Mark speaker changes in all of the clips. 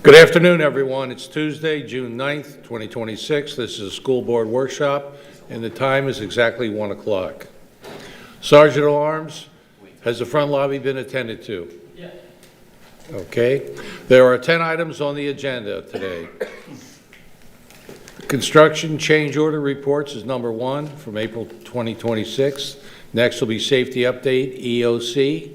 Speaker 1: Good afternoon, everyone. It's Tuesday, June 9th, 2026. This is a school board workshop, and the time is exactly 1 o'clock. Sergeant at Arms, has the front lobby been attended to?
Speaker 2: Yeah.
Speaker 1: Okay. There are 10 items on the agenda today. Construction change order reports is number 1 from April 2026. Next will be safety update, EOC.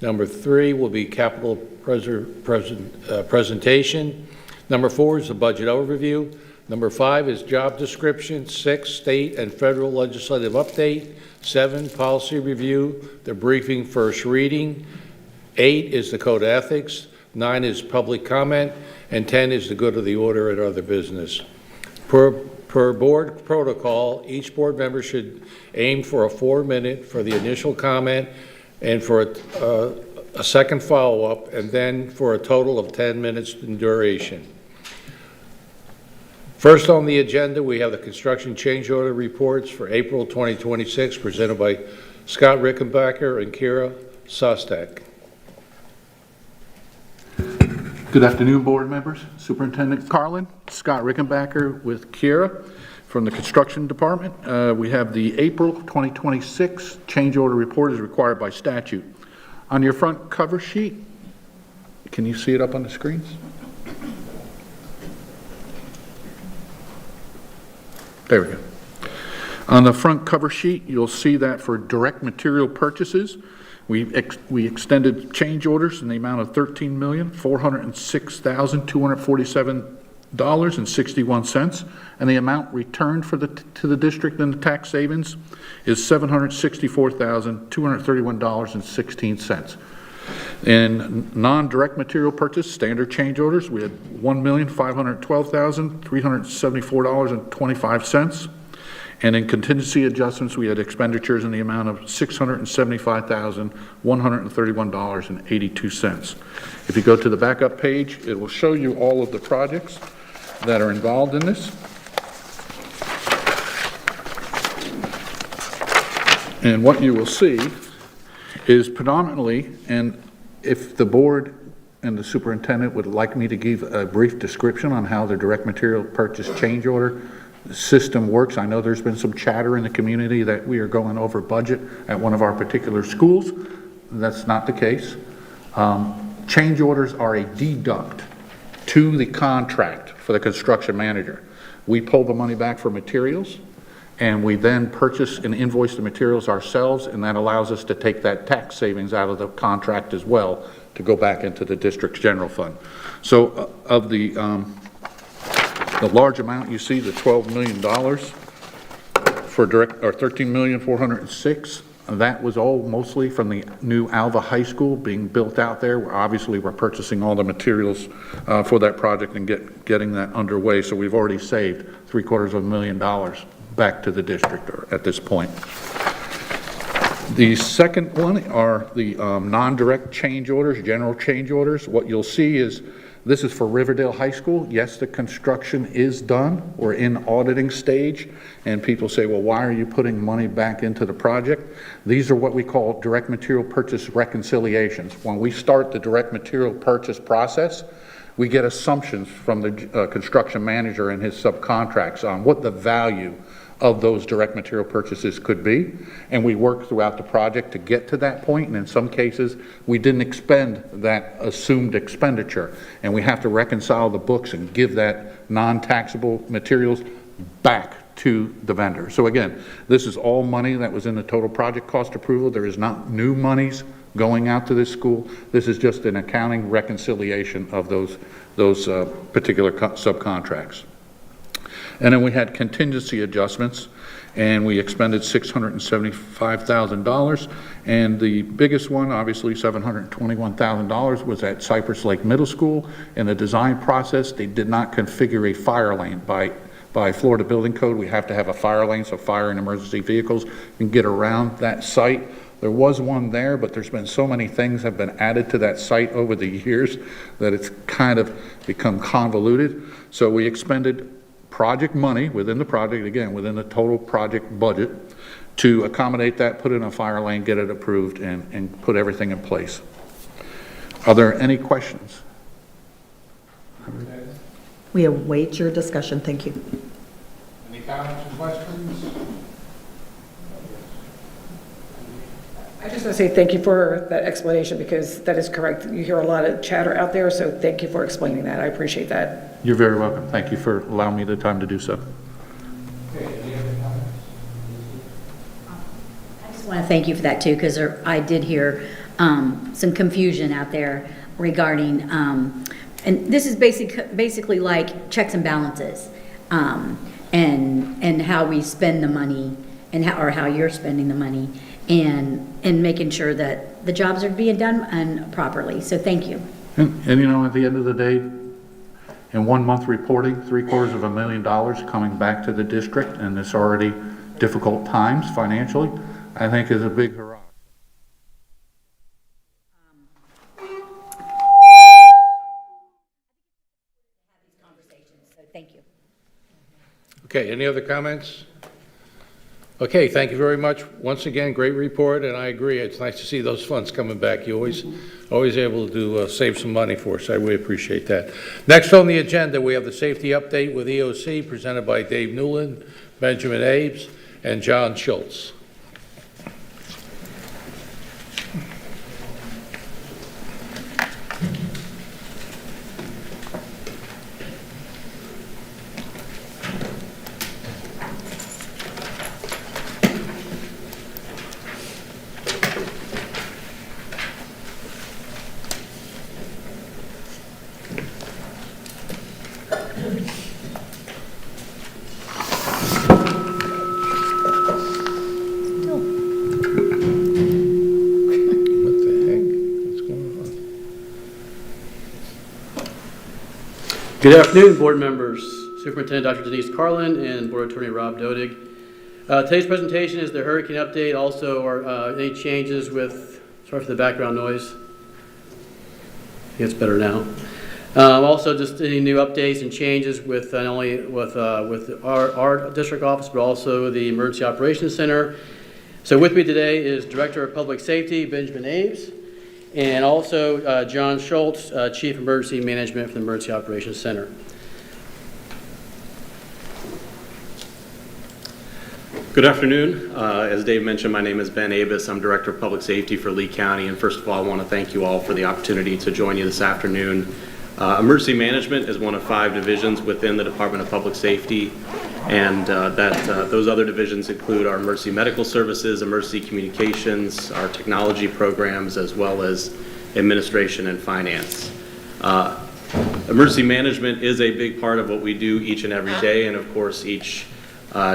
Speaker 1: Number 3 will be capital presentation. Number 4 is the budget overview. Number 5 is job description. 6, state and federal legislative update. 7, policy review, the briefing first reading. 8 is the code of ethics. 9 is public comment. And 10 is the good of the order and other business. Per board protocol, each board member should aim for a 4-minute for the initial comment and for a second follow-up, and then for a total of 10 minutes in duration. First on the agenda, we have the construction change order reports for April 2026, presented by Scott Rickenbacker and Kira Sostak.
Speaker 3: Good afternoon, board members. Superintendent Carlin, Scott Rickenbacker with Kira from the construction department. We have the April 2026 change order report is required by statute. On your front cover sheet, can you see it up on the screens? There we go. On the front cover sheet, you'll see that for direct material purchases, we extended change orders in the amount of $13,406,247.61, and the amount returned to the district in the tax savings is $764,231.16. In non-direct material purchase standard change orders, we had $1,512,374.25. And in contingency adjustments, we had expenditures in the amount of $675,131.82. If you go to the backup page, it will show you all of the projects that are involved in this. And what you will see is predominantly, and if the board and the superintendent would like me to give a brief description on how the direct material purchase change order system works. I know there's been some chatter in the community that we are going over budget at one of our particular schools. That's not the case. Change orders are a deduct to the contract for the construction manager. We pull the money back for materials, and we then purchase and invoice the materials ourselves, and that allows us to take that tax savings out of the contract as well to go back into the district's general fund. So of the large amount you see, the $12 million for direct, or $13,406,000, that was all mostly from the new Alva High School being built out there. We're purchasing all the materials for that project and getting that underway. So we've already saved $750,000 back to the district at this point. The second one are the non-direct change orders, general change orders. What you'll see is this is for Riverdale High School. Yes, the construction is done. We're in auditing stage, and people say, well, why are you putting money back into the project? These are what we call direct material purchase reconciliations. When we start the direct material purchase process, we get assumptions from the construction manager and his subcontracts on what the value of those direct material purchases could be, and we work throughout the project to get to that point, and in some cases we didn't expend that assumed expenditure, and we have to reconcile the books and give that non-taxable materials back to the vendor. So again, this is all money that was in the total project cost approval. There is not new monies going out to this school. This is just an accounting reconciliation of those particular subcontracts. And then we had contingency adjustments, and we expended $675,000. And the biggest one, obviously $721,000, was at Cypress Lake Middle School. In the design process, they did not configure a fire lane. By Florida Building Code, we have to have a fire lane so fire and emergency vehicles can get around that site. There was one there, but there's been so many things have been added to that site over the years that it's kind of become convoluted. So we expended project money within the project, again, within the total project budget, to accommodate that, put in a fire lane, get it approved, and put everything in place. Are there any questions?
Speaker 2: We await your discussion. Thank you.
Speaker 1: Any comments or questions?
Speaker 4: I just want to say thank you for that explanation, because that is correct. You hear a lot of chatter out there, so thank you for explaining that. I appreciate that.
Speaker 3: You're very welcome. Thank you for allowing me the time to do so.
Speaker 1: Okay, any other comments?
Speaker 5: I just want to thank you for that too, because I did hear some confusion out there regarding, and this is basically like checks and balances, and how we spend the money, and how you're spending the money, and making sure that the jobs are being done properly. So thank you.
Speaker 3: And you know, at the end of the day, in 1 month reporting, $750,000 coming back to the district in this already difficult times financially, I think is a big hurrah.
Speaker 5: So thank you.
Speaker 1: Okay, any other comments? Okay, thank you very much. Once again, great report, and I agree, it's nice to see those funds coming back. You always able to save some money for us. I really appreciate that. Next on the agenda, we have the safety update with EOC presented by Dave Newland, Benjamin Abes, and John Schultz. What the heck? What's going on?
Speaker 6: Good afternoon, board members. Superintendent Dr. Denise Carlin and Board Attorney Rob Dodig. Today's presentation is the hurricane update. Also, any changes with, sorry for the background noise. I think it's better now. Also, just any new updates and changes with not only with our district office, but also the Emergency Operations Center. So with me today is Director of Public Safety, Benjamin Abes, and also John Schultz, Chief Emergency Management for the Emergency Operations Center.
Speaker 7: Good afternoon. As Dave mentioned, my name is Ben Abes. I'm Director of Public Safety for Lee County. And first of all, I want to thank you all for the opportunity to join you this afternoon. Emergency Management is one of 5 divisions within the Department of Public Safety. And those other divisions include our Emergency Medical Services, Emergency Communications, our technology programs, as well as Administration and Finance. Emergency Management is a big part of what we do each and every day, and of course each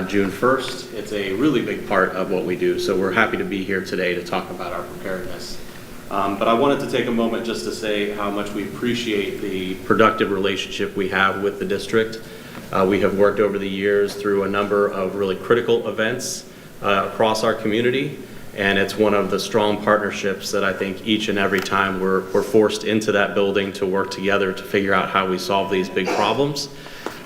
Speaker 7: June 1st. It's a really big part of what we do, so we're happy to be here today to talk about our preparedness. But I wanted to take a moment just to say how much we appreciate the productive relationship we have with the district. We have worked over the years through a number of really critical events across our community, and it's one of the strong partnerships that I think each and every time we're forced into that building to work together to figure out how we solve these big problems.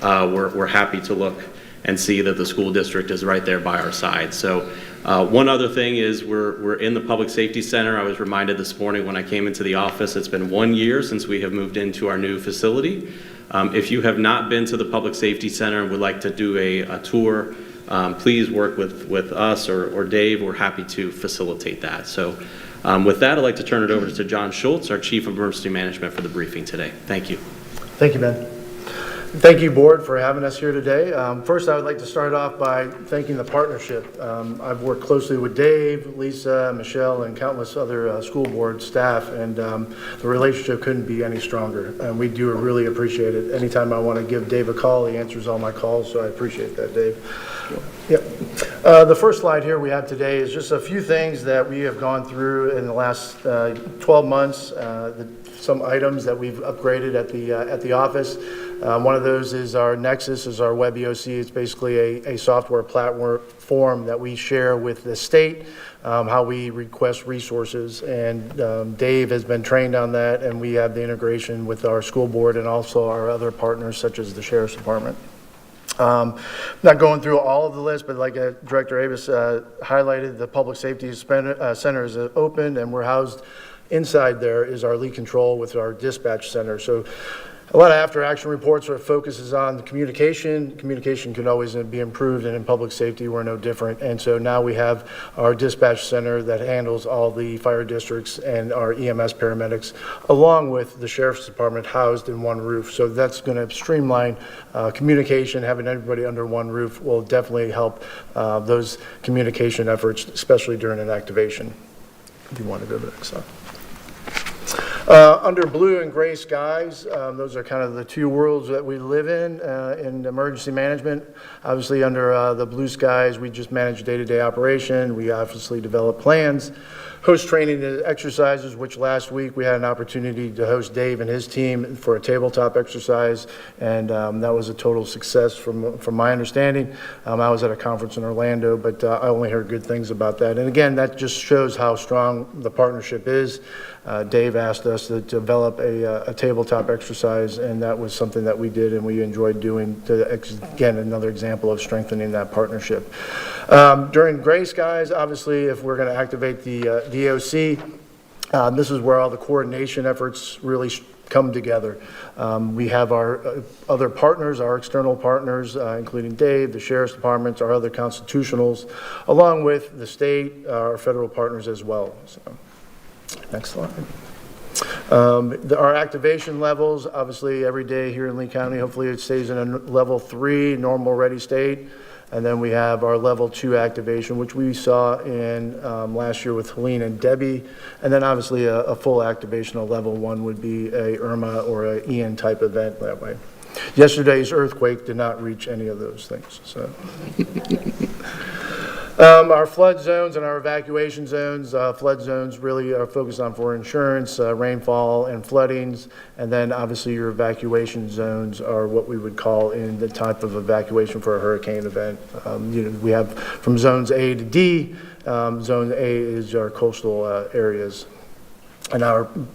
Speaker 7: We're happy to look and see that the school district is right there by our side. So one other thing is we're in the Public Safety Center. I was reminded this morning when I came into the office, it's been 1 year since we have moved into our new facility. If you have not been to the Public Safety Center and would like to do a tour, please work with us or Dave. We're happy to facilitate that. So with that, I'd like to turn it over to John Schultz, our Chief of Emergency Management, for the briefing today. Thank you.
Speaker 8: Thank you, Ben. Thank you, Board, for having us here today. First, I would like to start off by thanking the partnership. I've worked closely with Dave, Lisa, Michelle, and countless other school board staff, and the relationship couldn't be any stronger. And we do really appreciate it. Anytime I want to give Dave a call, he answers all my calls, so I appreciate that, Dave. Yep. The first slide here we have today is just a few things that we have gone through in the last 12 months, some items that we've upgraded at the office. One of those is our Nexus, is our web EOC. It's basically a software platform that we share with the state, how we request resources. And Dave has been trained on that, and we have the integration with our school board and also our other partners such as the Sheriff's Department. Not going through all of the list, but like Director Avis highlighted, the Public Safety Center is open, and we're housed inside there is our lead control with our dispatch center. So A lot of after-action reports where it focuses on the communication. Communication can always be improved, and in public safety, we're no different. And so now we have our dispatch center that handles all the fire districts and our EMS paramedics, along with the sheriff's department housed in one roof. So that's going to streamline communication. Having everybody under one roof will definitely help those communication efforts, especially during an activation. If you want to go to the next slide. Under blue and gray skies, those are kind of the two worlds that we live in emergency management. Obviously, under the blue skies, we just manage day-to-day operation. We obviously develop plans, host training and exercises, which last week we had an opportunity to host Dave and his team for a tabletop exercise, and that was a total success from my understanding. I was at a conference in Orlando, but I only heard good things about that. And again, that just shows how strong the partnership is. Dave asked us to develop a tabletop exercise, and that was something that we did and we enjoyed doing. Again, another example of strengthening that partnership. During gray skies, obviously, if we're going to activate the DOC, this is where all the coordination efforts really come together. We have our other partners, our external partners, including Dave, the sheriff's departments, our other constitutionals, along with the state, our federal partners as well. So. Next slide. Our activation levels, obviously every day here in Lee County, hopefully it stays in a level 3 normal ready state. And then we have our level 2 activation, which we saw in last year with Helene and Debbie. And then obviously a full activation of level 1 would be a Irma or a Ian type event that way. Yesterday's earthquake did not reach any of those things. So. Our flood zones and our evacuation zones, flood zones really are focused on for insurance, rainfall and floodings, and then obviously your evacuation zones are what we would call in the type of evacuation for a hurricane event. We have from zones A to D. Zone A is our coastal areas. And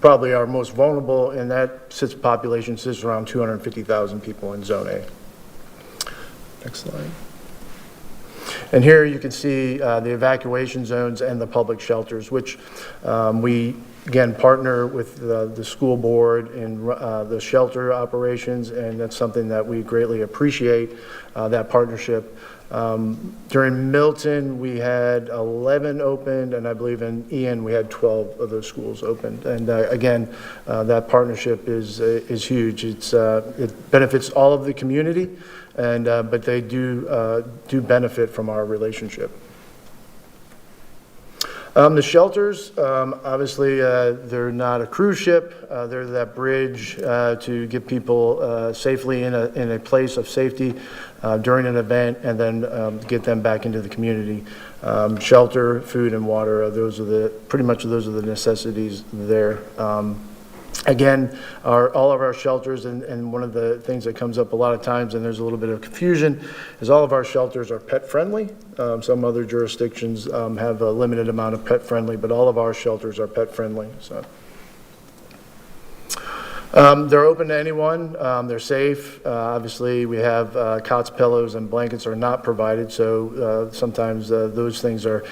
Speaker 8: probably our most vulnerable, and that population sits around 250,000 people in zone A. Next slide. And here you can see the evacuation zones and the public shelters, which we, again, partner with the school board in the shelter operations, and that's something that we greatly appreciate, that partnership. During Milton, we had 11 opened, and I believe in Ian, we had 12 of those schools opened. And again, that partnership is huge. It benefits all of the community, and but they do benefit from our relationship. The shelters, obviously, they're not a cruise ship. They're that bridge to get people safely in a place of safety during an event, and then get them back into the community. Shelter, food, and water, those are pretty much those are the necessities there. Again, all of our shelters, and one of the things that comes up a lot of times, and there's a little bit of confusion, is all of our shelters are pet friendly. Some other jurisdictions have a limited amount of pet friendly, but all of our shelters are pet friendly. So. They're open to anyone. They're safe. Obviously, we have cots, pillows, and blankets are not provided, so sometimes those things are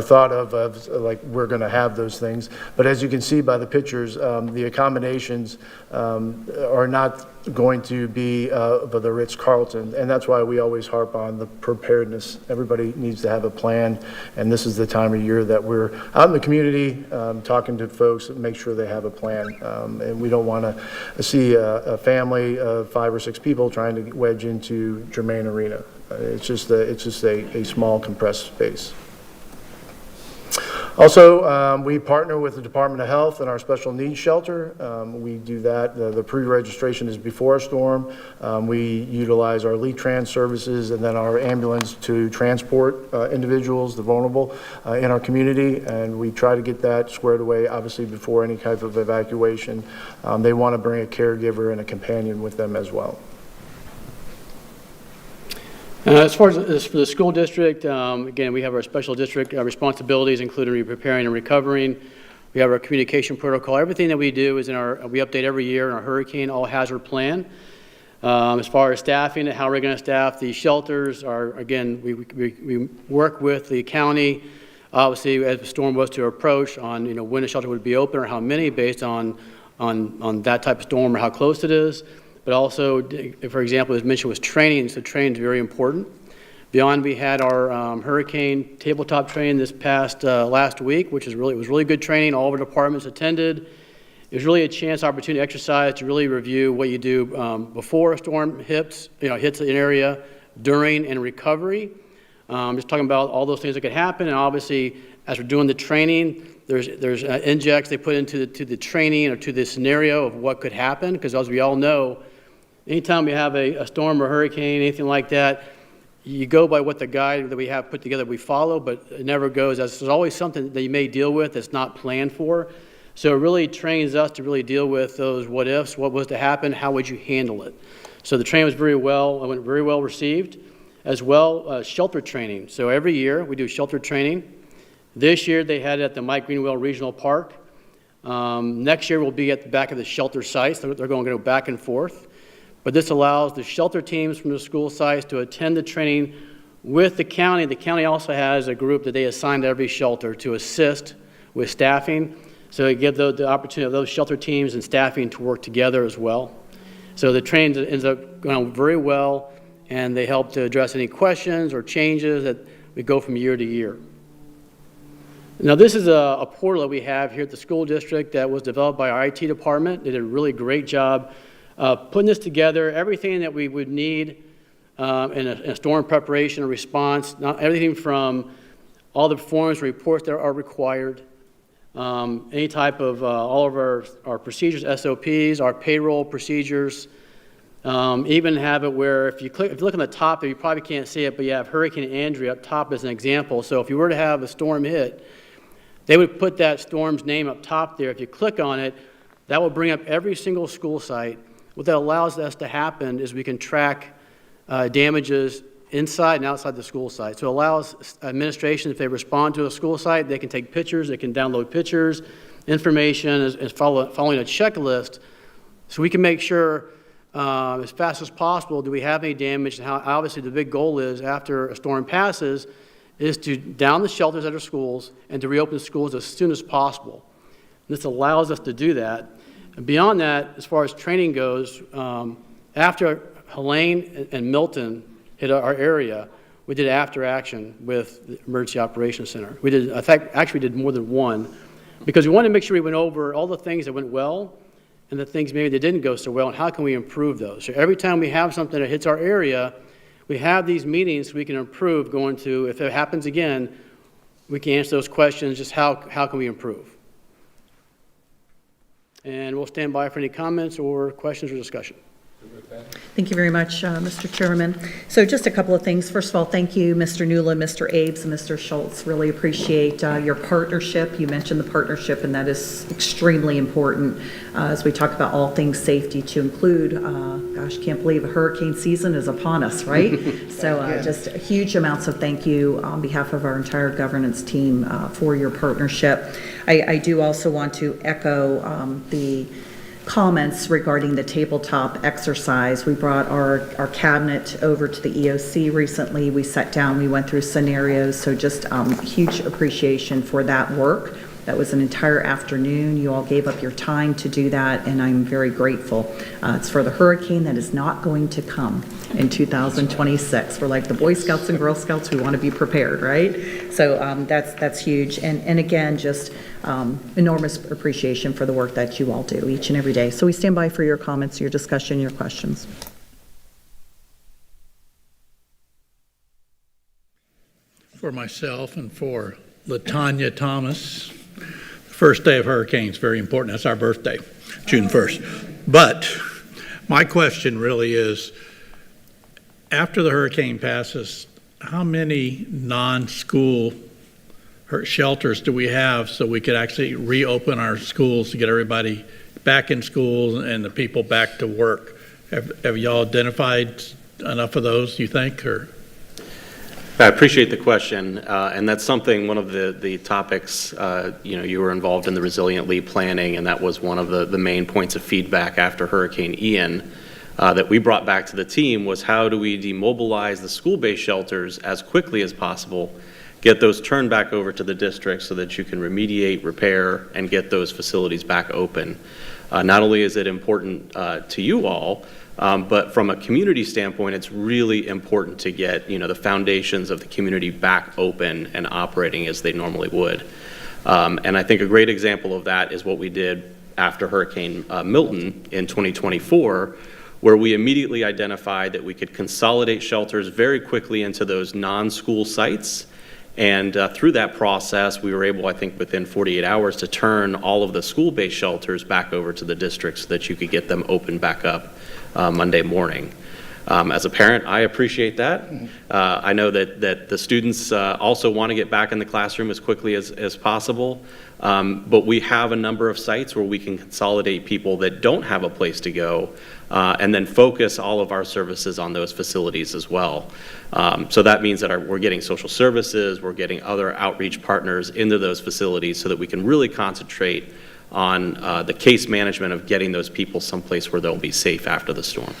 Speaker 8: thought of like we're going to have those things. But as you can see by the pictures, the accommodations are not going to be the Ritz-Carlton, and that's why we always harp on the preparedness. Everybody needs to have a plan, and this is the time of year that we're out in the community talking to folks and make sure they have a plan. And we don't want to see a family of 5 or 6 people trying to wedge into Germain Arena. It's just a small compressed space. Also, we partner with the Department of Health and our special needs shelter. We do that. The pre-registration is before a storm. We utilize our LeTrans services and then our ambulance to transport individuals, the vulnerable, in our community, and we try to get that squared away, obviously, before any type of evacuation. They want to bring a caregiver and a companion with them as well.
Speaker 6: As far as for the school district, again, we have our special district responsibilities, including preparing and recovering. We have our communication protocol. Everything that we do is we update every year in our hurricane all hazard plan. As far as staffing and how we're going to staff the shelters, again, we work with the county, obviously, as the storm was to approach on when a shelter would be open or how many based on that type of storm or how close it is. but also, for example, as mentioned, was training. So training is very important. Beyond, we had our hurricane tabletop training this past last week, which was really good training. All of our departments attended. It was really a chance, opportunity to exercise, to really review what you do before a storm hits an area, during, and recovery. Just talking about all those things that could happen, and obviously, as we're doing the training, there's injects they put into the training or to the scenario of what could happen, because as we all know, anytime we have a storm or hurricane, anything like that, you go by what the guide that we have put together we follow, but it never goes as there's always something that you may deal with that's not planned for. So it really trains us to really deal with those what ifs, what was to happen, how would you handle it. So the training was very well received. As well, shelter training. So every year we do shelter training. This year they had it at the Mike Greenwell Regional Park. Next year we'll be at the back of the shelter sites. They're going to go back and forth. But this allows the shelter teams from the school sites to attend the training with the county. The county also has a group that they assign to every shelter to assist with staffing. So it gives the opportunity of those shelter teams and staffing to work together as well. So the training ends up going very well, and they help to address any questions or changes that we go from year to year. Now this is a portal that we have here at the school district that was developed by our IT department. They did a really great job putting this together, everything that we would need in a storm preparation or response, everything from all the forms and reports that are required, any type of all of our procedures, SOPs, our payroll procedures, even have it where if you look on the top, you probably can't see it, but you have Hurricane Andrew up top as an example. So if you were to have a storm hit, they would put that storm's name up top there. If you click on it, that will bring up every single school site. What that allows us to happen is we can track damages inside and outside the school site. So it allows administration, if they respond to a school site, they can take pictures, they can download pictures, information, is following a checklist, so we can make sure as fast as possible, do we have any damage, and how obviously the big goal is after a storm passes is to down the shelters at our schools and to reopen schools as soon as possible. And this allows us to do that. And beyond that, as far as training goes, after Helene and Milton hit our area, we did after action with the Emergency Operations Center. We did, in fact, actually did more than one, because we wanted to make sure we went over all the things that went well and the things maybe that didn't go so well, and how can we improve those. So every time we have something that hits our area, we have these meetings so we can improve, going to, if it happens again, we can answer those questions, just how can we improve. And we'll stand by for any comments or questions or discussion.
Speaker 2: Thank you very much, Mr. Chairman. So just a couple of things. First of all, thank you, Mr. Newland, Mr. Abes, and Mr. Schultz. Really appreciate your partnership. You mentioned the partnership, and that is extremely important as we talk about all things safety, to include, gosh, can't believe hurricane season is upon us, right? So just huge amounts of thank you on behalf of our entire governance team for your partnership. I do also want to echo the comments regarding the tabletop exercise. We brought our cabinet over to the EOC recently. We sat down, we went through scenarios, so just huge appreciation for that work. That was an entire afternoon. You all gave up your time to do that, and I'm very grateful. It's for the hurricane that is not going to come in 2026. We're like the Boy Scouts and Girl Scouts, we want to be prepared, right? So that's huge. And again, just enormous appreciation for the work that you all do each and every day. So we stand by for your comments, your discussion, your questions.
Speaker 9: For myself and for LaTanya Thomas, the first day of hurricanes, very important. That's our birthday, June 1st. But my question really is, after the hurricane passes, how many non-school shelters do we have so we could actually reopen our schools to get everybody back in school and the people back to work? Have y'all identified enough of those, you think, or?
Speaker 7: I appreciate the question, and that's something, one of the topics, you were involved in the Resilient Lee planning, and that was one of the main points of feedback after Hurricane Ian that we brought back to the team, was how do we demobilize the school-based shelters as quickly as possible, get those turned back over to the district so that you can remediate, repair, and get those facilities back open. Not only is it important to you all, But from a community standpoint, it's really important to get, the foundations of the community back open and operating as they normally would. And I think a great example of that is what we did after Hurricane Milton in 2024, where we immediately identified that we could consolidate shelters very quickly into those non-school sites. And through that process, we were able, I think, within 48 hours to turn all of the school-based shelters back over to the district so that you could get them open back up Monday morning. As a parent, I appreciate that. I know that the students also want to get back in the classroom as quickly as possible, but we have a number of sites where we can consolidate people that don't have a place to go and then focus all of our services on those facilities as well. So that means that we're getting social services, we're getting other outreach partners into those facilities so that we can really concentrate on the case management of getting those people someplace where they'll be safe after the storm.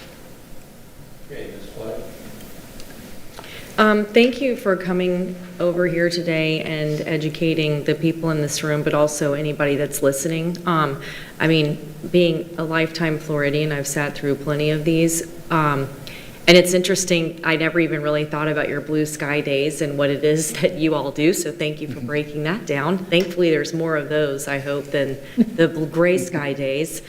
Speaker 10: Thank you for coming over here today and educating the people in this room, but also anybody that's listening. I mean, being a lifetime Floridian, I've sat through plenty of these. And it's interesting, I never even really thought about your blue sky days and what it is that you all do, so thank you for breaking that down. Thankfully, there's more of those, I hope, than the gray sky days.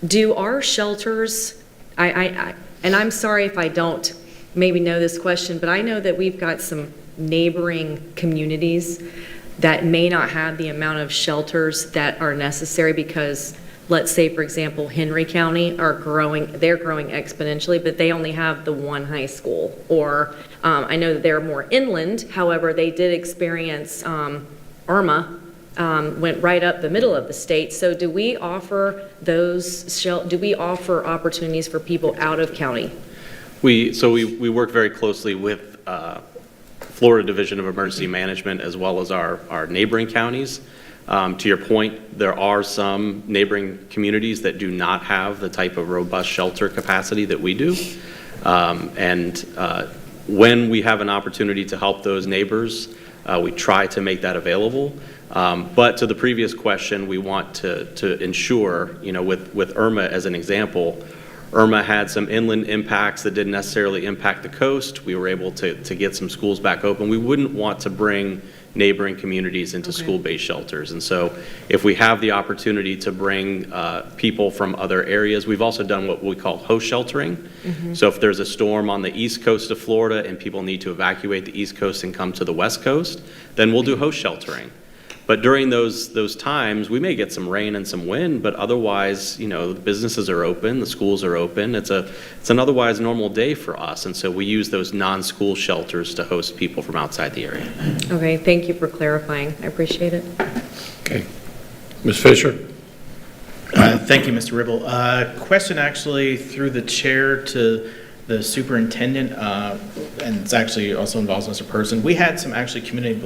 Speaker 10: Do our shelters, and I'm sorry if I don't maybe know this question, but I know that we've got some neighboring communities that may not have the amount of shelters that are necessary because, let's say, for example, Henry County they're growing exponentially, but they only have the one high school. Or I know that they're more inland, however, they did experience Irma, went right up the middle of the state. So do we offer opportunities for people out of county?
Speaker 7: We work very closely with Florida Division of Emergency Management as well as our neighboring counties. To your point, there are some neighboring communities that do not have the type of robust shelter capacity that we do. When we have an opportunity to help those neighbors, we try to make that available. But to the previous question, we want to ensure, with Irma as an example, Irma had some inland impacts that didn't necessarily impact the coast. We were able to get some schools back open. We wouldn't want to bring neighboring communities into school-based shelters. And so if we have the opportunity to bring people from other areas, we've also done what we call host sheltering. Mm-hmm. So if there's a storm on the east coast of Florida and people need to evacuate the east coast and come to the west coast, then we'll do host sheltering. But during those times, we may get some rain and some wind, but otherwise, the businesses are open, the schools are open. It's an otherwise normal day for us, and so we use those non-school shelters to host people from outside the area.
Speaker 10: Okay, thank you for clarifying. I appreciate it.
Speaker 1: Okay. Ms. Fisher?
Speaker 11: Thank you, Mr. Ribble. Question actually through the chair to the superintendent, and it's actually also involves Mr. Person. We had some actually community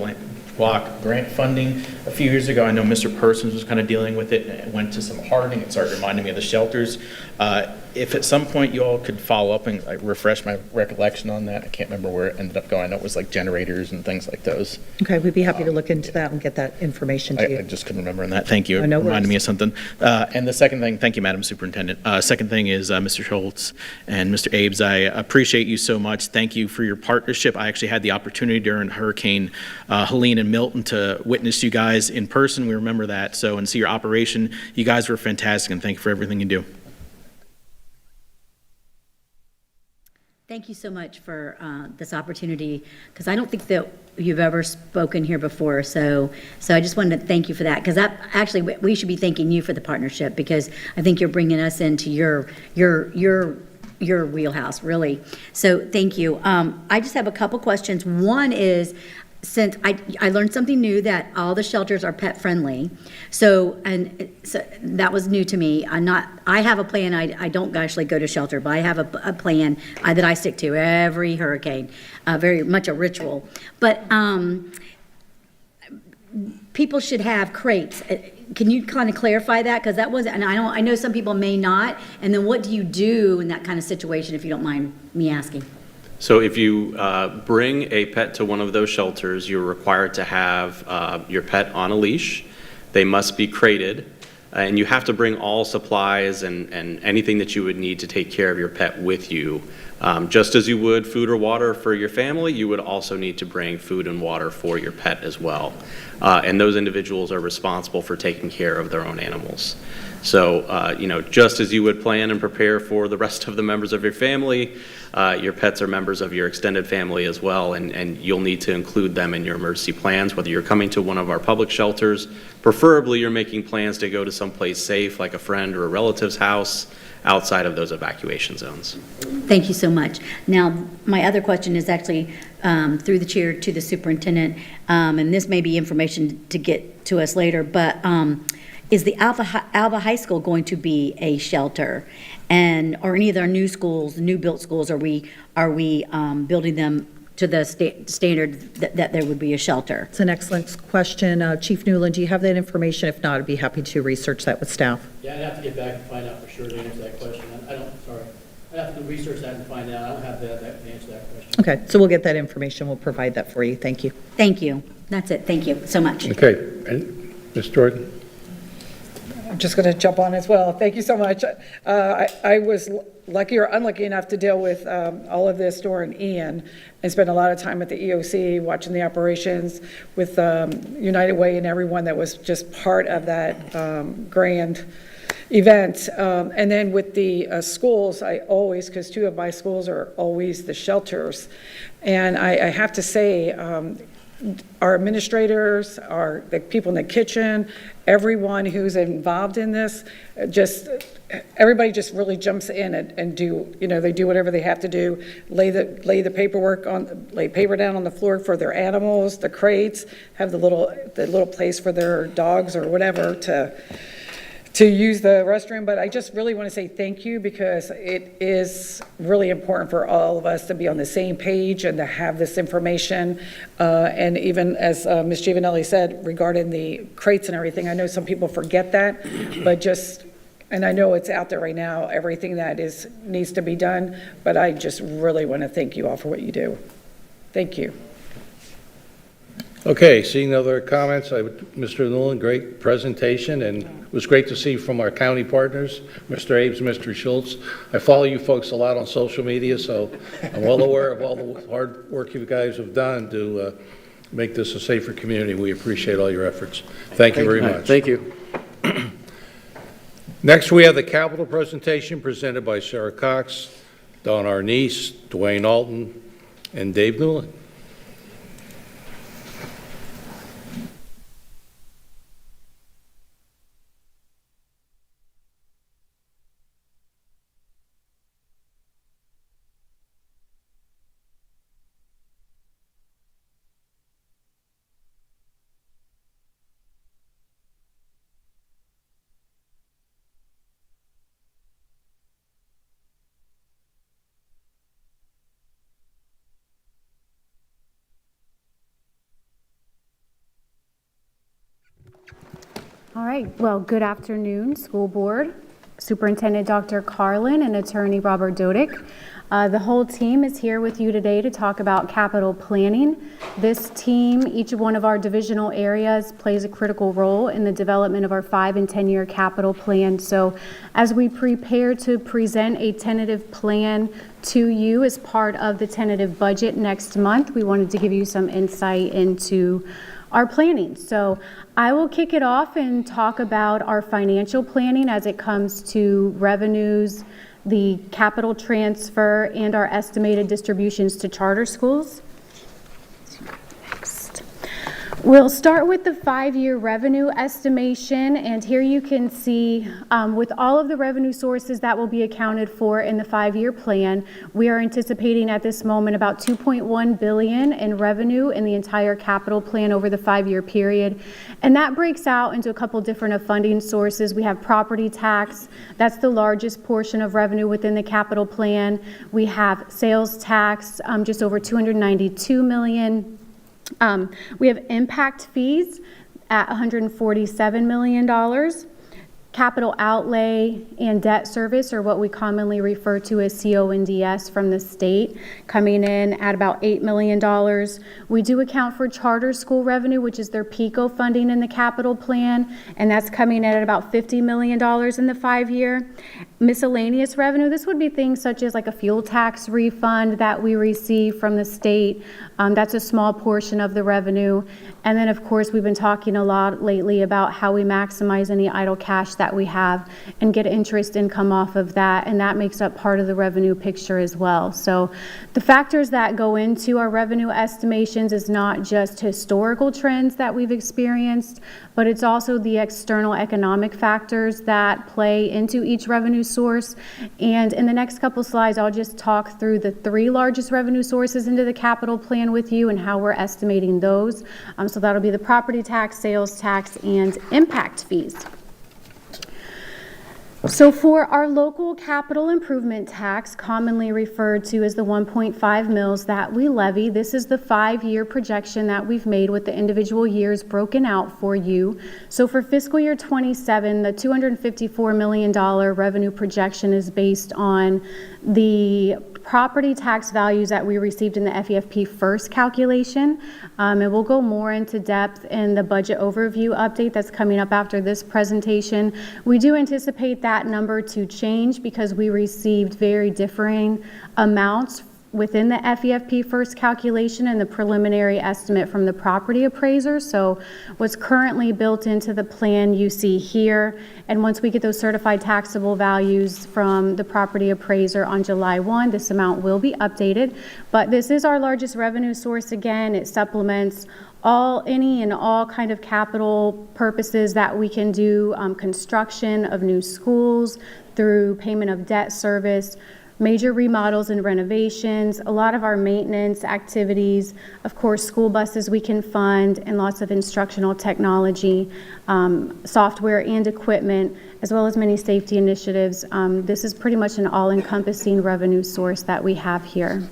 Speaker 11: block grant funding a few years ago. I know Mr. Persons was kind of dealing with it, and it went to some hardening. It started reminding me of the shelters. If at some point you all could follow up and refresh my recollection on that. I can't remember where it ended up going. I know it was like generators and things like those.
Speaker 2: Okay, we'd be happy to look into that and get that information to you.
Speaker 11: I just couldn't remember on that. Thank you.
Speaker 2: Oh, no
Speaker 11: It reminded
Speaker 2: worries.
Speaker 11: me of something. And the second thing, thank you, Madam Superintendent. Second thing is Mr. Schultz and Mr. Abes, I appreciate you so much. Thank you for your partnership. I actually had the opportunity during Hurricane Helene and Milton to witness you guys in person. We remember that. So, and see your operation. You guys were fantastic, and thank you for everything you do.
Speaker 5: Thank you so much for this opportunity, because I don't think that you've ever spoken here before. So I just wanted to thank you for that, because that actually we should be thanking you for the partnership, because I think you're bringing us into your wheelhouse, really. So thank you. I just have a couple questions. One is, since I learned something new, that all the shelters are pet friendly. So that was new to me. I have a plan. I don't actually go to shelter, but I have a plan that I stick to every hurricane, very much a ritual. But people should have crates. Can you kind of clarify that? Because that wasn't, and I know some people may not. And then what do you do in that kind of situation, if you don't mind me asking?
Speaker 7: So if you bring a pet to one of those shelters, you're required to have your pet on a leash. They must be crated. and you have to bring all supplies and anything that you would need to take care of your pet with you. Just as you would food or water for your family, you would also need to bring food and water for your pet as well. And those individuals are responsible for taking care of their own animals. So, just as you would plan and prepare for the rest of the members of your family, your pets are members of your extended family as well, and you'll need to include them in your emergency plans, whether you're coming to one of our public shelters. Preferably, you're making plans to go to someplace safe, like a friend or a relative's house, outside of those evacuation zones.
Speaker 5: Thank you so much. Now, my other question is actually through the chair to the superintendent, and this may be information to get to us later, but is the Alva High School going to be a shelter? And are any of our new schools, new built schools, are we building them to the standard that there would be a shelter?
Speaker 2: It's an excellent question. Chief Newland, do you have that information? If not, I'd be happy to research that with staff.
Speaker 6: Yeah, I'd have to get back and find out for sure to answer that question. I'd have to research that and find out. I don't have that to answer that question.
Speaker 2: Okay, so we'll get that information. We'll provide that for you. Thank you.
Speaker 5: Thank you. That's it. Thank you so much.
Speaker 1: Okay, and Ms. Jordan?
Speaker 4: I'm just going to jump on as well. Thank you so much. I was lucky or unlucky enough to deal with all of this during Ian and spend a lot of time at the EOC watching the operations with United Way and everyone that was just part of that grand event. And then with the schools, I always, because two of my schools are always the shelters. And I have to say, our administrators, the people in the kitchen, everyone who's involved in this, everybody just really jumps in and they do whatever they have to do, lay the paper down on the floor for their animals, the crates, have the little place for their dogs or whatever to use the restroom. But I just really want to say thank you, because it is really important for all of us to be on the same page and to have this information. And even as Ms. Giovanelli said regarding the crates and everything, I know some people forget that, but and I know it's out there right now, everything that needs to be done, but I just really want to thank you all for what you do. Thank you.
Speaker 1: Okay, seeing no other comments, Mr. Newland, great presentation, and it was great to see from our county partners, Mr. Abe's, Mr. Schultz. I follow you folks a lot on social media, so I'm well aware of all the hard work you guys have done to make this a safer community. We appreciate all your efforts. Thank you very much.
Speaker 6: Thank you.
Speaker 1: Next, we have the capital presentation presented by Sarah Cox, Don Arnice, Dwayne Alton, and Dave Newland.
Speaker 12: All right, well, good afternoon, school board, Superintendent Dr. Carlin and Attorney Robert Dodig. The whole team is here with you today to talk about capital planning. This team, each one of our divisional areas, plays a critical role in the development of our 5- and 10-year capital plan. So as we prepare to present a tentative plan to you as part of the tentative budget next month, we wanted to give you some insight into our planning. So I will kick it off and talk about our financial planning as it comes to revenues, the capital transfer, and our estimated distributions to charter schools. Next. We'll start with the 5-year revenue estimation, and here you can see with all of the revenue sources that will be accounted for in the 5-year plan, we are anticipating at this moment about $2.1 billion in revenue in the entire capital plan over the 5-year period. And that breaks out into a couple different funding sources. We have property tax, that's the largest portion of revenue within the capital plan. We have sales tax, just over $292 million. We have impact fees at $147 million. capital outlay and debt service, or what we commonly refer to as CONDS from the state, coming in at about $8 million. We do account for charter school revenue, which is their PICO funding in the capital plan, and that's coming in at about $50 million in the 5-year. Miscellaneous revenue, this would be things such as like a fuel tax refund that we receive from the state. That's a small portion of the revenue. And then, of course, we've been talking a lot lately about how we maximize any idle cash that we have and get interest income off of that, and that makes up part of the revenue picture as well. So the factors that go into our revenue estimations is not just historical trends that we've experienced, but it's also the external economic factors that play into each revenue source. And in the next couple slides, I'll just talk through the 3 largest revenue sources into the capital plan with you and how we're estimating those. So that'll be the property tax, sales tax, and impact fees. So for our local capital improvement tax, commonly referred to as the 1.5 mils that we levy, this is the 5-year projection that we've made with the individual years broken out for you. So for fiscal year 27, the $254 million revenue projection is based on the property tax values that we received in the FEFP first calculation. And we'll go more into depth in the budget overview update that's coming up after this presentation. We do anticipate that number to change because we received very differing amounts within the FEFP first calculation and the preliminary estimate from the property appraiser. So what's currently built into the plan you see here, and once we get those certified taxable values from the property appraiser on July 1, this amount will be updated. But this is our largest revenue source. Again, it supplements any and all kind of capital purposes that we can do, construction of new schools through payment of debt service, major remodels and renovations, a lot of our maintenance activities, of course, school buses we can fund, and lots of instructional technology, software and equipment, as well as many safety initiatives. This is pretty much an all-encompassing revenue source that we have here.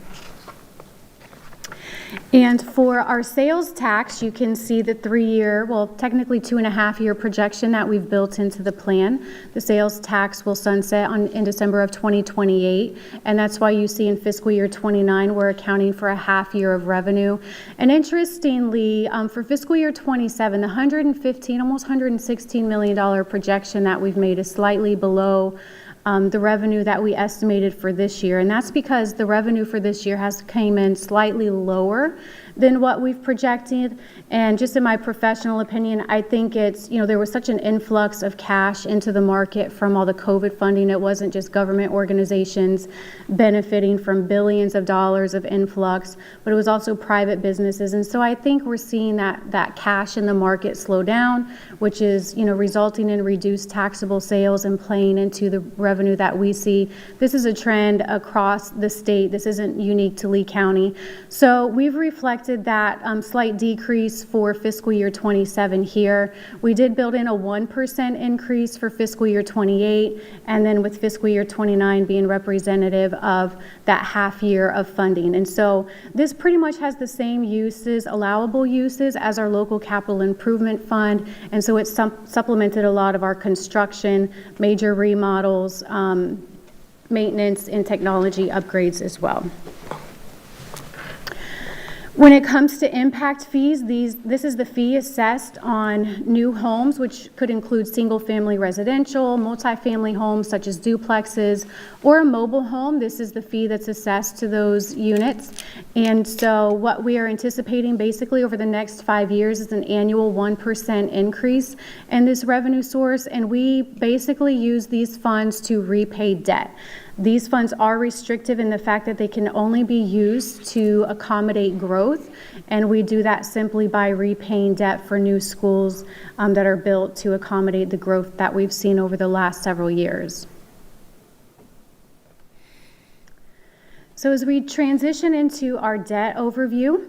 Speaker 12: And for our sales tax, you can see the 3-year, well, technically 2.5-year projection that we've built into the plan. The sales tax will sunset in December of 2028, and that's why you see in fiscal year 29, we're accounting for a half year of revenue. And interestingly, for fiscal year 27, the almost $116 million projection that we've made is slightly below the revenue that we estimated for this year. And that's because the revenue for this year has came in slightly lower than what we've projected. And just in my professional opinion, I think it's, there was such an influx of cash into the market from all the COVID funding. It wasn't just government organizations benefiting from billions of dollars of influx, but it was also private businesses. And so I think we're seeing that cash in the market slow down, which is, resulting in reduced taxable sales and playing into the revenue that we see. This is a trend across the state. This isn't unique to Lee County. So we've reflected that slight decrease for fiscal year 27 here. We did build in a 1% increase for fiscal year 28, and then with fiscal year 29 being representative of that half year of funding. And so this pretty much has the same uses, allowable uses, as our local capital improvement fund. And so it's supplemented a lot of our construction, major remodels, maintenance, and technology upgrades as well. When it comes to impact fees, this is the fee assessed on new homes, which could include single-family residential, multifamily homes such as duplexes, or a mobile home. This is the fee that's assessed to those units. And so what we are anticipating basically over the next 5 years is an annual 1% increase in this revenue source, and we basically use these funds to repay debt. These funds are restrictive in the fact that they can only be used to accommodate growth, and we do that simply by repaying debt for new schools that are built to accommodate the growth that we've seen over the last several years. So as we transition into our debt overview,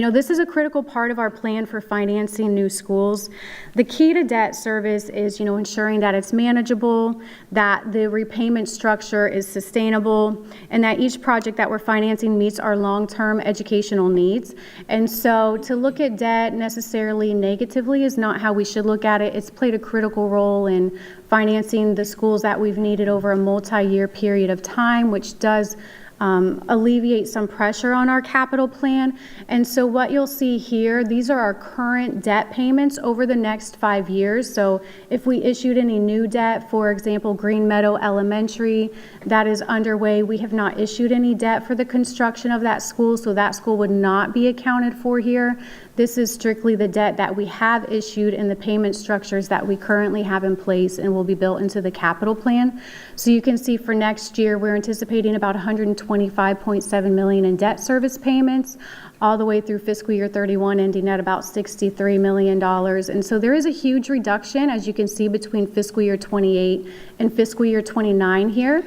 Speaker 12: This is a critical part of our plan for financing new schools. The key to debt service is, ensuring that it's manageable, that the repayment structure is sustainable, and that each project that we're financing meets our long-term educational needs. And so to look at debt necessarily negatively is not how we should look at it. It's played a critical role in financing the schools that we've needed over a multi-year period of time, which does alleviate some pressure on our capital plan. And so what you'll see here, these are our current debt payments over the next 5 years. So if we issued any new debt, for example, Green Meadow Elementary, that is underway. We have not issued any debt for the construction of that school, so that school would not be accounted for here. This is strictly the debt that we have issued and the payment structures that we currently have in place and will be built into the capital plan. So you can see for next year, we're anticipating about $125.7 million in debt service payments, all the way through fiscal year 31, ending at about $63 million. And so there is a huge reduction, as you can see, between fiscal year 28 and fiscal year 29 here.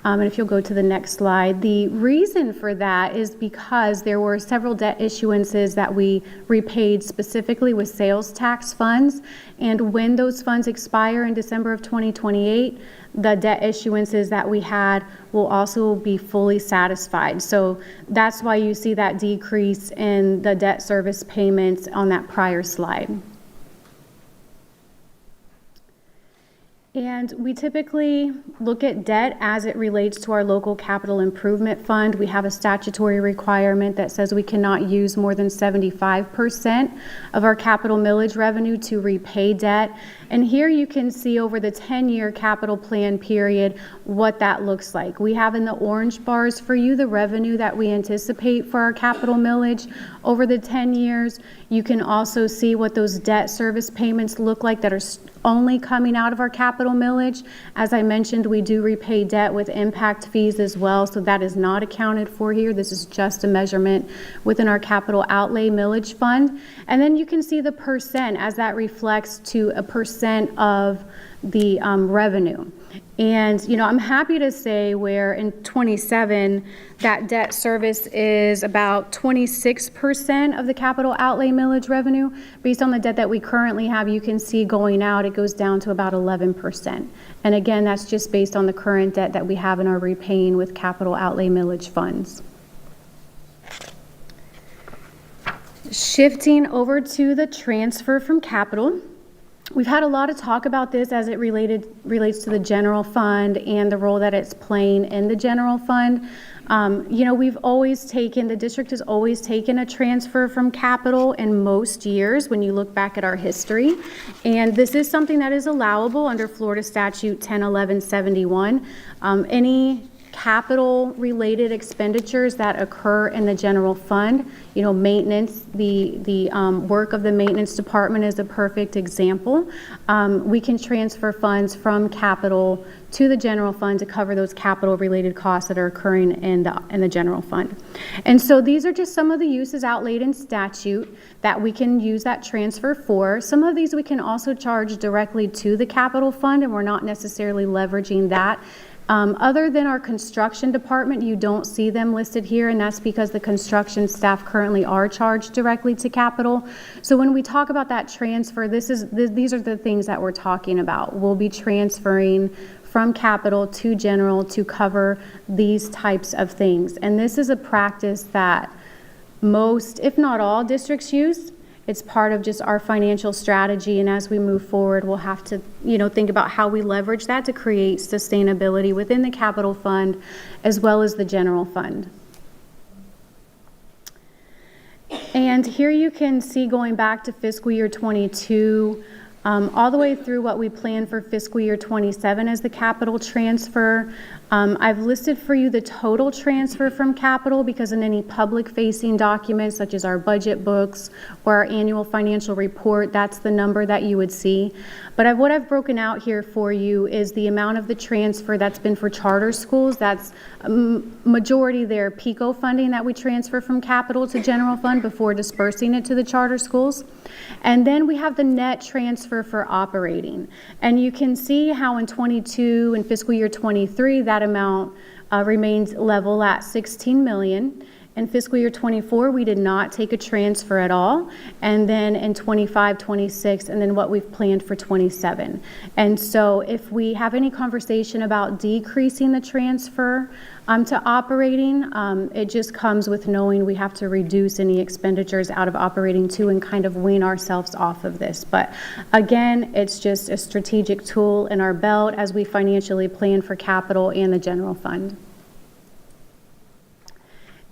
Speaker 12: And if you'll go to the next slide, the reason for that is because there were several debt issuances that we repaid specifically with sales tax funds. And when those funds expire in December of 2028, the debt issuances that we had will also be fully satisfied. So that's why you see that decrease in the debt service payments on that prior slide. And we typically look at debt as it relates to our local capital improvement fund. We have a statutory requirement that says we cannot use more than 75% of our capital millage revenue to repay debt. And here you can see over the 10-year capital plan period what that looks like. We have in the orange bars for you the revenue that we anticipate for our capital millage over the 10 years. You can also see what those debt service payments look like that are only coming out of our capital millage. As I mentioned, we do repay debt with impact fees as well, so that is not accounted for here. This is just a measurement within our capital outlay millage fund. And then you can see the percent as that reflects to a percent of the revenue. And, I'm happy to say where in 27, that debt service is about 26% of the capital outlay millage revenue. Based on the debt that we currently have, you can see going out, it goes down to about 11%. And again, that's just based on the current debt that we have in our repaying with capital outlay millage funds. Shifting over to the transfer from capital. We've had a lot of talk about this as it relates to the general fund and the role that it's playing in the general fund. The district has always taken a transfer from capital in most years when you look back at our history. And this is something that is allowable under Florida Statute 101171. Any capital related expenditures that occur in the general fund, maintenance, the work of the maintenance department is a perfect example. We can transfer funds from capital to the general fund to cover those capital related costs that are occurring in the general fund. And so these are just some of the uses outlaid in statute that we can use that transfer for. Some of these we can also charge directly to the capital fund, and we're not necessarily leveraging that. Other than our construction department, you don't see them listed here, and that's because the construction staff currently are charged directly to capital. So when we talk about that transfer, these are the things that we're talking about. We'll be transferring from capital to general to cover these types of things. And this is a practice that most, if not all, districts use. It's part of just our financial strategy, and as we move forward, we'll have to, think about how we leverage that to create sustainability within the capital fund as well as the general fund. And here you can see, going back to fiscal year 22, all the way through what we plan for fiscal year 27 as the capital transfer. I've listed for you the total transfer from capital because in any public-facing documents, such as our budget books or our annual financial report, that's the number that you would see. But what I've broken out here for you is the amount of the transfer that's been for charter schools. That's majority their PICO funding that we transfer from capital to general fund before dispersing it to the charter schools. And then we have the net transfer for operating. And you can see how in 22 and fiscal year 23, that amount remains level at $16 million. In fiscal year '24, we did not take a transfer at all. And then in '25, '26, and then what we've planned for '27. And so if we have any conversation about decreasing the transfer to operating, it just comes with knowing we have to reduce any expenditures out of operating too and kind of wean ourselves off of this. But again, it's just a strategic tool in our belt as we financially plan for capital and the general fund.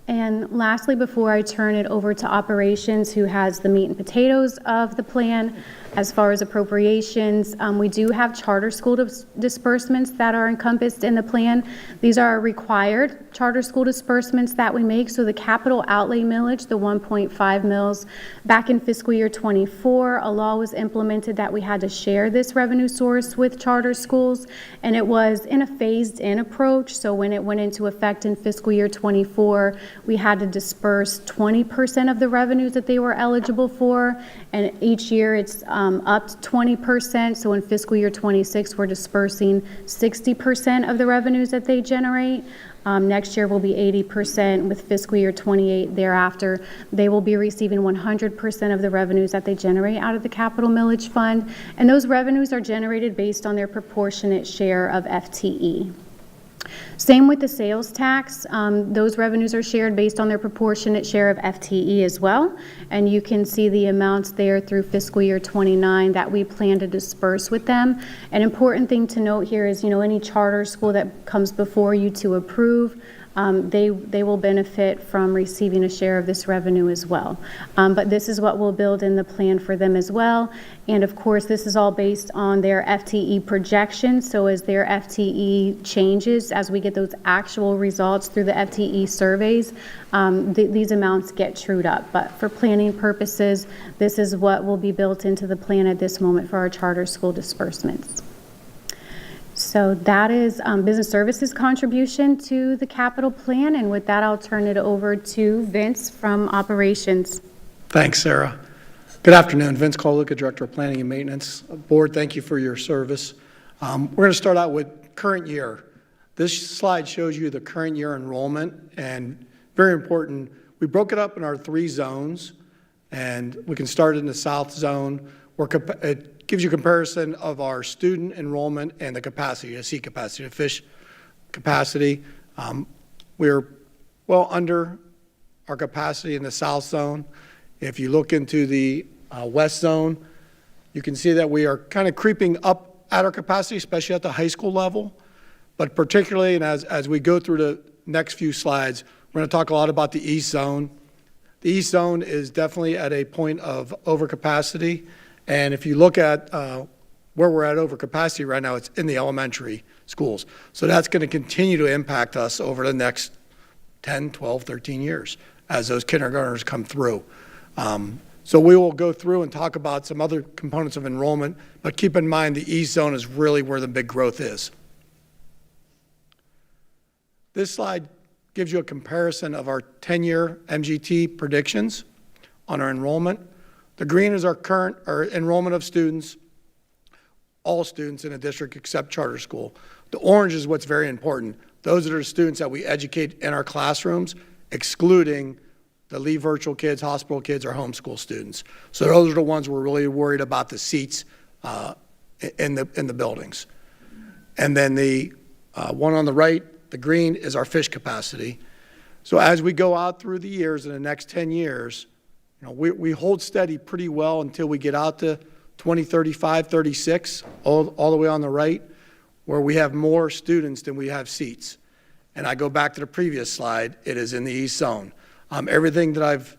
Speaker 12: And lastly, before I turn it over to operations, who has the meat and potatoes of the plan, as far as appropriations, we do have charter school disbursements that are encompassed in the plan. These are required charter school disbursements that we make. So the capital outlay millage, the 1.5 mils, back in fiscal year '24, a law was implemented that we had to share this revenue source with charter schools, and it was in a phased-in approach. So when it went into effect in fiscal year '24, we had to disperse 20% of the revenues that they were eligible for, and each year it's up to 20%. So in fiscal year '26, we're dispersing 60% of the revenues that they generate. Next year will be 80%. With fiscal year '28 thereafter, they will be receiving 100% of the revenues that they generate out of the capital millage fund. And those revenues are generated based on their proportionate share of FTE. Same with the sales tax. Those revenues are shared based on their proportionate share of FTE as well. And you can see the amounts there through fiscal year '29 that we plan to disperse with them. An important thing to note here is, any charter school that comes before you to approve, they will benefit from receiving a share of this revenue as well. But this is what we'll build in the plan for them as well. And of course, this is all based on their FTE projections. So as their FTE changes, as we get those actual results through the FTE surveys, these amounts get trued up. But for planning purposes, this is what will be built into the plan at this moment for our charter school disbursements. So that is business services contribution to the capital plan. And with that, I'll turn it over to Vince from operations.
Speaker 13: Thanks, Sarah. Good afternoon. Vince Koluka, Director of Planning and Maintenance. Board, thank you for your service. We're going to start out with current year. This slide shows you the current year enrollment, and very important, we broke it up in our 3 zones, and we can start in the south zone, where it gives you comparison of our student enrollment and the capacity, the seat capacity, the fish capacity. We're well under our capacity in the south zone. If you look into the west zone, you can see that we are kind of creeping up at our capacity, especially at the high school level. But particularly, and as we go through the next few slides, we're going to talk a lot about the east zone. The east zone is definitely at a point of overcapacity. And if you look at where we're at overcapacity right now, it's in the elementary schools. So that's going to continue to impact us over the next 10, 12, 13 years as those kindergartners come through. So we will go through and talk about some other components of enrollment, but keep in mind the east zone is really where the big growth is. This slide gives you a comparison of our 10-year MGT predictions on our enrollment. The green is our enrollment of students, all students in a district except charter school. The orange is what's very important. Those are the students that we educate in our classrooms, excluding the leave virtual kids, hospital kids, or homeschool students. So those are the ones we're really worried about the seats in the buildings. And then the one on the right, the green, is our fish capacity. So as we go out through the years in the next 10 years, we hold steady pretty well until we get out to 2035, 36, all the way on the right, where we have more students than we have seats. And I go back to the previous slide, it is in the east zone. Everything that I've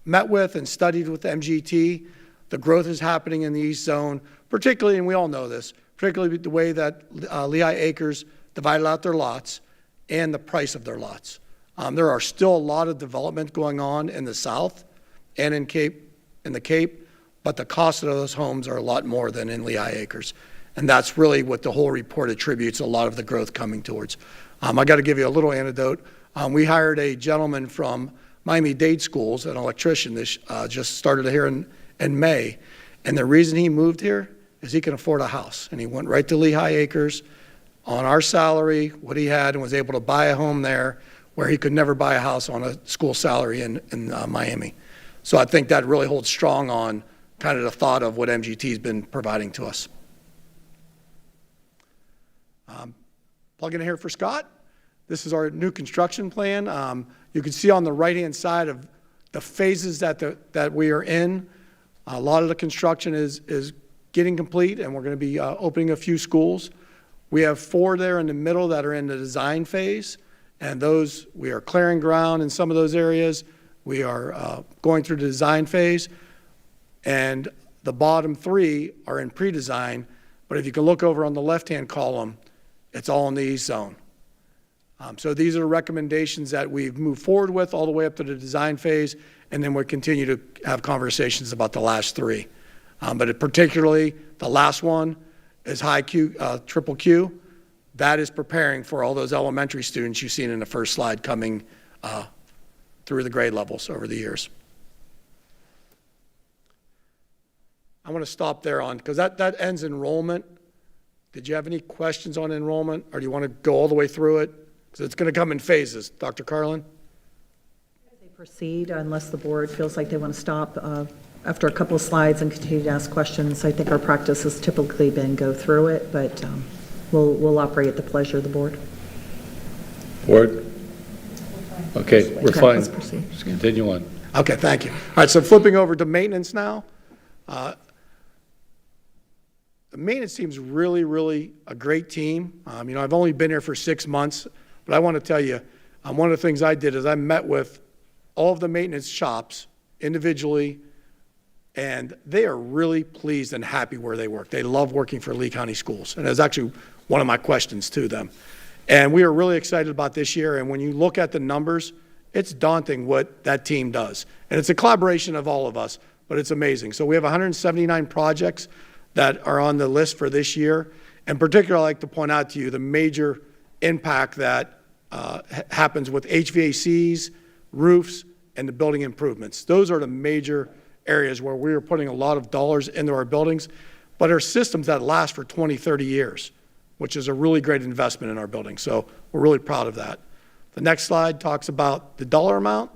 Speaker 13: met with and studied with the MGT, the growth is happening in the east zone, particularly, and we all know this, particularly the way that Lehigh Acres divided out their lots and the price of their lots. There are still a lot of development going on in the south and in the Cape, but the cost of those homes are a lot more than in Lehigh Acres. And that's really what the whole report attributes a lot of the growth coming towards. I got to give you a little anecdote. We hired a gentleman from Miami-Dade Schools, an electrician, this just started here in May. And the reason he moved here is he can afford a house. And he went right to Lehigh Acres on our salary, what he had, and was able to buy a home there where he could never buy a house on a school salary in Miami. So I think that really holds strong on kind of the thought of what MGT's been providing to us. Plugging in here for Scott. This is our new construction plan. You can see on the right-hand side of the phases that we are in. A lot of the construction is getting complete, and we're going to be opening a few schools. We have 4 there in the middle that are in the design phase, and those, we are clearing ground in some of those areas. We are going through the design phase, and the bottom 3 are in pre-design, but if you can look over on the left-hand column, it's all in the east zone. So these are recommendations that we've moved forward with all the way up to the design phase, and then we'll continue to have conversations about the last 3. But particularly, the last one is high Q, triple Q. That is preparing for all those elementary students you've seen in the first slide coming through the grade levels over the years. I want to stop there on, because that ends enrollment. Did you have any questions on enrollment, or do you want to go all the way through it? Because it's going to come in phases. Dr. Carlin?
Speaker 2: They proceed unless the board feels like they want to stop after a couple of slides and continue to ask questions. I think our practice has typically been go through it, but we'll operate at the pleasure of the board.
Speaker 1: Board? Okay, we're
Speaker 2: Okay,
Speaker 1: fine.
Speaker 2: let's proceed.
Speaker 1: Let's continue on.
Speaker 13: Okay, thank you. All right, so flipping over to maintenance now. The maintenance team's really, really a great team. I've only been here for 6 months, but I want to tell you, one of the things I did is I met with all of the maintenance shops individually, and they are really pleased and happy where they work. They love working for Lee County Schools, and that's actually one of my questions to them. And we are really excited about this year, and when you look at the numbers, it's daunting what that team does. And it's a collaboration of all of us, but it's amazing. So we have 179 projects that are on the list for this year. And particularly, I'd like to point out to you the major impact that happens with HVACs, roofs, and the building improvements. Those are the major areas where we are putting a lot of dollars into our buildings, but are systems that last for 20, 30 years, which is a really great investment in our buildings. So we're really proud of that. The next slide talks about the dollar amount.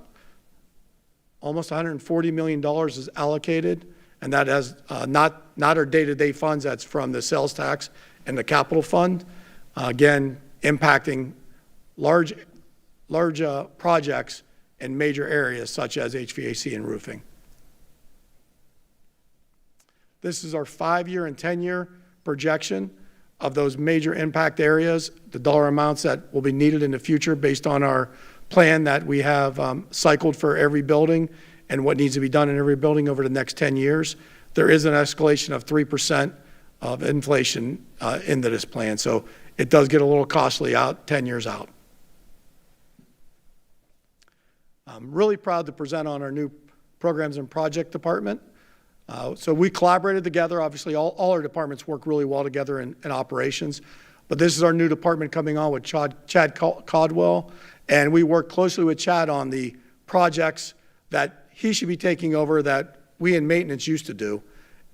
Speaker 13: Almost $140 million is allocated, and that has not our day-to-day funds. That's from the sales tax and the capital fund. Again, impacting large projects in major areas such as HVAC and roofing. This is our 5-year and 10-year projection of those major impact areas, the dollar amounts that will be needed in the future based on our plan that we have cycled for every building and what needs to be done in every building over the next 10 years. There is an escalation of 3% of inflation into this plan, so it does get a little costly out 10 years out. I'm really proud to present on our new programs and project department. So we collaborated together. Obviously, all our departments work really well together in operations. But this is our new department coming on with Chad Caldwell. And we work closely with Chad on the projects that he should be taking over that we in maintenance used to do.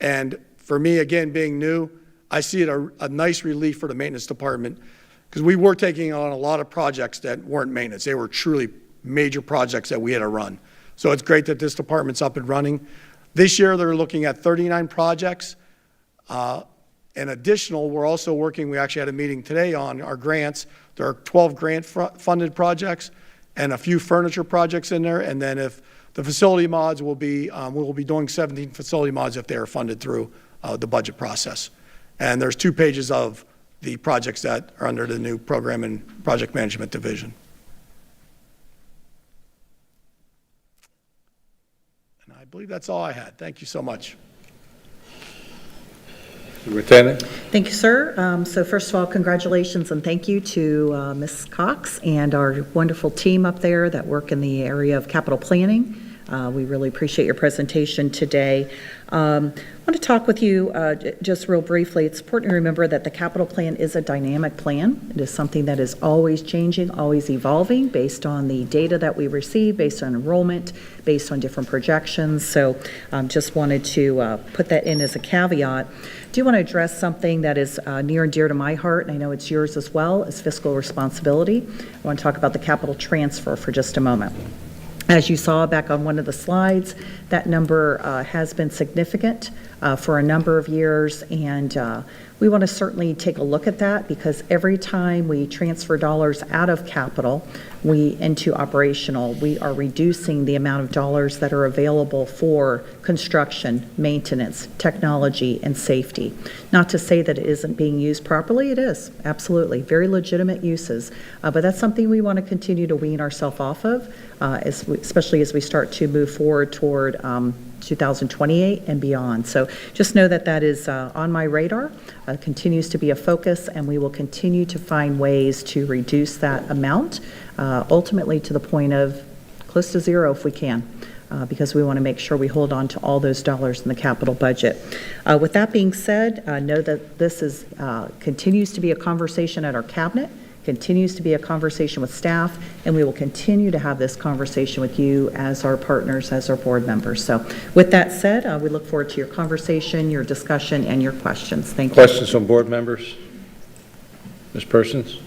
Speaker 13: And for me, again, being new, I see it a nice relief for the maintenance department because we were taking on a lot of projects that weren't maintenance. They were truly major projects that we had to run. So it's great that this department's up and running. This year, they're looking at 39 projects. And additional, we're also working, we actually had a meeting today on our grants. There are 12 grant-funded projects and a few furniture projects in there. And then if the facility mods will be, we will be doing 17 facility mods if they are funded through the budget process. And there's 2 pages of the projects that are under the new program and project management division. And I believe that's all I had. Thank you so much.
Speaker 1: Superintendent?
Speaker 2: Thank you, sir. So first of all, congratulations and thank you to Ms. Cox and our wonderful team up there that work in the area of capital planning. We really appreciate your presentation today. I want to talk with you just real briefly. It's important to remember that the capital plan is a dynamic plan. It is something that is always changing, always evolving based on the data that we receive, based on enrollment, based on different projections. So just wanted to put that in as a caveat. I do want to address something that is near and dear to my heart, and I know it's yours as well, is fiscal responsibility. I want to talk about the capital transfer for just a moment. As you saw back on one of the slides, that number has been significant for a number of years, and we want to certainly take a look at that, because every time we transfer dollars out of capital into operational, we are reducing the amount of dollars that are available for construction, maintenance, technology, and safety. Not to say that it isn't being used properly, it is, absolutely, very legitimate uses, but that's something we want to continue to wean ourselves off of, especially as we start to move forward toward 2028 and beyond. So just know that that is on my radar, continues to be a focus, and we will continue to find ways to reduce that amount, ultimately to the point of close to zero if we can, because we want to make sure we hold on to all those dollars in the capital budget. With that being said, know that this is continues to be a conversation at our cabinet, continues to be a conversation with staff, and we will continue to have this conversation with you as our partners, as our board members. So with that said, we look forward to your conversation, your discussion, and your questions. Thank you.
Speaker 1: Questions from board members? Ms. Persons?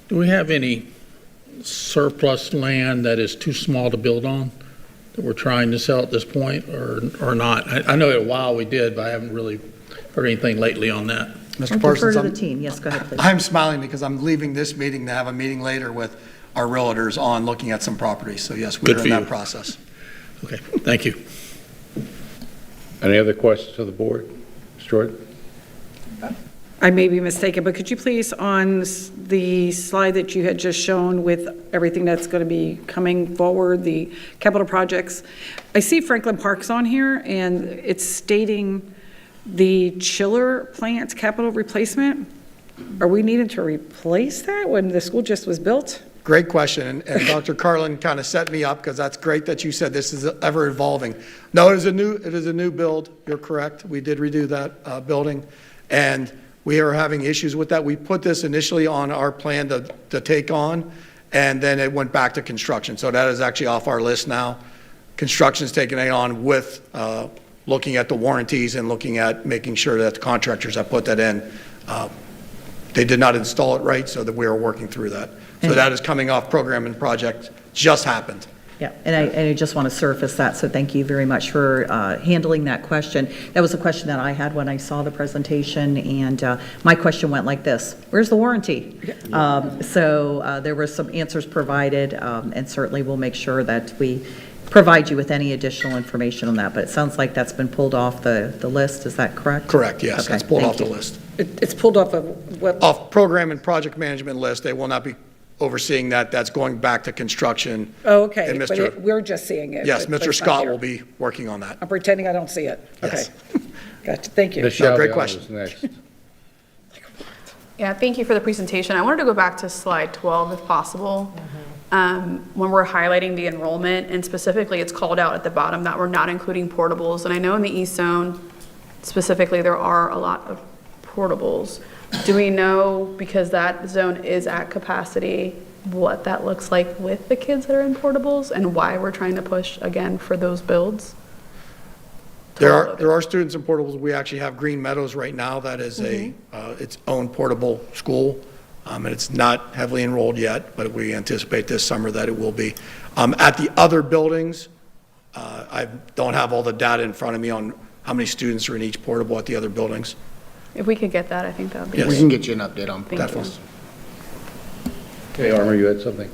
Speaker 9: Do we have any surplus land that is too small to build on that we're trying to sell at this point, or not? I know a while we did, but I haven't really heard anything lately on that.
Speaker 13: Mr.
Speaker 2: I'll
Speaker 13: Parsons,
Speaker 2: defer to the team. Yes, go ahead, please.
Speaker 13: I'm smiling because I'm leaving this meeting to have a meeting later with our realtors on looking at some properties. So yes, we're in that process.
Speaker 9: Okay, thank you.
Speaker 1: Any other questions of the board? Ms. Jordan?
Speaker 4: I may be mistaken, but could you please, on the slide that you had just shown with everything that's going to be coming forward, the capital projects, I see Franklin Park's on here, and it's stating the chiller plant capital replacement. Are we needing to replace that when the school just was built?
Speaker 13: Great question, and Dr. Carlin kind of set me up, because that's great that you said this is ever evolving. No, it is a new build. You're correct. We did redo that building, and we are having issues with that. We put this initially on our plan to take on, and then it went back to construction. So that is actually off our list now. Construction's taking it on with looking at the warranties and looking at making sure that the contractors that put that in, they did not install it right, so that we are working through that. So that is coming off program and project, just happened.
Speaker 2: Yeah, and I just want to surface that, so thank you very much for handling that question. That was a question that I had when I saw the presentation, and my question went like this: where's the warranty? So there were some answers provided, and certainly we'll make sure that we provide you with any additional information on that, but it sounds like that's been pulled off the list, is that correct?
Speaker 13: Correct, yes,
Speaker 2: Okay,
Speaker 13: that's pulled
Speaker 2: thank
Speaker 13: off the
Speaker 2: you.
Speaker 13: list.
Speaker 4: It's pulled off of what?
Speaker 13: Off program and project management list. They will not be overseeing that. That's going back to construction.
Speaker 4: Oh, okay,
Speaker 13: And
Speaker 4: but we're just seeing it.
Speaker 13: Yes,
Speaker 4: but
Speaker 13: Mr.
Speaker 4: it's not
Speaker 13: Scott
Speaker 4: here.
Speaker 13: will be working on that.
Speaker 4: I'm pretending I don't see it. Okay.
Speaker 13: Yes.
Speaker 4: Gotcha, thank you.
Speaker 1: Ms.
Speaker 13: No, great
Speaker 1: Shelby
Speaker 13: question.
Speaker 1: is next.
Speaker 14: Yeah, thank you for the presentation. I wanted to go back to slide 12 if possible. When we're highlighting the enrollment, and specifically it's called out at the bottom that we're not including portables. And I know in the East Zone specifically there are a lot of portables. Do we know, because that zone is at capacity, what that looks like with the kids that are in portables and why we're trying to push again for those builds?
Speaker 13: There are students in portables. We actually have Green Meadows right now. That is its own portable school. And it's not heavily enrolled yet, but we anticipate this summer that it will be. At the other buildings, I don't have all the data in front of me on how many students are in each portable at the other buildings.
Speaker 14: If we could get that, I think that would be
Speaker 13: Yes.
Speaker 14: great.
Speaker 15: We can get you an update on
Speaker 14: Thank you.
Speaker 15: portables.
Speaker 1: Okay, Armour, you had something?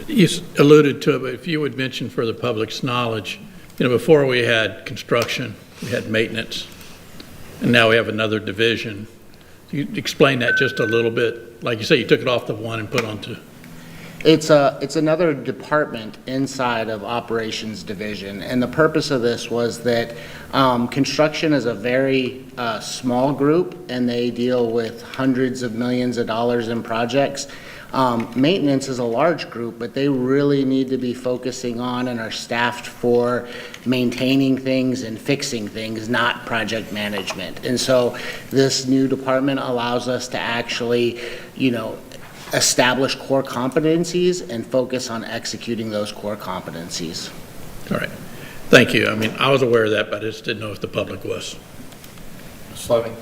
Speaker 9: You alluded to it, but if you would mention for the public's knowledge, before we had construction, we had maintenance, and now we have another division. You explain that just a little bit. Like you say, you took it off the one and put on two.
Speaker 15: It's another department inside of operations division, and the purpose of this was that construction is a very small group, and they deal with hundreds of millions of dollars in projects. Maintenance is a large group, but they really need to be focusing on and are staffed for maintaining things and fixing things, not project management. And so this new department allows us to actually, establish core competencies and focus on executing those core competencies.
Speaker 9: All right. Thank you. I mean, I was aware of that, but I just didn't know if the public was.
Speaker 8: Sloving.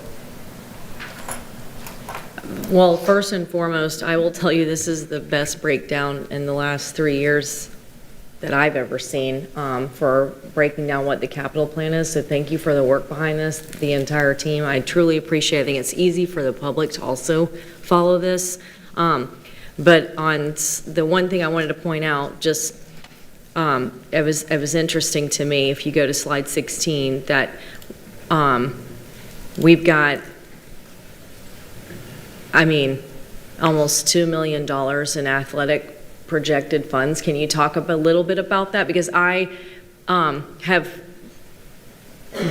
Speaker 10: Well, first and foremost, I will tell you this is the best breakdown in the last 3 years that I've ever seen for breaking down what the capital plan is. So thank you for the work behind this, the entire team. I truly appreciate it. I think it's easy for the public to also follow this. But on the one thing I wanted to point out, just it was interesting to me, if you go to slide 16, that we've got, almost $2 million in athletic projected funds. Can you talk a little bit about that? Because I have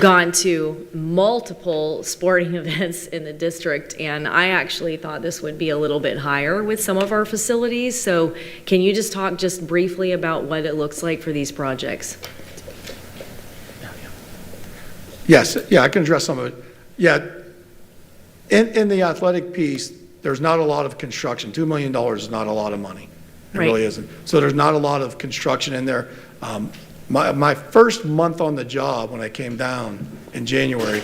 Speaker 10: gone to multiple sporting events in the district, and I actually thought this would be a little bit higher with some of our facilities. So can you just talk just briefly about what it looks like for these projects?
Speaker 13: Yes, I can address some of it. Yeah, in the athletic piece, there's not a lot of construction. $2 million is not a lot of money. It really isn't. So there's not a lot of construction in there. My first month on the job, when I came down in January,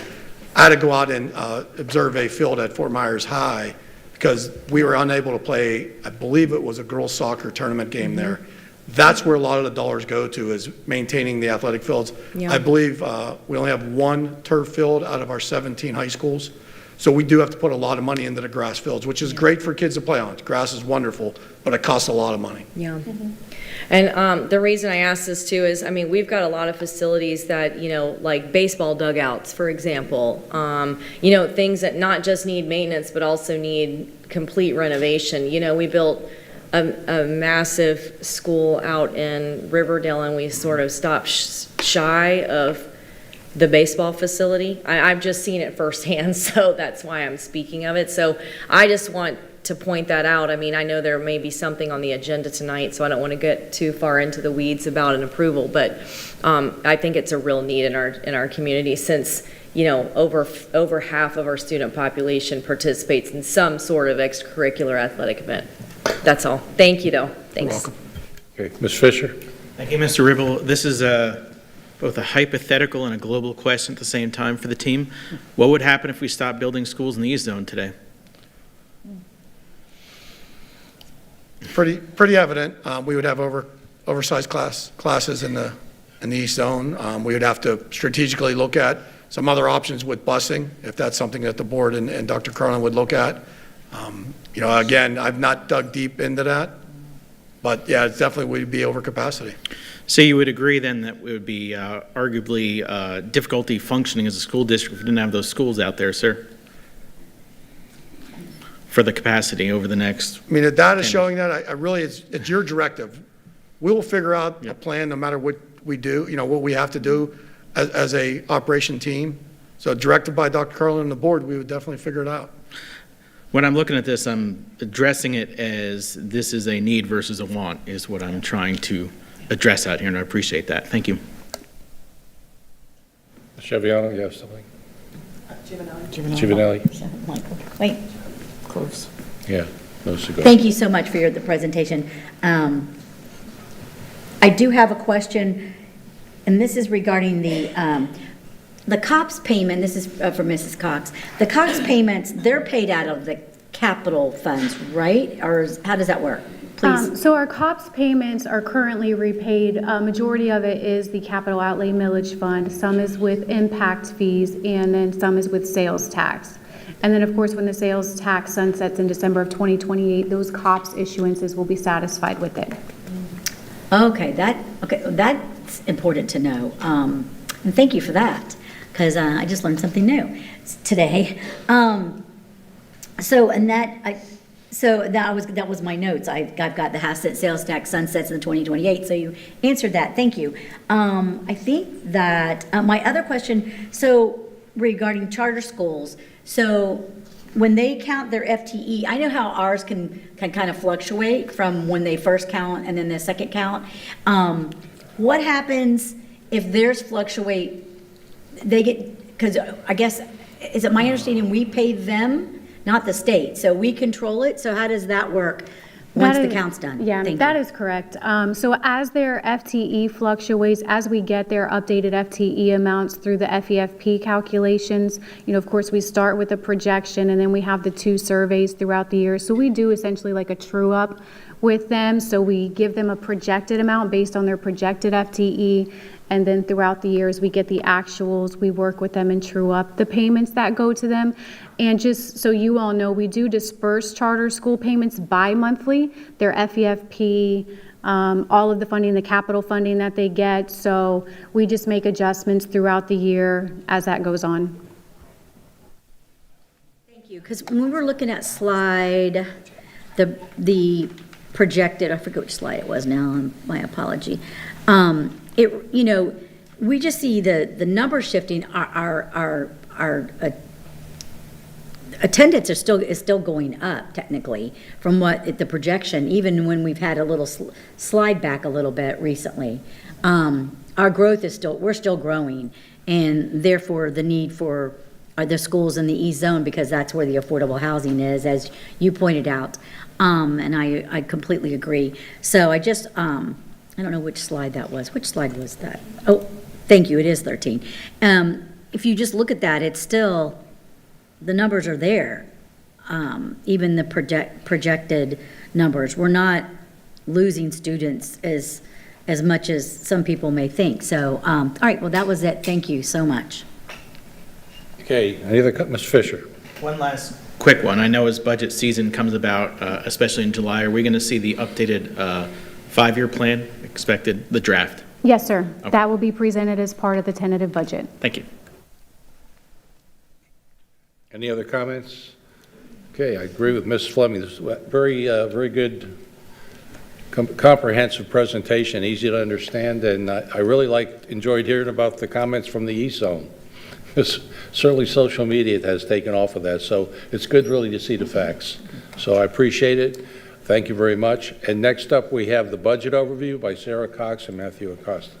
Speaker 13: I had to go out and observe a field at Fort Myers High because we were unable to play, I believe it was a girls soccer tournament game there. That's where a lot of the dollars go to, is maintaining the athletic fields.
Speaker 10: Yeah.
Speaker 13: I believe we only have one turf field out of our 17 high schools. So we do have to put a lot of money into the grass fields, which is great for kids to play on. Grass is wonderful, but it costs a lot of money.
Speaker 10: Yeah. And the reason I ask this too is, we've got a lot of facilities that, like baseball dugouts, for example, things that not just need maintenance, but also need complete renovation. We built a massive school out in Riverdale, and we sort of stopped shy of the baseball facility. I've just seen it firsthand, so that's why I'm speaking of it. So I just want to point that out. I know there may be something on the agenda tonight, so I don't want to get too far into the weeds about an approval, but I think it's a real need in our community, since over half of our student population participates in some sort of extracurricular athletic event. That's all. Thank you, though. Thanks.
Speaker 13: You're welcome.
Speaker 1: Okay, Ms. Fisher?
Speaker 11: Thank you, Mr. Ribble. This is both a hypothetical and a global question at the same time for the team. What would happen if we stopped building schools in the East Zone today?
Speaker 13: Pretty evident. We would have oversized classes in the East Zone. We would have to strategically look at some other options with busing, if that's something that the board and Dr. Carlin would look at. Again, I've not dug deep into that, but yeah, it definitely would be over capacity.
Speaker 11: So you would agree then that it would be arguably difficulty functioning as a school district if we didn't have those schools out there, sir? For the capacity over the next.
Speaker 13: The data showing that, it's your directive. We will figure out a plan no matter what we do, what we have to do as a operation team. So directed by Dr. Carlin and the board, we would definitely figure it out.
Speaker 11: When I'm looking at this, I'm addressing it as this is a need versus a want is what I'm trying to address out here, and I appreciate that. Thank you.
Speaker 1: Cheviano, you have something?
Speaker 5: Giovanelli. Michael. Wait. Close.
Speaker 1: Yeah, no cigar.
Speaker 5: Thank you so much for the presentation. I do have a question, and this is regarding the COPS payment. This is for Mrs. Cox. The COPS payments, they're paid out of the capital funds, right? Or how does that work? Please.
Speaker 12: So our COPS payments are currently repaid. Majority of it is the capital outlay millage fund. Some is with impact fees, and then some is with sales tax. And then, of course, when the sales tax sunsets in December of 2028, those COPS issuances will be satisfied with it.
Speaker 5: Okay, that's important to know. And thank you for that, because I just learned something new today. That was my notes. I've got the asset sales tax sunsets in 2028. So you answered that. Thank you. I think that my other question. So regarding charter schools. So when they count their FTE, I know how ours can kind of fluctuate from when they first count and then the second count. What happens if theirs fluctuate? They get, because I guess, is it my understanding we pay them, not the state, so we control it? So how does that work once the count's done?
Speaker 12: Yeah,
Speaker 5: Thank
Speaker 12: that
Speaker 5: you.
Speaker 12: is correct. So as their FTE fluctuates, as we get their updated FTE amounts through the FEFP calculations, of course, we start with a projection and then we have the 2 surveys throughout the year. So we do essentially like a true up with them. So we give them a projected amount based on their projected FTE. And then throughout the years, we get the actuals, we work with them and true up the payments that go to them. And just so you all know, we do disperse charter school payments bi-monthly, their FEFP, all of the funding, the capital funding that they get. So we just make adjustments throughout the year as that goes on.
Speaker 5: Thank you, because when we were looking at slide, the projected, I forget which slide it was now, my apology. We just see the numbers shifting. Our attendance is still going up technically from what the projection, even when we've had a little slide back a little bit recently. Our growth is we're still growing, and therefore the need for the schools in the East Zone, because that's where the affordable housing is, as you pointed out. And I completely agree. So I just, I don't know which slide that was. Which slide was that? Oh, thank you. It is 13. If you just look at that, it's still, the numbers are there. Even the projected numbers. We're not losing students as much as some people may think. So, all right, well, that was it. Thank you so much.
Speaker 1: Okay, any other, Ms. Fisher?
Speaker 11: One last quick one. I know as budget season comes about, especially in July, are we going to see the updated 5-year plan expected, the draft?
Speaker 12: Yes, sir.
Speaker 11: Okay.
Speaker 12: That will be presented as part of the tentative budget.
Speaker 11: Thank you.
Speaker 1: Any other comments? Okay, I agree with Ms. Fleming. This is a very good, comprehensive presentation, easy to understand, and I really enjoyed hearing about the comments from the East Zone. Certainly social media has taken off of that, so it's good really to see the facts. So I appreciate it. Thank you very much. And next up, we have the budget overview by Sarah Cox and Matthew Acosta.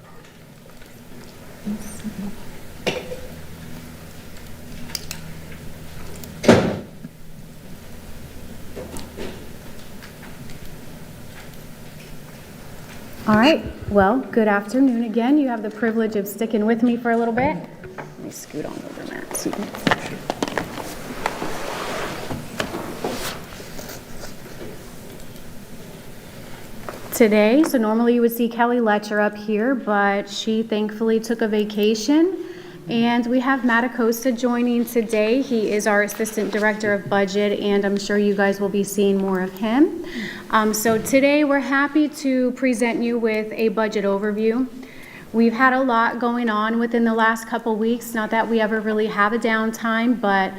Speaker 12: All right. Well, good afternoon again. You have the privilege of sticking with me for a little bit. Let me scoot on over, Matt, so you can see. Today, so normally you would see Kelly Letcher up here, but she thankfully took a vacation. And we have Matt Acosta joining today. He is our Assistant Director of Budget, and I'm sure you guys will be seeing more of him. So today we're happy to present you with a budget overview. We've had a lot going on within the last couple weeks, not that we ever really have a downtime, but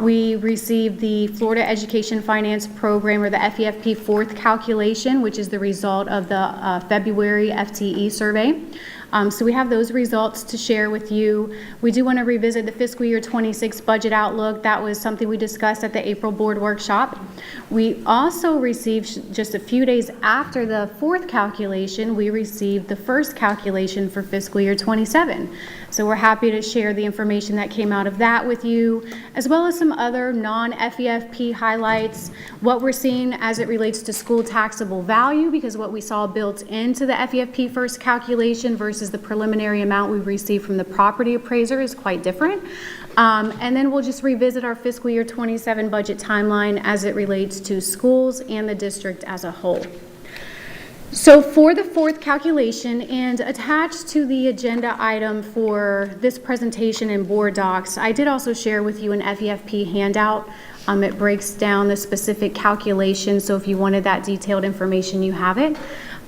Speaker 12: we received the Florida Education Finance Program, or the FEFP fourth calculation, which is the result of the February FTE survey. So we have those results to share with you. We do want to revisit the fiscal year 26 budget outlook. That was something we discussed at the April board workshop. We also received, just a few days after the fourth calculation, we received the first calculation for fiscal year 27. So we're happy to share the information that came out of that with you, as well as some other non-FEFP highlights, what we're seeing as it relates to school taxable value, because what we saw built into the FEFP first calculation versus the preliminary amount we received from the property appraiser is quite different. And then we'll just revisit our fiscal year 27 budget timeline as it relates to schools and the district as a whole. So for the fourth calculation, and attached to the agenda item for this presentation in board docs, I did also share with you an FEFP handout. It breaks down the specific calculation, so if you wanted that detailed information, you have it.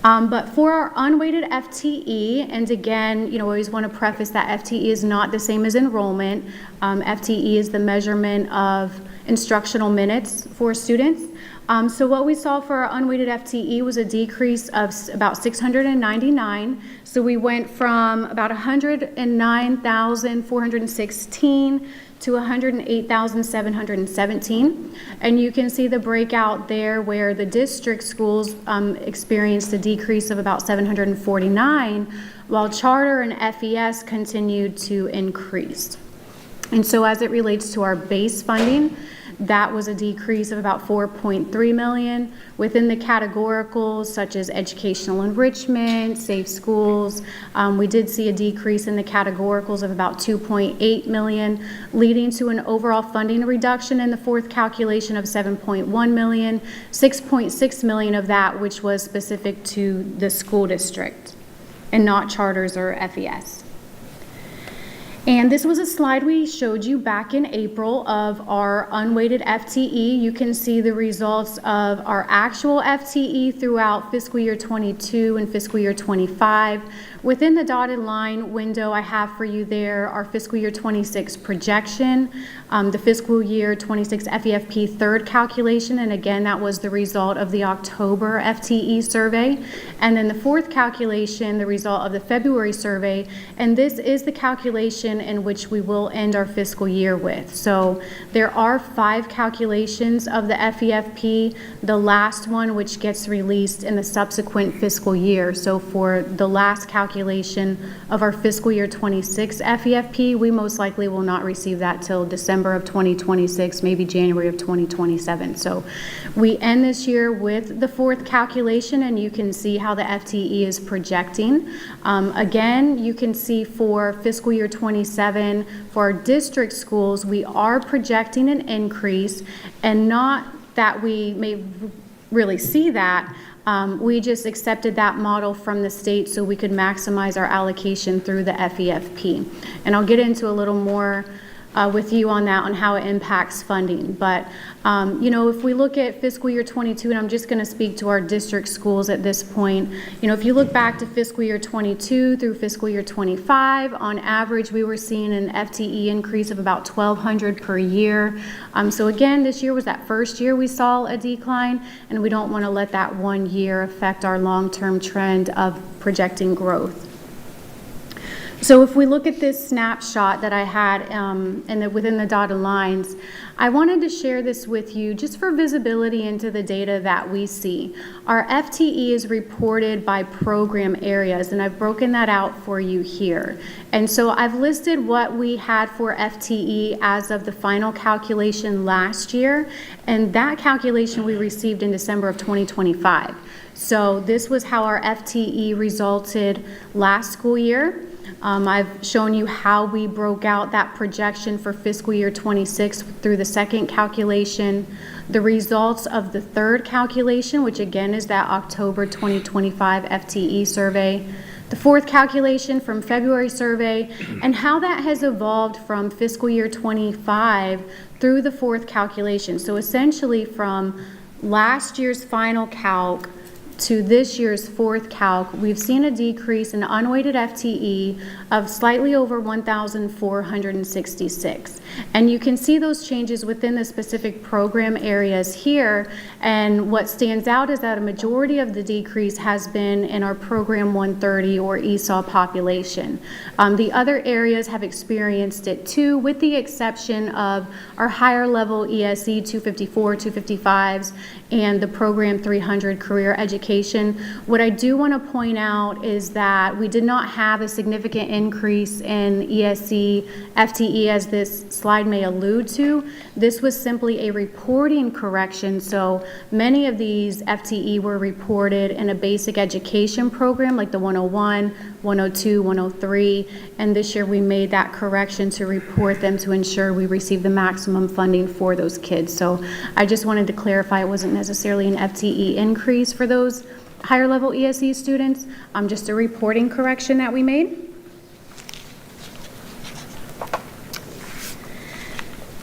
Speaker 12: But for our unweighted FTE, and again, I always want to preface that FTE is not the same as enrollment. FTE is the measurement of instructional minutes for students. So what we saw for our unweighted FTE was a decrease of about 699. So we went from about 109,416 to 108,717. And you can see the breakout there where the district schools experienced a decrease of about 749, while charter and FES continued to increase. And so as it relates to our base funding, that was a decrease of about 4.3 million. Within the categoricals such as educational enrichment, safe schools, we did see a decrease in the categoricals of about 2.8 million, leading to an overall funding reduction in the fourth calculation of 7.1 million, 6.6 million of that which was specific to the school district and not charters or FES. And this was a slide we showed you back in April of our unweighted FTE. You can see the results of our actual FTE throughout fiscal year 22 and fiscal year 25. Within the dotted line window I have for you there our fiscal year 26 projection, the fiscal year 26 FEFP third calculation, and again that was the result of the October FTE survey, and then the fourth calculation, the result of the February survey, and this is the calculation in which we will end our fiscal year with. So there are 5 calculations of the FEFP, the last one which gets released in the subsequent fiscal year. So for the last calculation of our fiscal year 26 FEFP, we most likely will not receive that till December of 2026, maybe January of 2027. So we end this year with the fourth calculation, and you can see how the FTE is projecting. Again, you can see for fiscal year 27, for our district schools, we are projecting an increase, and not that we may really see that. We just accepted that model from the state so we could maximize our allocation through the FEFP. And I'll get into a little more with you on that, on how it impacts funding. But, you know, if we look at fiscal year 22, and I'm just going to speak to our district schools at this point, you know, if you look back to fiscal year 22 through fiscal year 25, on average, we were seeing an FTE increase of about 1,200 per year. So again, this year was that first year we saw a decline, and we don't want to let that one year affect our long-term trend of projecting growth. So if we look at this snapshot that I had within the dotted lines, I wanted to share this with you just for visibility into the data that we see. Our FTE is reported by program areas, and I've broken that out for you here. And so I've listed what we had for FTE as of the final calculation last year, and that calculation we received in December of 2025. So this was how our FTE resulted last school year. I've shown you how we broke out that projection for fiscal year 26 through the second calculation, the results of the third calculation, which again is that October 2025 FTE survey, the fourth calculation from February survey, and how that has evolved from fiscal year 25 through the fourth calculation. So essentially from last year's final calc to this year's fourth calc, we've seen a decrease in unweighted FTE of slightly over 1,466. And you can see those changes within the specific program areas here. And what stands out is that a majority of the decrease has been in our program 130 or ESOL population. The other areas have experienced it too, with the exception of our higher level ESE 254, 255s, and the program 300 career education. What I do want to point out is that we did not have a significant increase in ESE FTE as this slide may allude to. This was simply a reporting correction. So many of these FTE were reported in a basic education program like the 101, 102, 103, and this year we made that correction to report them to ensure we receive the maximum funding for those kids. So I just wanted to clarify it wasn't necessarily an FTE increase for those higher level ESE students, just a reporting correction that we made.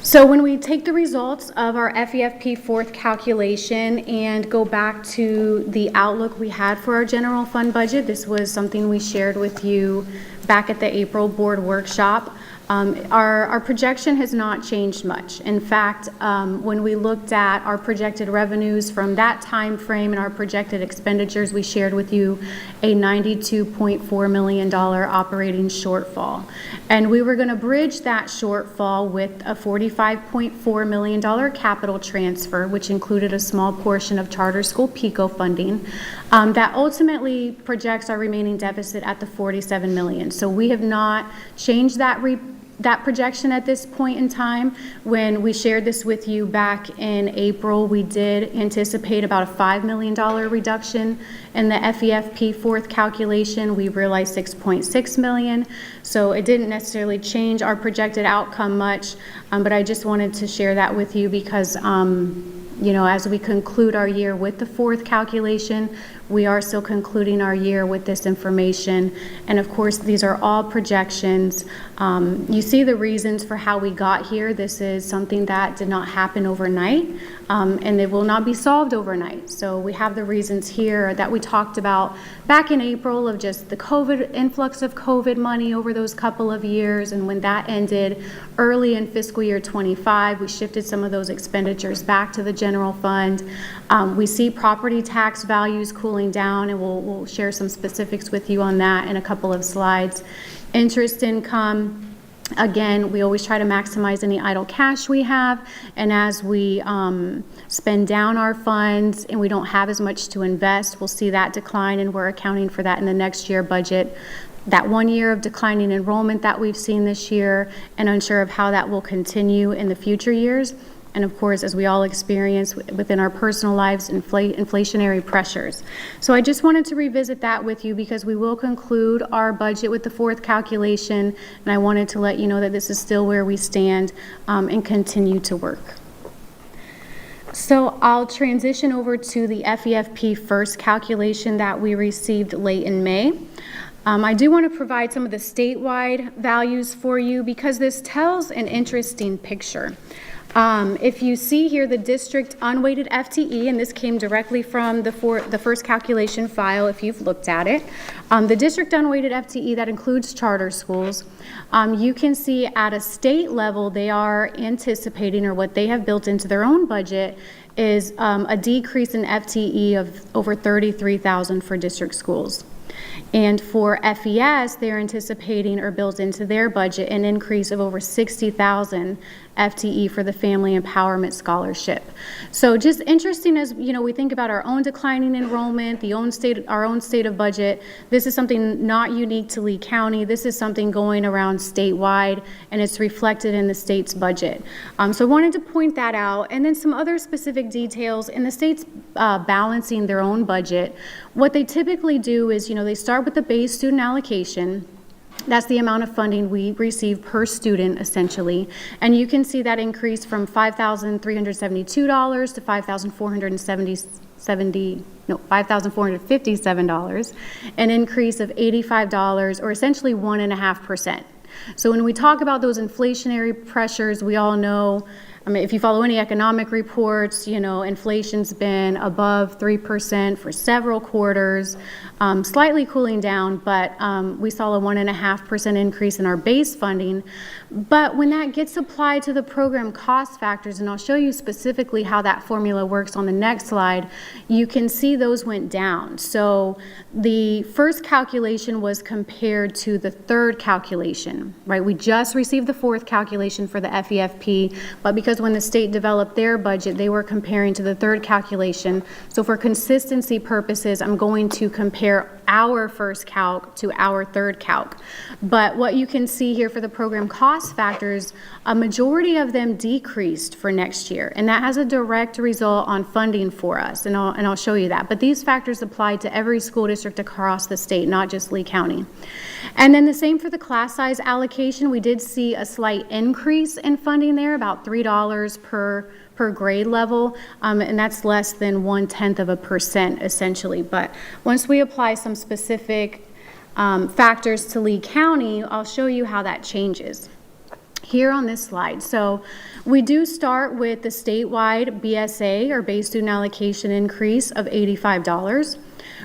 Speaker 12: So when we take the results of our FEFP fourth calculation and go back to the outlook we had for our general fund budget, this was something we shared with you back at the April board workshop. Our projection has not changed much. In fact, when we looked at our projected revenues from that time frame and our projected expenditures, we shared with you a $92.4 million operating shortfall. And we were going to bridge that shortfall with a $45.4 million capital transfer, which included a small portion of charter school PICO funding, that ultimately projects our remaining deficit at the $47 million. So we have not changed that projection at this point in time. When we shared this with you back in April, we did anticipate about a $5 million reduction in the FEFP fourth calculation. We realized $6.6 million. So it didn't necessarily change our projected outcome much, but I just wanted to share that with you because you know, as we conclude our year with the fourth calculation, we are still concluding our year with this information. And of course, these are all projections. You see the reasons for how we got here. This is something that did not happen overnight, and it will not be solved overnight. So we have the reasons here that we talked about back in April of just the COVID influx of COVID money over those couple of years. And when that ended early in fiscal year 25, we shifted some of those expenditures back to the general fund. We see property tax values cooling down, and we'll share some specifics with you on that in a couple of slides. Interest income, again, we always try to maximize any idle cash we have, and as we spend down our funds and we don't have as much to invest, we'll see that decline, and we're accounting for that in the next year budget. That 1 year of declining enrollment that we've seen this year, and unsure of how that will continue in the future years. And of course, as we all experience within our personal lives, inflationary pressures. So I just wanted to revisit that with you because we will conclude our budget with the fourth calculation, and I wanted to let you know that this is still where we stand and continue to work. So I'll transition over to the FEFP first calculation that we received late in May. I do want to provide some of the statewide values for you because this tells an interesting picture. If you see here the district unweighted FTE, and this came directly from the first calculation file if you've looked at it, the district unweighted FTE that includes charter schools, you can see at a state level they are anticipating, or what they have built into their own budget, is a decrease in FTE of over 33,000 for district schools. And for FES, they're anticipating or built into their budget an increase of over 60,000 FTE for the Family Empowerment Scholarship. So just interesting as you know, we think about our own declining enrollment, our own state of budget. This is something not unique to Lee County. This is something going around statewide, and it's reflected in the state's budget. So I wanted to point that out, and then some other specific details in the state's balancing their own budget. What they typically do is, you know, they start with the base student allocation. That's the amount of funding we receive per student, essentially. And you can see that increase from $5,372 to $5,457, an increase of $85, or essentially 1.5%. So when we talk about those inflationary pressures, we all know, I mean, if you follow any economic reports, you know, inflation's been above 3% for several quarters, slightly cooling down, but we saw a 1.5% increase in our base funding. But when that gets applied to the program cost factors, and I'll show you specifically how that formula works on the next slide, you can see those went down. So the first calculation was compared to the third calculation, right? We just received the fourth calculation for the FEFP, but because when the state developed their budget, they were comparing to the third calculation. So for consistency purposes, I'm going to compare our first calc to our third calc. But what you can see here for the program cost factors, a majority of them decreased for next year, and that has a direct result on funding for us, and I'll show you that. But these factors apply to every school district across the state, not just Lee County. And then the same for the class size allocation. We did see a slight increase in funding there, about $3 per grade level, and that's less than 0.1% essentially. But once we apply some specific factors to Lee County, I'll show you how that changes here on this slide. So we do start with the statewide BSA, or base student allocation, increase of $85.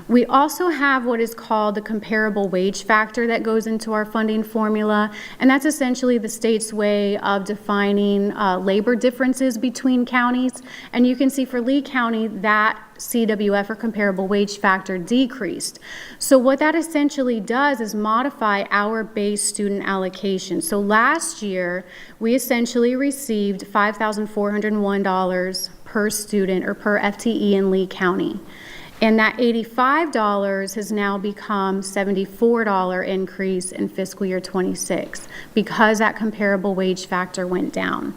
Speaker 12: We also have what is called the comparable wage factor that goes into our funding formula, and that's essentially the state's way of defining labor differences between counties. And you can see for Lee County that CWF, or comparable wage factor, decreased. So what that essentially does is modify our base student allocation. So last year, we essentially received $5,401 per student or per FTE in Lee County. And that $85 has now become $74 increase in fiscal year 26 because that comparable wage factor went down.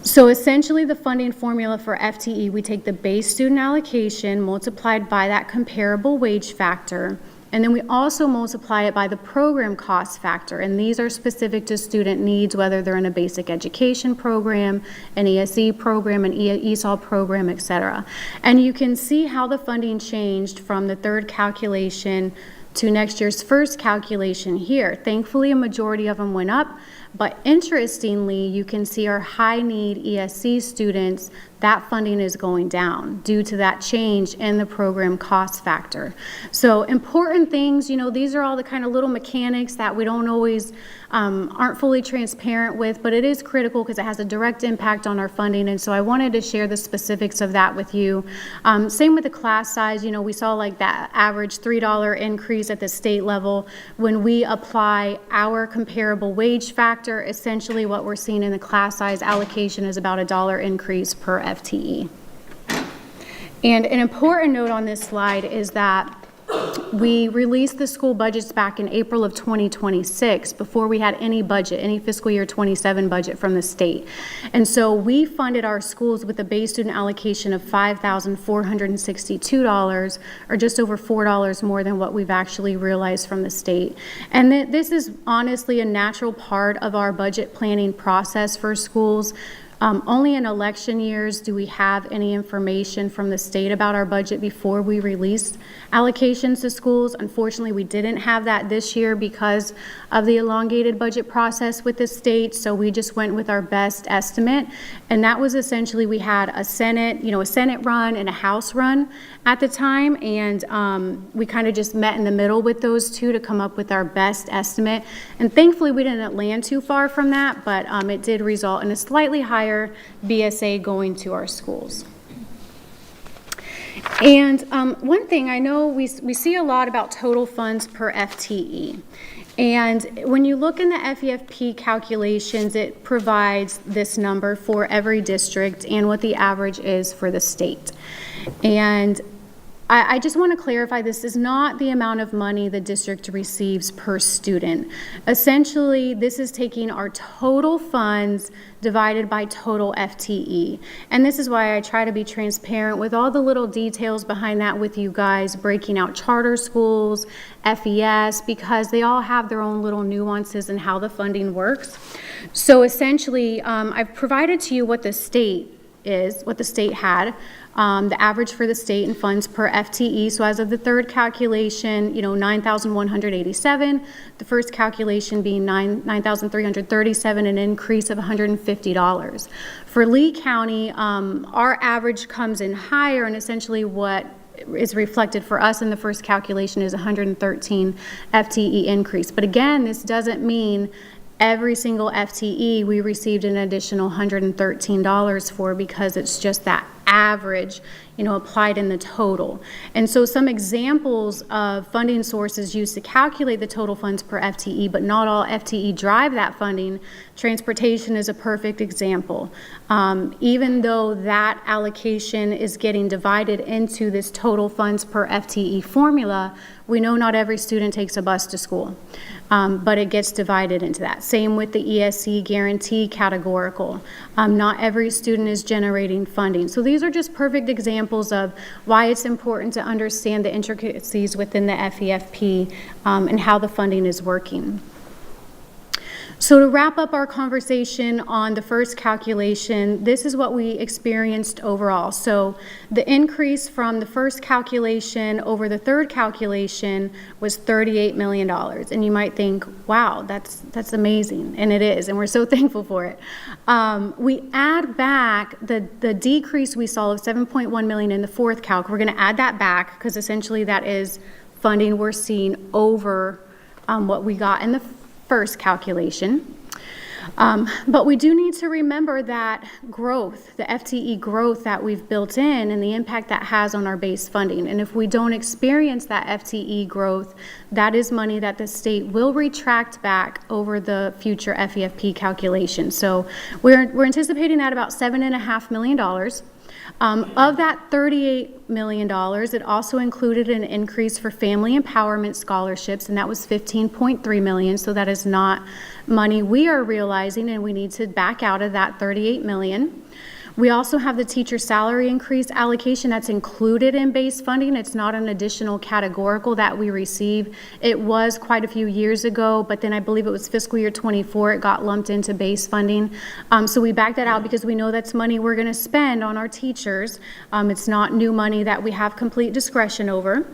Speaker 12: So essentially the funding formula for FTE, we take the base student allocation multiplied by that comparable wage factor, and then we also multiply it by the program cost factor, and these are specific to student needs, whether they're in a basic education program, an ESE program, an ESOL program, etc. And you can see how the funding changed from the third calculation to next year's first calculation here. Thankfully, a majority of them went up, but interestingly, you can see our high-need ESC students, that funding is going down due to that change in the program cost factor. So important things, you know, these are all the kind of little mechanics that we don't always, aren't fully transparent with, but it is critical because it has a direct impact on our funding, and so I wanted to share the specifics of that with you. Same with the class size, you know, we saw like that average $3 increase at the state level. When we apply our comparable wage factor, essentially what we're seeing in the class size allocation is about $1 increase per FTE. And an important note on this slide is that we released the school budgets back in April of 2026 before we had any budget, any fiscal year 27 budget from the state. And so we funded our schools with a base student allocation of $5,462, or just over $4 more than what we've actually realized from the state. And this is honestly a natural part of our budget planning process for schools. Only in election years do we have any information from the state about our budget before we release allocations to schools. Unfortunately, we didn't have that this year because of the elongated budget process with the state, so we just went with our best estimate. And that was essentially, we had a Senate run and a House run at the time, and we kind of just met in the middle with those two to come up with our best estimate. And thankfully, we didn't land too far from that, but it did result in a slightly higher BSA going to our schools. And one thing, I know we see a lot about total funds per FTE. And when you look in the FEFP calculations, it provides this number for every district and what the average is for the state. And I just want to clarify, this is not the amount of money the district receives per student. Essentially, this is taking our total funds divided by total FTE. And this is why I try to be transparent with all the little details behind that with you guys, breaking out charter schools, FES, because they all have their own little nuances in how the funding works. So essentially, I've provided to you what the state is, what the state had. The average for the state in funds per FTE. So as of the third calculation, 9,187. The first calculation being 9,337, an increase of $150. For Lee County, our average comes in higher, and essentially what is reflected for us in the first calculation is 113 FTE increase. But again, this doesn't mean every single FTE we received an additional $113 for, because it's just that average, applied in the total. And so some examples of funding sources used to calculate the total funds per FTE, but not all FTE drive that funding. Transportation is a perfect example. Even though that allocation is getting divided into this total funds per FTE formula, we know not every student takes a bus to school, but it gets divided into that. Same with the ESE guarantee categorical. Not every student is generating funding. So these are just perfect examples of why it's important to understand the intricacies within the FEFP and how the funding is working. So to wrap up our conversation on the first calculation, this is what we experienced overall. So the increase from the first calculation over the third calculation was $38 million. And you might think, wow, that's amazing. And it is, and we're so thankful for it. We add back the decrease we saw of $7.1 million in the fourth calc. We're gonna add that back because essentially that is funding we're seeing over what we got in the first calculation. But we do need to remember that growth, the FTE growth that we've built in and the impact that has on our base funding. And if we don't experience that FTE growth, that is money that the state will retract back over the future FEFP calculation. So we're anticipating that about $7.5 million. Of that $38 million, it also included an increase for family empowerment scholarships, and that was $15.3 million, so that is not money we are realizing, and we need to back out of that $38 million. We also have the teacher salary increase allocation that's included in base funding. It's not an additional categorical that we receive. It was quite a few years ago, but then I believe it was fiscal year 24, it got lumped into base funding. So we backed that out because we know that's money we're gonna spend on our teachers. It's not new money that we have complete discretion over.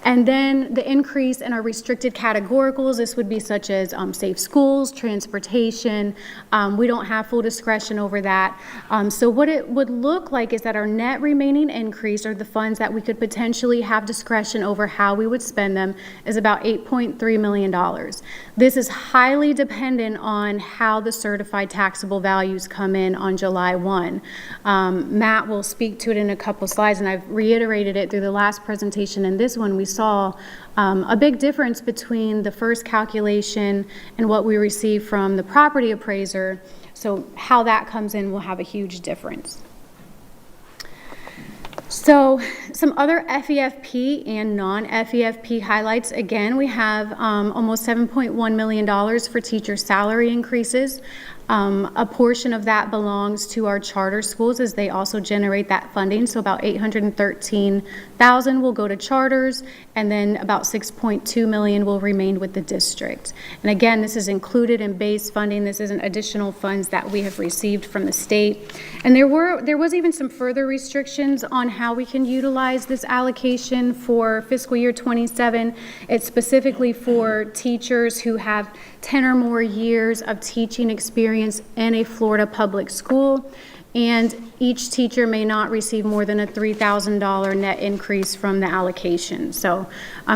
Speaker 12: And then the increase in our restricted categoricals, this would be such as safe schools, transportation. We don't have full discretion over that. So what it would look like is that our net remaining increase, or the funds that we could potentially have discretion over how we would spend them, is about $8.3 million. This is highly dependent on how the certified taxable values come in on July 1. Matt will speak to it in a couple slides, and I've reiterated it through the last presentation and this one. We saw a big difference between the first calculation and what we received from the property appraiser. So how that comes in will have a huge difference. So some other FEFP and non-FEFP highlights. Again, we have almost $7.1 million for teacher salary increases. A portion of that belongs to our charter schools as they also generate that funding. So about $813,000 will go to charters, and then about $6.2 million will remain with the district. And again, this is included in base funding. This isn't additional funds that we have received from the state. And there was even some further restrictions on how we can utilize this allocation for fiscal year 27. It's specifically for teachers who have 10 or more years of teaching experience in a Florida public school, and each teacher may not receive more than a $3,000 net increase from the allocation. So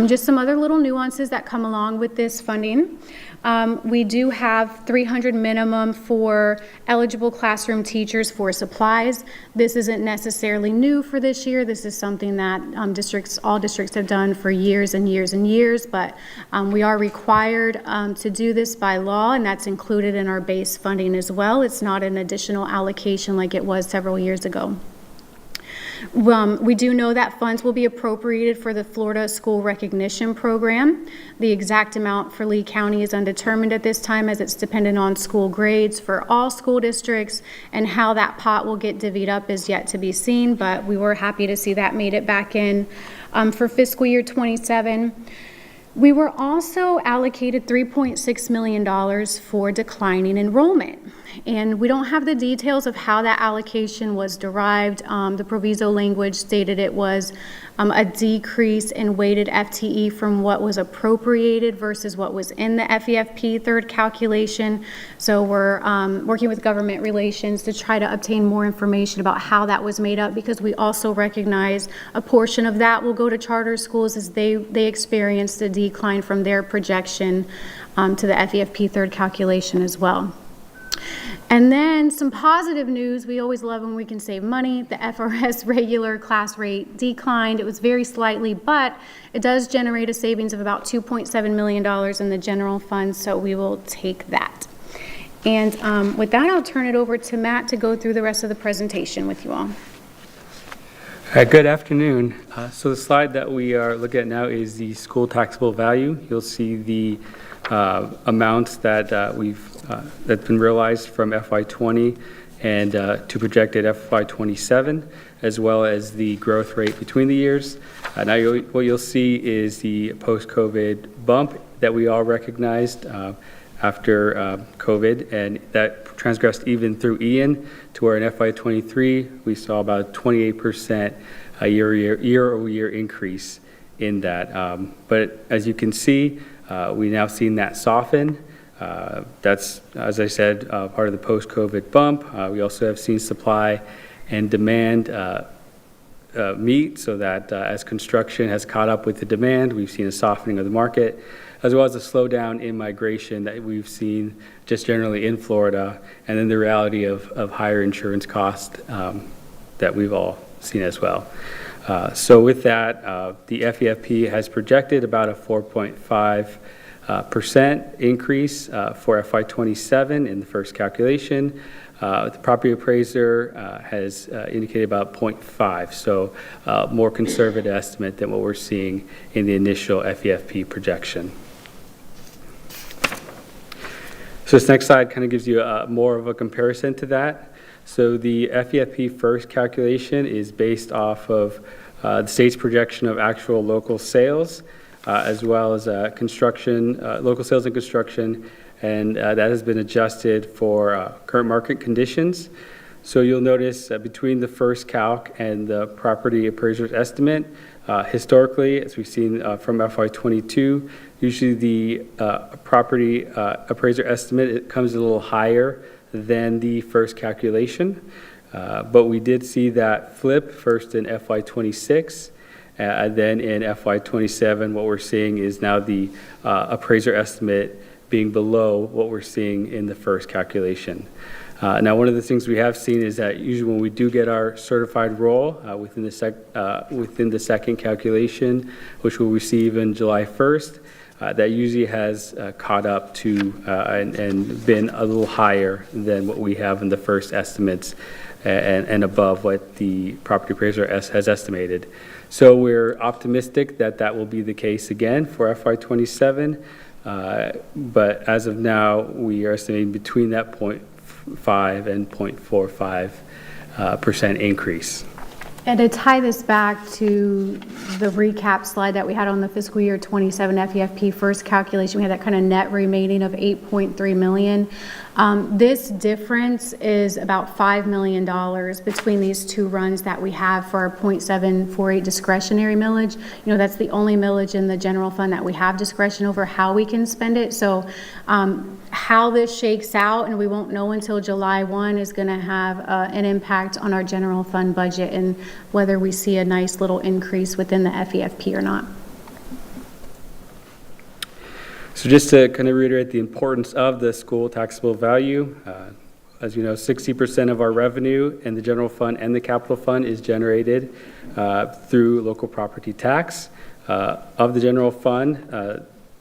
Speaker 12: just some other little nuances that come along with this funding. We do have 300 minimum for eligible classroom teachers for supplies. This isn't necessarily new for this year. This is something that all districts have done for years and years and years, but we are required to do this by law, and that's included in our base funding as well. It's not an additional allocation like it was several years ago. We do know that funds will be appropriated for the Florida School Recognition Program. The exact amount for Lee County is undetermined at this time, as it's dependent on school grades for all school districts, and how that pot will get divvied up is yet to be seen, but we were happy to see that made it back in. For fiscal year 27, we were also allocated $3.6 million for declining enrollment. And we don't have the details of how that allocation was derived. The proviso language stated it was a decrease in weighted FTE from what was appropriated versus what was in the FEFP third calculation. So we're working with government relations to try to obtain more information about how that was made up, because we also recognize a portion of that will go to charter schools as they experienced a decline from their projection to the FEFP third calculation as well. And then some positive news. We always love when we can save money. The FRS regular class rate declined. It was very slightly, but it does generate a savings of about $2.7 million in the general fund, so we will take that. And with that, I'll turn it over to Matt to go through the rest of the presentation with you all.
Speaker 16: Good afternoon. So the slide that we are looking at now is the school taxable value. You'll see the amounts that that's been realized from FY20 and to projected FY27, as well as the growth rate between the years. Now what you'll see is the post-COVID bump that we all recognized after COVID, and that transgressed even through Ian, to where in FY23 we saw about a 28% year-over-year increase in that. But as you can see, we now seen that soften. That's, as I said, part of the post-COVID bump. We also have seen supply and demand meet, so that as construction has caught up with the demand, we've seen a softening of the market, as well as a slowdown in migration that we've seen just generally in Florida, and then the reality of higher insurance costs that we've all seen as well. So with that, the FEFP has projected about a 4.5% increase for FY27 in the first calculation. The property appraiser has indicated about 0.5, so more conservative estimate than what we're seeing in the initial FEFP projection. So this next slide kind of gives you more of a comparison to that. So the FEFP first calculation is based off of the state's projection of actual local sales, as well as construction, local sales and construction, and that has been adjusted for current market conditions. So you'll notice between the first calc and the property appraiser's estimate, historically, as we've seen from FY22, usually the property appraiser estimate, it comes a little higher than the first calculation. But we did see that flip first in FY26, and then in FY27, what we're seeing is now the appraiser estimate being below what we're seeing in the first calculation. Now, one of the things we have seen is that usually when we do get our certified roll within the second calculation, which we'll receive in July 1st, that usually has caught up to and been a little higher than what we have in the first estimates and above what the property appraiser has estimated. So we're optimistic that that will be the case again for FY27, but as of now, we are estimating between that 0.5 and 0.45% increase.
Speaker 12: And to tie this back to the recap slide that we had on the fiscal year 27 FEFP first calculation, we had that kind of net remaining of $8.3 million. This difference is about $5 million between these two runs that we have for our 0.748 discretionary millage. You know, that's the only millage in the general fund that we have discretion over how we can spend it. So how this shakes out, and we won't know until July 1, is going to have an impact on our general fund budget and whether we see a nice little increase within the FEFP or not.
Speaker 16: So just to kind of reiterate the importance of the school taxable value, as you know, 60% of our revenue in the general fund and the capital fund is generated through local property tax. Of the general fund,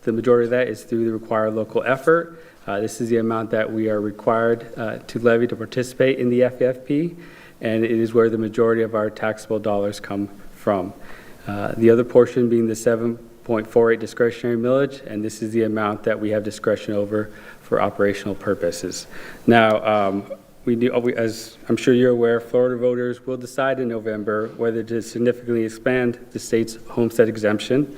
Speaker 16: the majority of that is through the required local effort. This is the amount that we are required to levy to participate in the FEFP, and it is where the majority of our taxable dollars come from. The other portion being the 7.48 discretionary millage, and this is the amount that we have discretion over for operational purposes. Now, as I'm sure you're aware, Florida voters will decide in November whether to significantly expand the state's homestead exemption,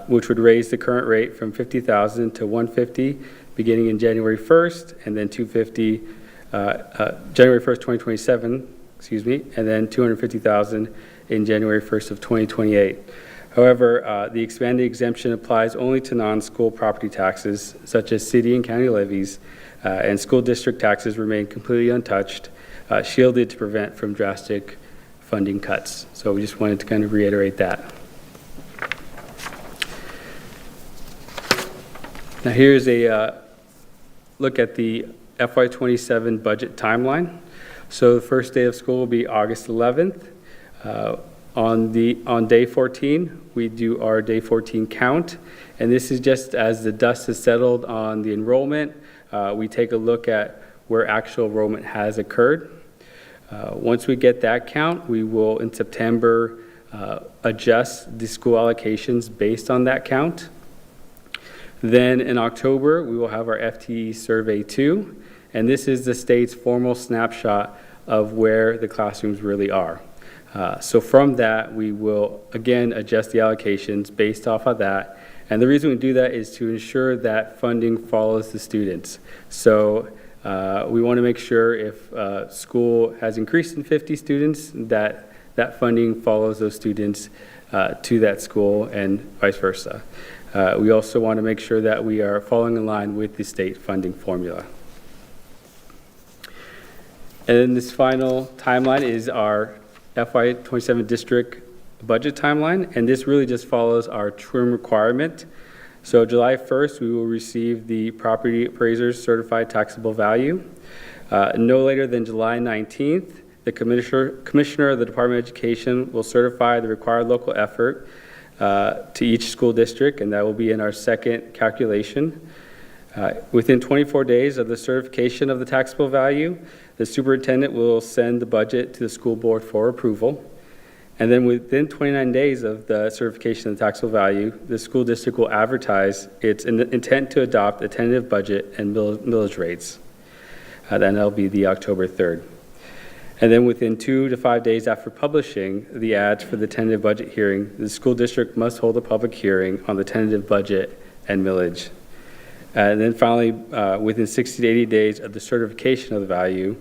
Speaker 16: which would raise the current rate from $50,000 to $150,000 beginning in January 1st, and then $250,000 January 1st, 2027, and then $250,000 in January 1st of 2028. However, the expanded exemption applies only to non-school property taxes, such as city and county levies, and school district taxes remain completely untouched, shielded to prevent from drastic funding cuts. So we just wanted to kind of reiterate that. Now here's a look at the FY27 budget timeline. So the first day of school will be August 11th. On day 14, we do our day 14 count, and this is just as the dust has settled on the enrollment. We take a look at where actual enrollment has occurred. Once we get that count, we will in September adjust the school allocations based on that count. Then in October, we will have our FTE Survey 2, and this is the state's formal snapshot of where the classrooms really are. So from that, we will again adjust the allocations based off of that, And the reason we do that is to ensure that funding follows the students. So we want to make sure if school has increased in 50 students, that funding follows those students to that school and vice versa. We also want to make sure that we are falling in line with the state funding formula. And then this final timeline is our FY27 district budget timeline, and this really just follows our TRIM requirement. So July 1st, we will receive the property appraiser's certified taxable value. No later than July 19th, the commissioner of the Department of Education will certify the required local effort to each school district, and that will be in our second calculation. Within 24 days of the certification of the taxable value, the superintendent will send the budget to the school board for approval. And then within 29 days of the certification of the taxable value, the school district will advertise its intent to adopt a tentative budget and millage rates. Then that'll be the October 3rd. And then within 2 to 5 days after publishing the ads for the tentative budget hearing, the school district must hold a public hearing on the tentative budget and millage. And then finally, within 60 to 80 days of the certification of the value,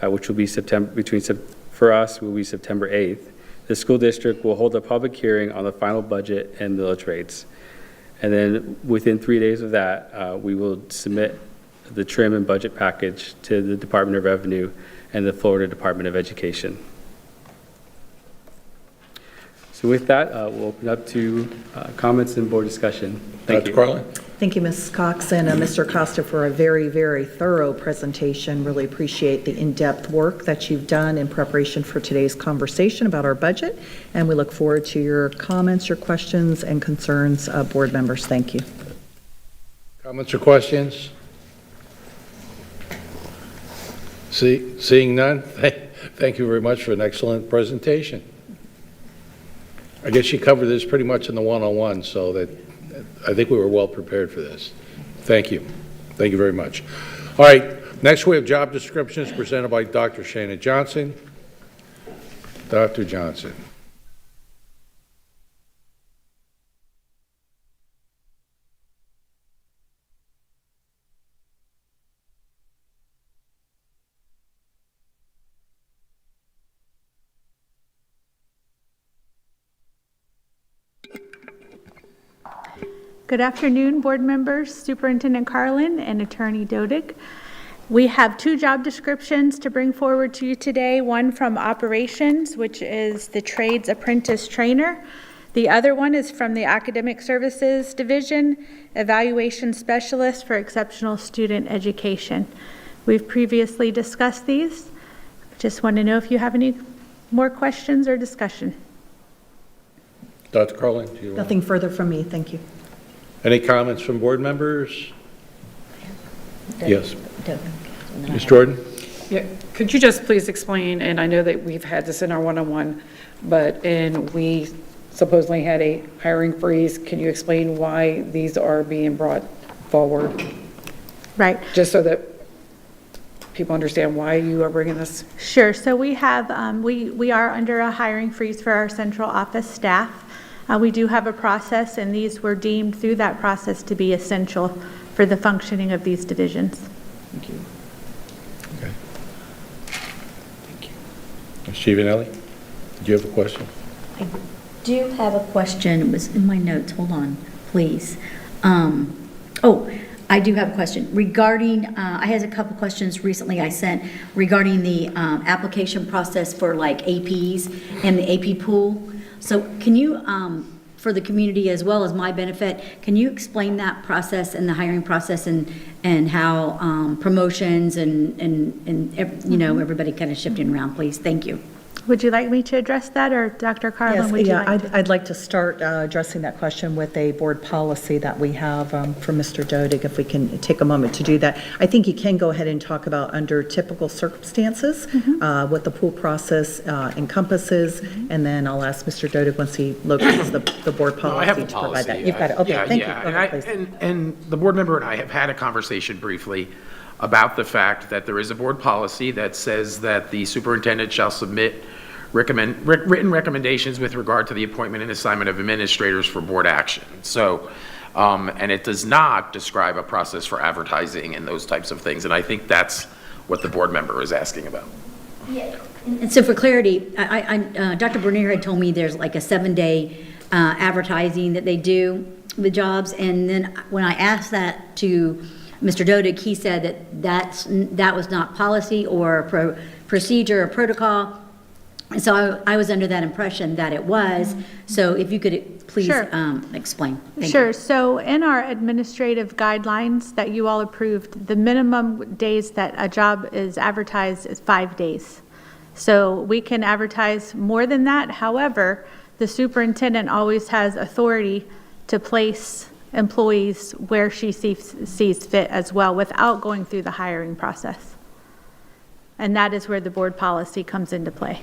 Speaker 16: which will be for us, will be September 8th, the school district will hold a public hearing on the final budget and millage rates. And then within 3 days of that, we will submit the trim and budget package to the Department of Revenue and the Florida Department of Education. So with that, we'll open up to comments and board discussion. Thank you.
Speaker 1: Dr. Carlin?
Speaker 2: Thank you, Ms. Cox and Mr. Costa, for a very, very thorough presentation. Really appreciate the in-depth work that you've done in preparation for today's conversation about our budget, and we look forward to your comments, your questions, and concerns, board members. Thank you.
Speaker 1: Comments or questions? Seeing none, thank you very much for an excellent presentation. I guess you covered this pretty much in the one-on-one, so that I think we were well prepared for this. Thank you. Thank you very much. All right, next we have job descriptions presented by Dr. Shannon Johnson. Dr. Johnson.
Speaker 17: Good afternoon, board members, Superintendent Carlin, and Attorney Dodig. We have 2 job descriptions to bring forward to you today, one from operations, which is the trades apprentice trainer. The other one is from the academic services division, evaluation specialist for exceptional student education. We've previously discussed these. Just want to know if you have any more questions or discussion.
Speaker 1: Dr. Carlin, do you want?
Speaker 2: Nothing further from me. Thank you.
Speaker 1: Any comments from board members? Yes. Ms. Jordan?
Speaker 4: Yeah, could you just please explain, and I know that we've had this in our one-on-one, and we supposedly had a hiring freeze. Can you explain why these are being brought forward?
Speaker 17: Right.
Speaker 4: Just so that people understand why you are bringing this.
Speaker 17: Sure. So we have, we are under a hiring freeze for our central office staff. We do have a process, and these were deemed through that process to be essential for the functioning of these divisions.
Speaker 4: Thank you.
Speaker 1: Okay. Thank you. Ms. Giovanelli, did you have a question?
Speaker 5: I do have a question. It was in my notes. Hold on, please. I do have a question regarding, I had a couple questions recently I sent regarding the application process for like APs and the AP pool. So can you, for the community as well as my benefit, can you explain that process and the hiring process and how promotions and you know, everybody kind of shifting around, please? Thank you.
Speaker 17: Would you like me to address that, or Dr. Carlin,
Speaker 2: Yes,
Speaker 17: would you
Speaker 2: yeah,
Speaker 17: like to?
Speaker 2: I'd like to start addressing that question with a board policy that we have for Mr. Dodig, if we can take a moment to do that. I think you can go ahead and talk about under typical circumstances, what the pool process encompasses, and then I'll ask Mr. Dodig once he locates the board policy
Speaker 18: I have the
Speaker 2: to provide
Speaker 18: policy.
Speaker 2: that. You've got it. Okay,
Speaker 18: Yeah,
Speaker 2: thank you.
Speaker 18: yeah.
Speaker 2: Go ahead, please.
Speaker 18: And the board member and I have had a conversation briefly about the fact that there is a board policy that says that the superintendent shall submit written recommendations with regard to the appointment and assignment of administrators for board action. So And it does not describe a process for advertising and those types of things. And I think that's what the board member is asking about.
Speaker 5: And so for clarity, Dr. Bernier had told me there's like a 7-day advertising that they do with jobs. And then when I asked that to Mr. Dodig, he said that was not policy or procedure or protocol. And so I was under that impression that it was. So if you could please
Speaker 17: Sure.
Speaker 5: explain. Thank
Speaker 17: Sure.
Speaker 5: you.
Speaker 17: So in our administrative guidelines that you all approved, the minimum days that a job is advertised is 5 days. So we can advertise more than that. However, the superintendent always has authority to place employees where she sees fit as well without going through the hiring process. And that is where the board policy comes into play.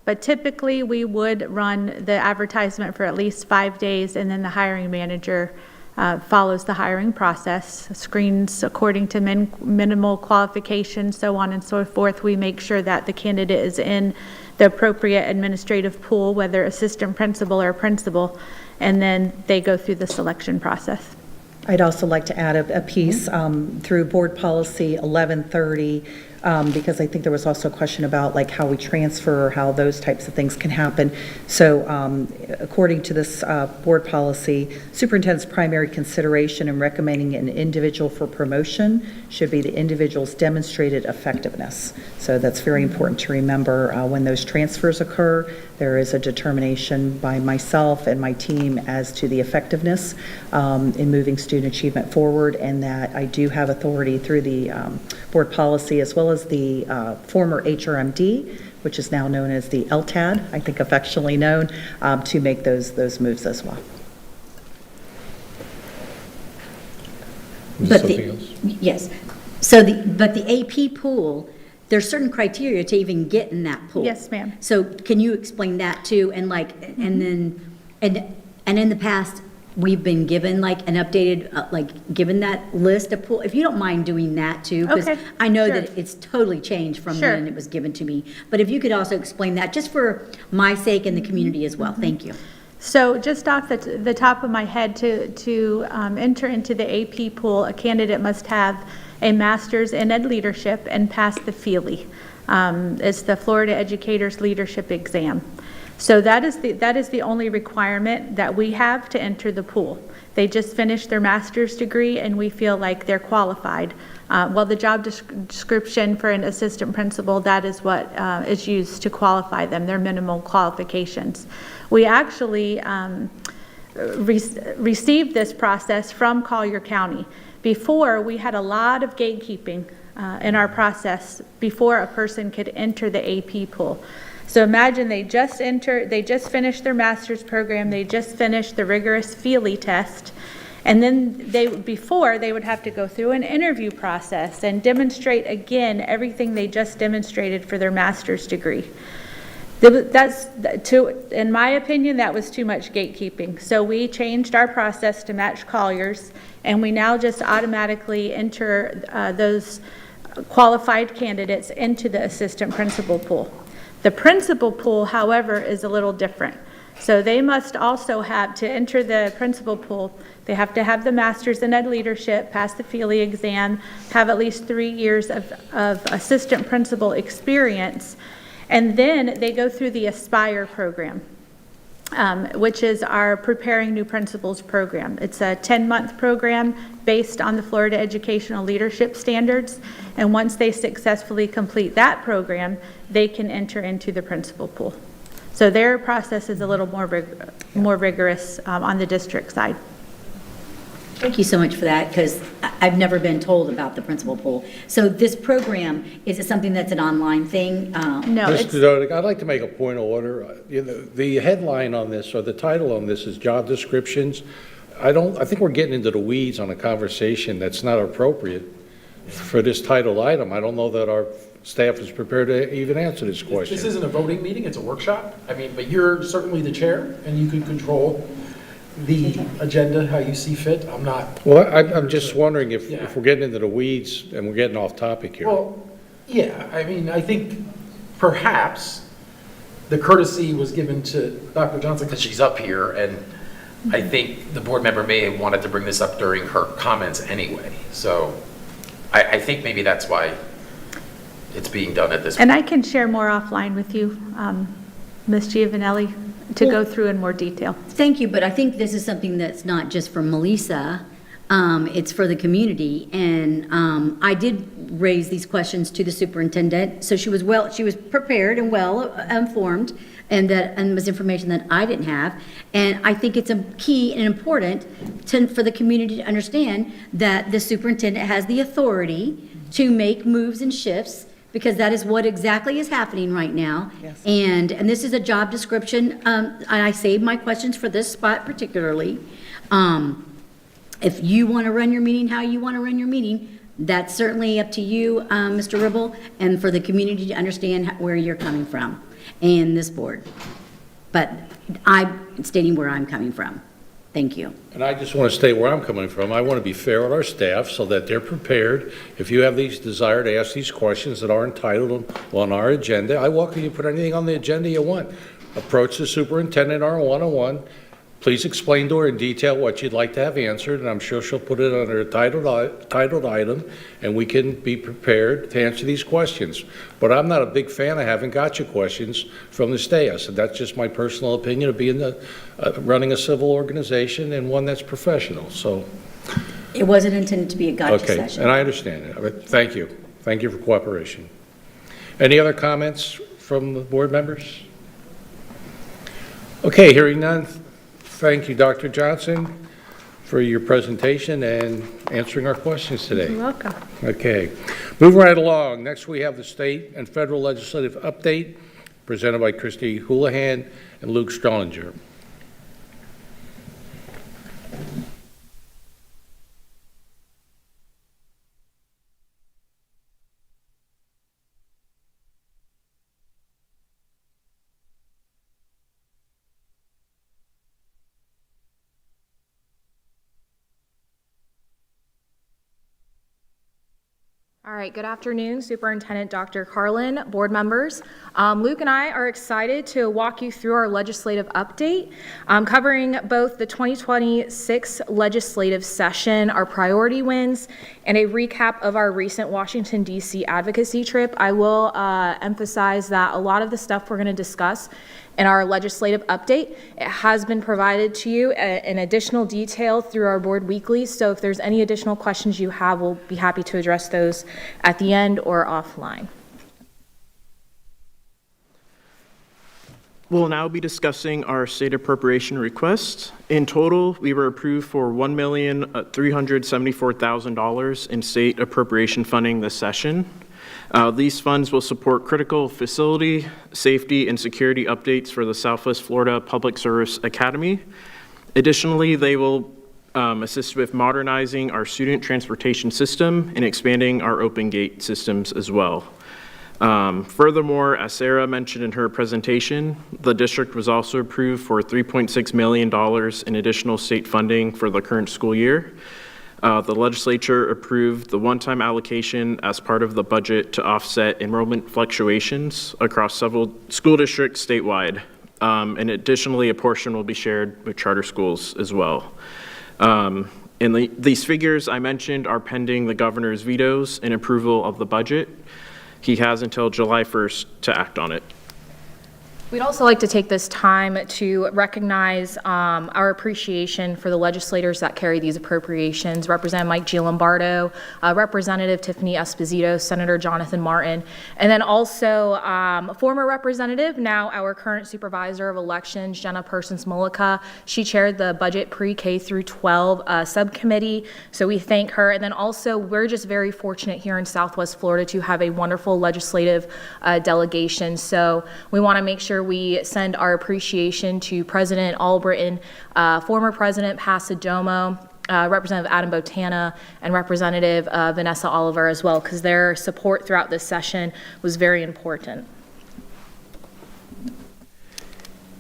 Speaker 17: But typically, we would run the advertisement for at least 5 days, and then the hiring manager follows the hiring process, screens according to minimal qualifications, so on and so forth. We make sure that the candidate is in the appropriate administrative pool, whether assistant principal or principal, and then they go through the selection process.
Speaker 2: I'd also like to add a piece through Board Policy 1130, because I think there was also a question about like how we transfer, or how those types of things can happen. So according to this board policy, superintendent's primary consideration in recommending an individual for promotion should be the individual's demonstrated effectiveness. So that's very important to remember when those transfers occur. There is a determination by myself and my team as to the effectiveness in moving student achievement forward, and that I do have authority through the board policy as well as the former HRMD, which is now known as the LTAD, I think affectionately known, to make those moves as well.
Speaker 5: But yes. So but the AP pool, there's certain criteria to even get in that pool.
Speaker 17: Yes, ma'am.
Speaker 5: So can you explain that too? And and in the past, we've been given like an updated, given that list of pool. If you don't mind doing that too, because
Speaker 17: Okay,
Speaker 5: I know
Speaker 17: sure.
Speaker 5: that it's totally changed from
Speaker 17: Sure.
Speaker 5: when it was given to me. But if you could also explain that, just for my sake and the community as well. Thank you.
Speaker 17: So just off the top of my head, to enter into the AP pool, a candidate must have a master's in ed leadership and pass the FELE. It's the Florida Educators Leadership Exam. So that is the only requirement that we have to enter the pool. They just finished their master's degree and we feel like they're qualified. Well, the job description for an assistant principal, that is what is used to qualify them, their minimal qualifications. We actually received this process from Collier County. Before, we had a lot of gatekeeping in our process before a person could enter the AP pool. So imagine they just finished their master's program, they just finished the rigorous FELE test, and then before they would have to go through an interview process and demonstrate again everything they just demonstrated for their master's degree. In my opinion, that was too much gatekeeping. So we changed our process to match Collier's, and we now just automatically enter those qualified candidates into the assistant principal pool. The principal pool, however, is a little different. So they must also have, to enter the principal pool, they have to have the master's in ed leadership, pass the FELE exam, have at least 3 years of assistant principal experience, and then they go through the Aspire program, which is our Preparing New Principals program. It's a 10-month program based on the Florida Educational Leadership Standards, and once they successfully complete that program, they can enter into the principal pool. So their process is a little more rigorous on the district side.
Speaker 5: Thank you so much for that, because I've never been told about the principal pool. So this program, is it something that's an online thing?
Speaker 17: No,
Speaker 1: Mr. Dodig, I'd like to make a point of order. The headline on this, or the title on this, is job descriptions. I think we're getting into the weeds on a conversation that's not appropriate for this title item. I don't know that our staff is prepared to even answer this question.
Speaker 18: This isn't a voting meeting, it's a workshop. I mean, but you're certainly the chair, and you can control the agenda how you see fit. I'm not.
Speaker 1: Well, I'm just wondering if we're getting into the weeds and we're getting off topic here.
Speaker 18: Well, yeah, I mean, I think perhaps the courtesy was given to Dr. Johnson because she's up here, and I think the board member may have wanted to bring this up during her comments anyway. So I think maybe that's why it's being done at this point.
Speaker 17: And I can share more offline with you, Ms. Giovanelli, to go through in more detail.
Speaker 5: Thank you, but I think this is something that's not just for Melissa, it's for the community. And I did raise these questions to the superintendent, so she was prepared and well informed, and was information that I didn't have. And I think it's a key and important for the community to understand that the superintendent has the authority to make moves and shifts, because that is what exactly is happening right now.
Speaker 2: Yes.
Speaker 5: And this is a job description, and I saved my questions for this spot particularly. If you want to run your meeting how you want to run your meeting, that's certainly up to you, Mr. Ribble, and for the community to understand where you're coming from and this board. But I'm stating where I'm coming from. Thank you.
Speaker 1: And I just want to state where I'm coming from. I want to be fair with our staff so that they're prepared. If you have these desire to ask these questions that are entitled on our agenda, I welcome you to put anything on the agenda you want. Approach the superintendent on a one-on-one. Please explain to her in detail what you'd like to have answered, and I'm sure she'll put it under a titled item, and we can be prepared to answer these questions. But I'm not a big fan of having gotcha questions from the dais, and that's just my personal opinion of being running a civil organization and one that's professional. So
Speaker 5: It wasn't intended to be a gotcha
Speaker 1: okay,
Speaker 5: session.
Speaker 1: and I understand it. But thank you. Thank you for cooperation. Any other comments from the board members? Okay, hearing none. Thank you, Dr. Johnson, for your presentation and answering our questions today.
Speaker 17: You're welcome.
Speaker 1: Okay, moving right along. Next, we have the state and federal legislative update presented by Christy Houlihan and Luke Strollinger.
Speaker 19: All right, good afternoon, Superintendent Dr. Carlin, board members. Luke and I are excited to walk you through our legislative update, covering both the 2026 legislative session, our priority wins, and a recap of our recent Washington, D.C. advocacy trip. I will emphasize that a lot of the stuff we're going to discuss in our legislative update, it has been provided to you in additional detail through our board weeklies. So if there's any additional questions you have, we'll be happy to address those at the end or offline.
Speaker 20: We'll now be discussing our state appropriation request. In total, we were approved for $1,374,000 in state appropriation funding this session. These funds will support critical facility, safety, and security updates for the Southwest Florida Public Service Academy. Additionally, they will assist with modernizing our student transportation system and expanding our open gate systems as well. Furthermore, as Sarah mentioned in her presentation, the district was also approved for $3.6 million in additional state funding for the current school year. The legislature approved the one-time allocation as part of the budget to offset enrollment fluctuations across several school districts statewide. And additionally, a portion will be shared with charter schools as well. These figures I mentioned are pending the governor's vetoes and approval of the budget. He has until July 1st to act on it.
Speaker 19: We'd also like to take this time to recognize our appreciation for the legislators that carry these appropriations, Representative Mike Giambardo, Representative Tiffany Esposito, Senator Jonathan Martin, and then also former representative, now our current supervisor of elections, Jenna Persons-Mullica. She chaired the budget pre-K through 12 subcommittee, so we thank her. And then also, we're just very fortunate here in Southwest Florida to have a wonderful legislative delegation. So we want to make sure we send our appreciation to President Albritton, former President Pasadomo, Representative Adam Botana, and Representative Vanessa Oliver as well, because their support throughout this session was very important.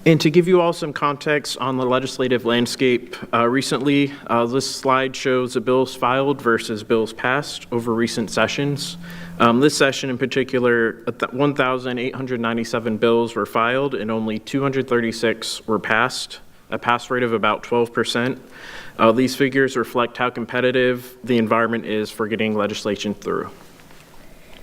Speaker 20: And to give you all some context on the legislative landscape, recently, this slide shows the bills filed versus bills passed over recent sessions. This session in particular, 1,897 bills were filed and only 236 were passed. a pass rate of about 12%. These figures reflect how competitive the environment is for getting legislation through.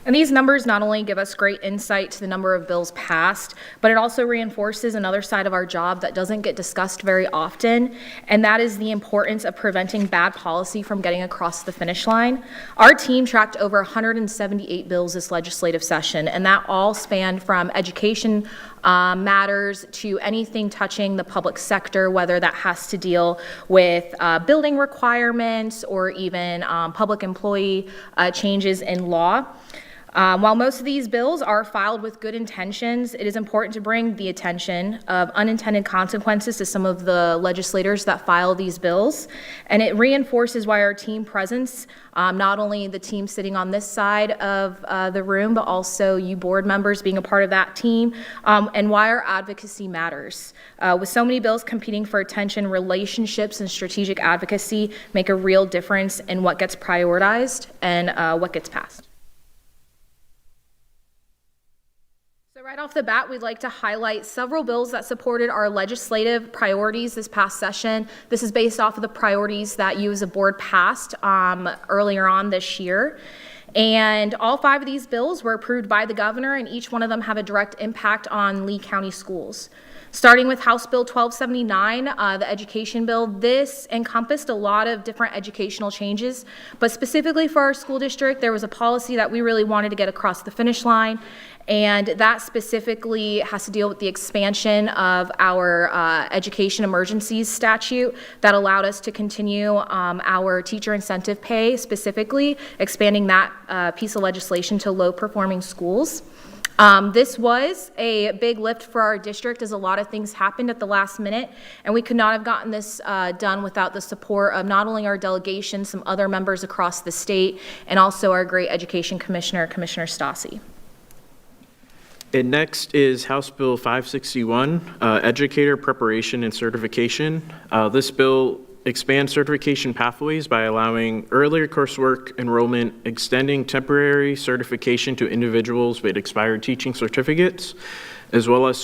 Speaker 19: And these numbers not only give us great insight to the number of bills passed, but it also reinforces another side of our job that doesn't get discussed very often, and that is the importance of preventing bad policy from getting across the finish line. Our team tracked over 178 bills this legislative session, and that all spanned from education matters to anything touching the public sector, whether that has to deal with building requirements or even public employee changes in law. While most of these bills are filed with good intentions, it is important to bring the attention of unintended consequences to some of the legislators that file these bills. And it reinforces why our team presence, not only the team sitting on this side of the room, but also you board members being a part of that team, and why our advocacy matters. With so many bills competing for attention, relationships and strategic advocacy make a real difference in what gets prioritized and what gets passed. So right off the bat, we'd like to highlight several bills that supported our legislative priorities this past session. This is based off of the priorities that you as a board passed earlier on this year. And all 5 of these bills were approved by the governor, and each one of them have a direct impact on Lee County schools. Starting with House Bill 1279, the education bill, this encompassed a lot of different educational changes, but specifically for our school district, there was a policy that we really wanted to get across the finish line, and that specifically has to deal with the expansion of our education emergencies statute that allowed us to continue our teacher incentive pay, specifically expanding that piece of legislation to low-performing schools. This was a big lift for our district as a lot of things happened at the last minute, and we could not have gotten this done without the support of not only our delegation, some other members across the state, and also our great education commissioner, Commissioner Stassi.
Speaker 20: And next is House Bill 561, Educator Preparation and Certification. This bill expands certification pathways by allowing earlier coursework enrollment, extending temporary certification to individuals with expired teaching certificates, as well as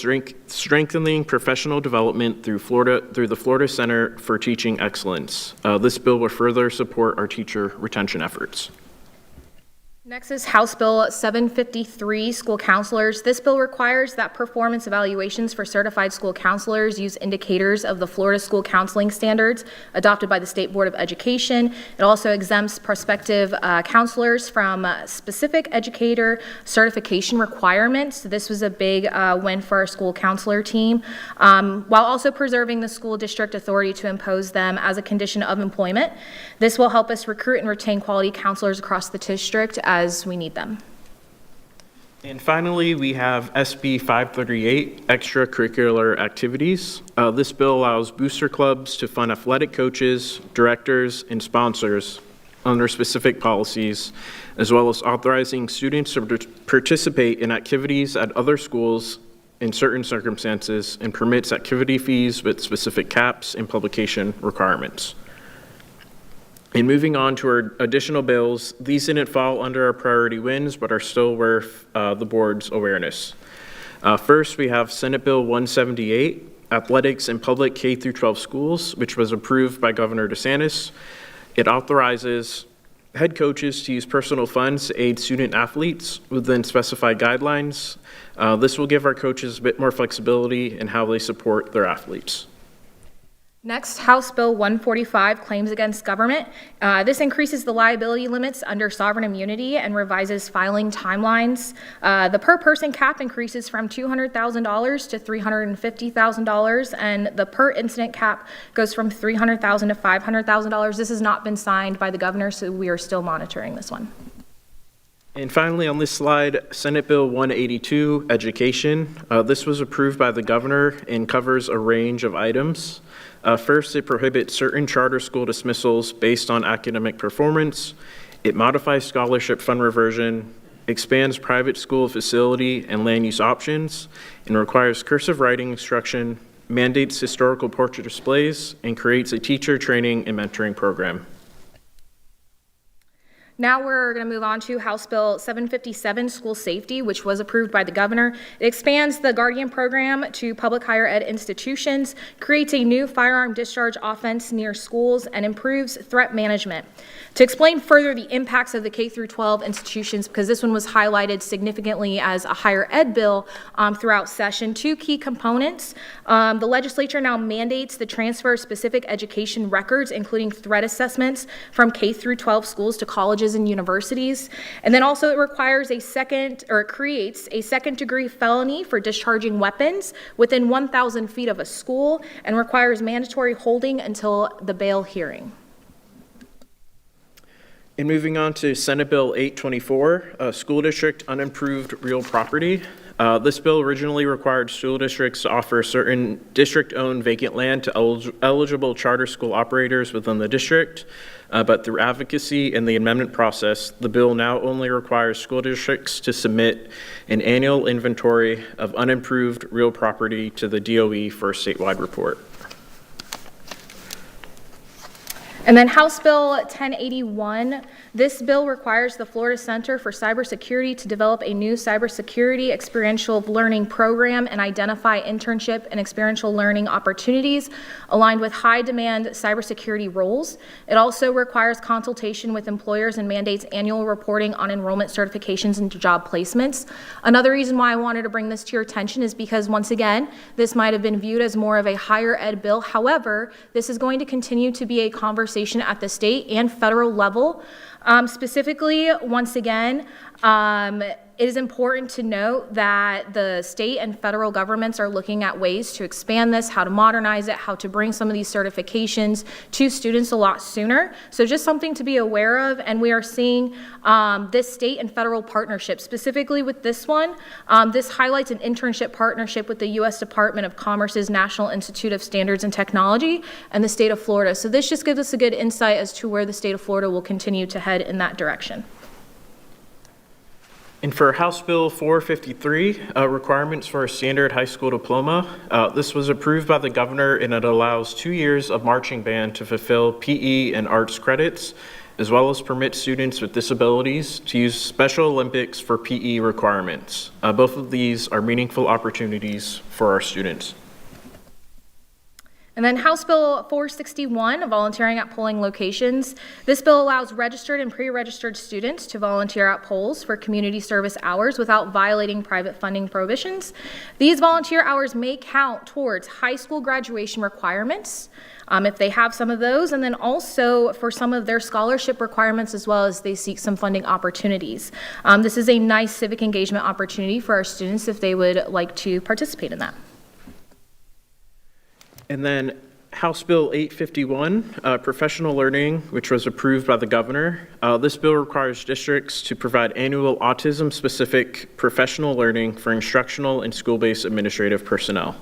Speaker 20: strengthening professional development through the Florida Center for Teaching Excellence. This bill will further support our teacher retention efforts.
Speaker 19: Next is House Bill 753, School Counselors. This bill requires that performance evaluations for certified school counselors use indicators of the Florida School Counseling Standards adopted by the State Board of Education. It also exempts prospective counselors from specific educator certification requirements. This was a big win for our school counselor team, while also preserving the school district authority to impose them as a condition of employment. This will help us recruit and retain quality counselors across the district as we need them.
Speaker 20: And finally, we have SB 538, Extracurricular Activities. This bill allows booster clubs to fund athletic coaches, directors, and sponsors under specific policies, as well as authorizing students to participate in activities at other schools in certain circumstances, and permits activity fees with specific caps and publication requirements. And moving on to our additional bills, these didn't fall under our priority wins, but are still worth the board's awareness. First, we have Senate Bill 178, Athletics in Public K-12 Schools, which was approved by Governor DeSantis. It authorizes head coaches to use personal funds to aid student athletes within specified guidelines. This will give our coaches a bit more flexibility in how they support their athletes.
Speaker 19: Next, House Bill 145, Claims Against Government. This increases the liability limits under sovereign immunity and revises filing timelines. The per-person cap increases from $200,000 to $350,000, and the per-incident cap goes from $300,000 to $500,000. This has not been signed by the governor, so we are still monitoring this one.
Speaker 20: And finally, on this slide, Senate Bill 182, Education. This was approved by the governor and covers a range of items. First, it prohibits certain charter school dismissals based on academic performance. It modifies scholarship fund reversion, expands private school facility and land use options, and requires cursive writing instruction, mandates historical portrait displays, and creates a teacher training and mentoring program.
Speaker 19: Now we're going to move on to House Bill 757, School Safety, which was approved by the governor. It expands the Guardian program to public higher ed institutions, creates a new firearm discharge offense near schools, and improves threat management. To explain further the impacts of the K-12 institutions, because this one was highlighted significantly as a higher ed bill throughout session, two key components. The legislature now mandates the transfer of specific education records, including threat assessments, from K-12 schools to colleges and universities. And then also it requires it creates a second-degree felony for discharging weapons within 1,000 feet of a school and requires mandatory holding until the bail hearing.
Speaker 20: And moving on to Senate Bill 824, School District Unimproved Real Property. This bill originally required school districts to offer certain district-owned vacant land to eligible charter school operators within the district, but through advocacy and the amendment process, the bill now only requires school districts to submit an annual inventory of unimproved real property to the DOE for a statewide report.
Speaker 19: And then House Bill 1081, this bill requires the Florida Center for Cybersecurity to develop a new cybersecurity experiential learning program and identify internship and experiential learning opportunities aligned with high-demand cybersecurity roles. It also requires consultation with employers and mandates annual reporting on enrollment certifications and job placements. Another reason why I wanted to bring this to your attention is because, once again, this might have been viewed as more of a higher ed bill. However, this is going to continue to be a conversation at the state and federal level. Specifically, once again, it is important to note that the state and federal governments are looking at ways to expand this, how to modernize it, how to bring some of these certifications to students a lot sooner. So just something to be aware of, and we are seeing this state and federal partnership. Specifically with this one, this highlights an internship partnership with the U.S. Department of Commerce's National Institute of Standards and Technology and the state of Florida. So this just gives us a good insight as to where the state of Florida will continue to head in that direction.
Speaker 20: And for House Bill 453, requirements for a standard high school diploma, this was approved by the governor, and it allows 2 years of marching band to fulfill PE and arts credits, as well as permit students with disabilities to use Special Olympics for PE requirements. Both of these are meaningful opportunities for our students.
Speaker 19: And then House Bill 461, volunteering at polling locations. This bill allows registered and pre-registered students to volunteer at polls for community service hours without violating private funding prohibitions. These volunteer hours may count towards high school graduation requirements, if they have some of those, and then also for some of their scholarship requirements as well as they seek some funding opportunities. This is a nice civic engagement opportunity for our students if they would like to participate in that.
Speaker 20: And then House Bill 851, professional learning, which was approved by the governor. This bill requires districts to provide annual autism-specific professional learning for instructional and school-based administrative personnel.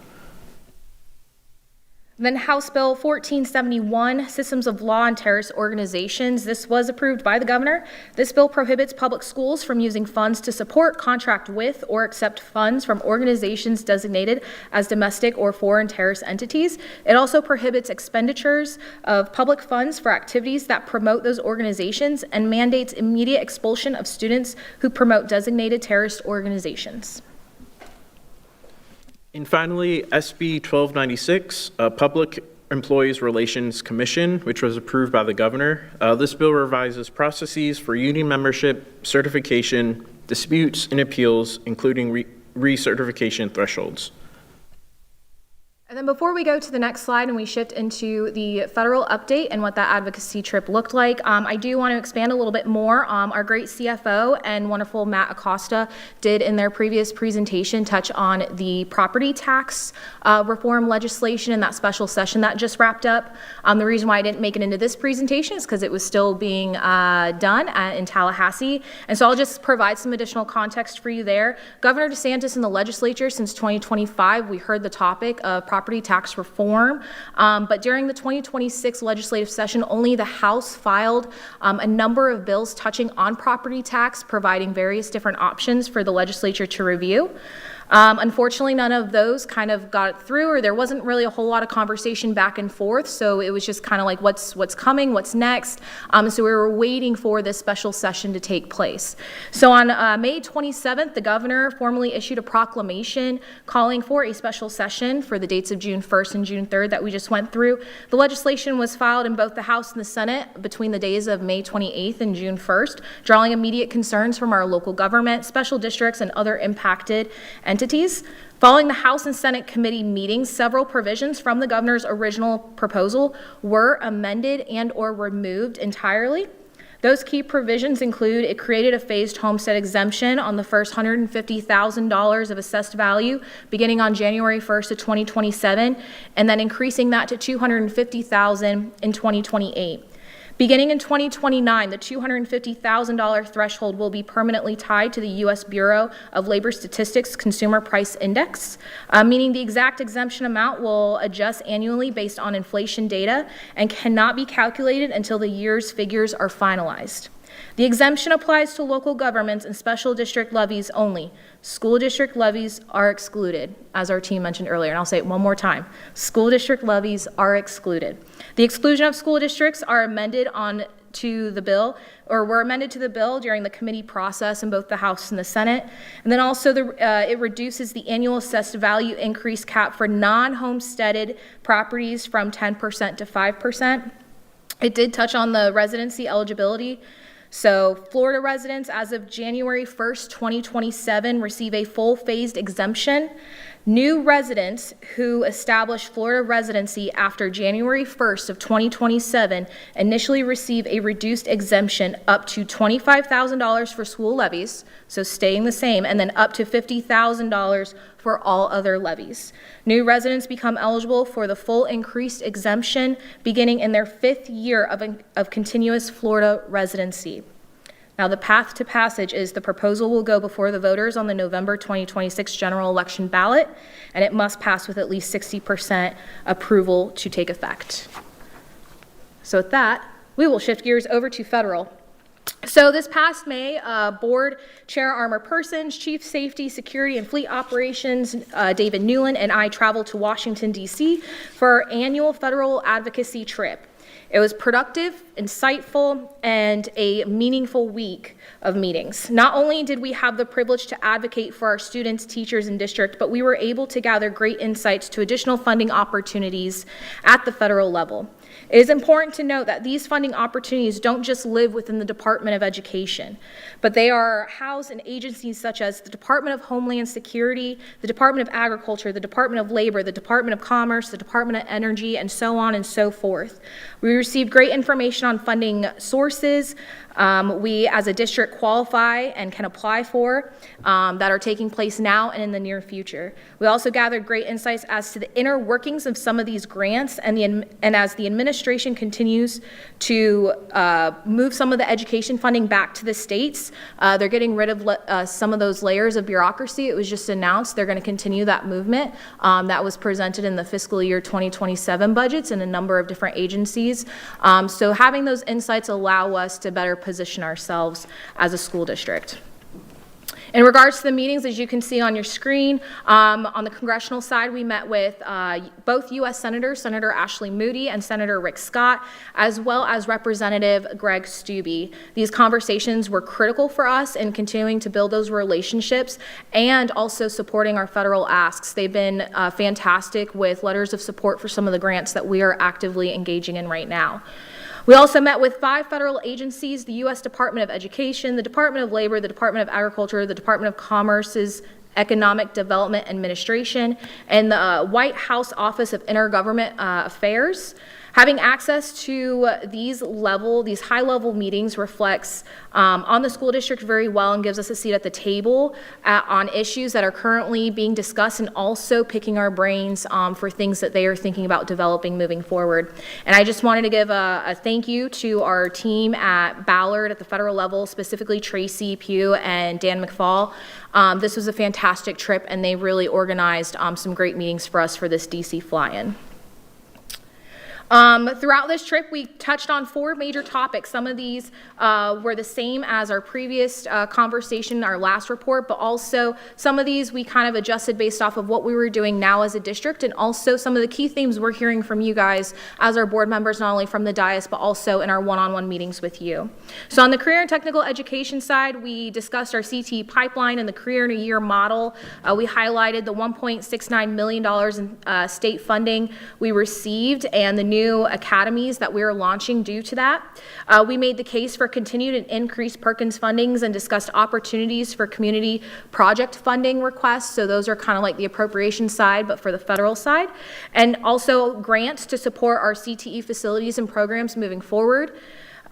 Speaker 19: Then House Bill 1471, Systems of Law and Terrorist Organizations. This was approved by the governor. This bill prohibits public schools from using funds to support, contract with, or accept funds from organizations designated as domestic or foreign terrorist entities. It also prohibits expenditures of public funds for activities that promote those organizations and mandates immediate expulsion of students who promote designated terrorist organizations.
Speaker 20: And finally, SB 1296, Public Employees Relations Commission, which was approved by the governor. This bill revises processes for union membership, certification, disputes, and appeals, including recertification thresholds.
Speaker 19: And then before we go to the next slide and we shift into the federal update and what that advocacy trip looked like, I do want to expand a little bit more. Our great CFO and wonderful Matt Acosta did in their previous presentation touch on the property tax reform legislation in that special session that just wrapped up. The reason why I didn't make it into this presentation is because it was still being done in Tallahassee. And so I'll just provide some additional context for you there. Governor DeSantis and the legislature since 2025, we heard the topic of property tax reform, but during the 2026 legislative session, only the House filed a number of bills touching on property tax, providing various different options for the legislature to review. Unfortunately, none of those kind of got through, or there wasn't really a whole lot of conversation back and forth, so it was just kind of like what's coming, what's next. So we were waiting for this special session to take place. So on May 27th, the governor formally issued a proclamation calling for a special session for the dates of June 1st and June 3rd that we just went through. The legislation was filed in both the House and the Senate between the days of May 28th and June 1st, drawing immediate concerns from our local government, special districts, and other impacted entities. Following the House and Senate committee meetings, several provisions from the governor's original proposal were amended and or removed entirely. Those key provisions include it created a phased homestead exemption on the first $150,000 of assessed value beginning on January 1st of 2027, and then increasing that to $250,000 in 2028. Beginning in 2029, the $250,000 threshold will be permanently tied to the U.S. Bureau of Labor Statistics Consumer Price Index, meaning the exact exemption amount will adjust annually based on inflation data and cannot be calculated until the year's figures are finalized. The exemption applies to local governments and special district levies only. School district levies are excluded, as our team mentioned earlier, and I'll say it one more time. School district levies are excluded. The exclusion of school districts are amended on to the bill, or were amended to the bill during the committee process in both the House and the Senate. And then also it reduces the annual assessed value increase cap for non-homesteaded properties from 10% to 5%. It did touch on the residency eligibility. So Florida residents as of January 1st, 2027 receive a full phased exemption. New residents who establish Florida residency after January 1st of 2027 initially receive a reduced exemption up to $25,000 for school levies, so staying the same, and then up to $50,000 for all other levies. New residents become eligible for the full increased exemption beginning in their 5th year of continuous Florida residency. Now, the path to passage is the proposal will go before the voters on the November 2026 general election ballot, and it must pass with at least 60% approval to take effect. So with that, we will shift gears over to federal. So this past May, Board Chair Armor Persons, Chief Safety, Security, and Fleet Operations, David Newland, and I traveled to Washington, D.C. for our annual federal advocacy trip. It was productive, insightful, and a meaningful week of meetings. Not only did we have the privilege to advocate for our students, teachers, and district, but we were able to gather great insights to additional funding opportunities at the federal level. It is important to note that these funding opportunities don't just live within the Department of Education, but they are housed in agencies such as the Department of Homeland Security, the Department of Agriculture, the Department of Labor, the Department of Commerce, the Department of Energy, and so on and so forth. We received great information on funding sources we as a district qualify and can apply for that are taking place now and in the near future. We also gathered great insights as to the inner workings of some of these grants, and as the administration continues to move some of the education funding back to the states, they're getting rid of some of those layers of bureaucracy. It was just announced they're going to continue that movement that was presented in the fiscal year 2027 budgets in a number of different agencies. So having those insights allow us to better position ourselves as a school district. In regards to the meetings, as you can see on your screen, on the congressional side, we met with both U.S. Senators, Senator Ashley Moody and Senator Rick Scott, as well as Representative Greg Steube. These conversations were critical for us in continuing to build those relationships and also supporting our federal asks. They've been fantastic with letters of support for some of the grants that we are actively engaging in right now. We also met with 5 federal agencies: the U.S. Department of Education, the Department of Labor, the Department of Agriculture, the Department of Commerce's Economic Development Administration, and the White House Office of Intergovernment Affairs. Having access to these high-level meetings reflects on the school district very well and gives us a seat at the table on issues that are currently being discussed, and also picking our brains for things that they are thinking about developing moving forward. And I just wanted to give a thank you to our team at Ballard at the federal level, specifically Tracy Pugh and Dan McFall. This was a fantastic trip, and they really organized some great meetings for us for this DC fly-in. Throughout this trip, we touched on 4 major topics. Some of these were the same as our previous conversation, our last report, but also some of these we kind of adjusted based off of what we were doing now as a district, and also some of the key themes we're hearing from you guys as our board members, not only from the dais, but also in our one-on-one meetings with you. So on the career and technical education side, we discussed our CTE pipeline and the career in a year model. We highlighted the $1.69 million in state funding we received and the new academies that we are launching due to that. We made the case for continued and increased Perkins fundings and discussed opportunities for community project funding requests. So those are kind of like the appropriation side, but for the federal side. And also grants to support our CTE facilities and programs moving forward.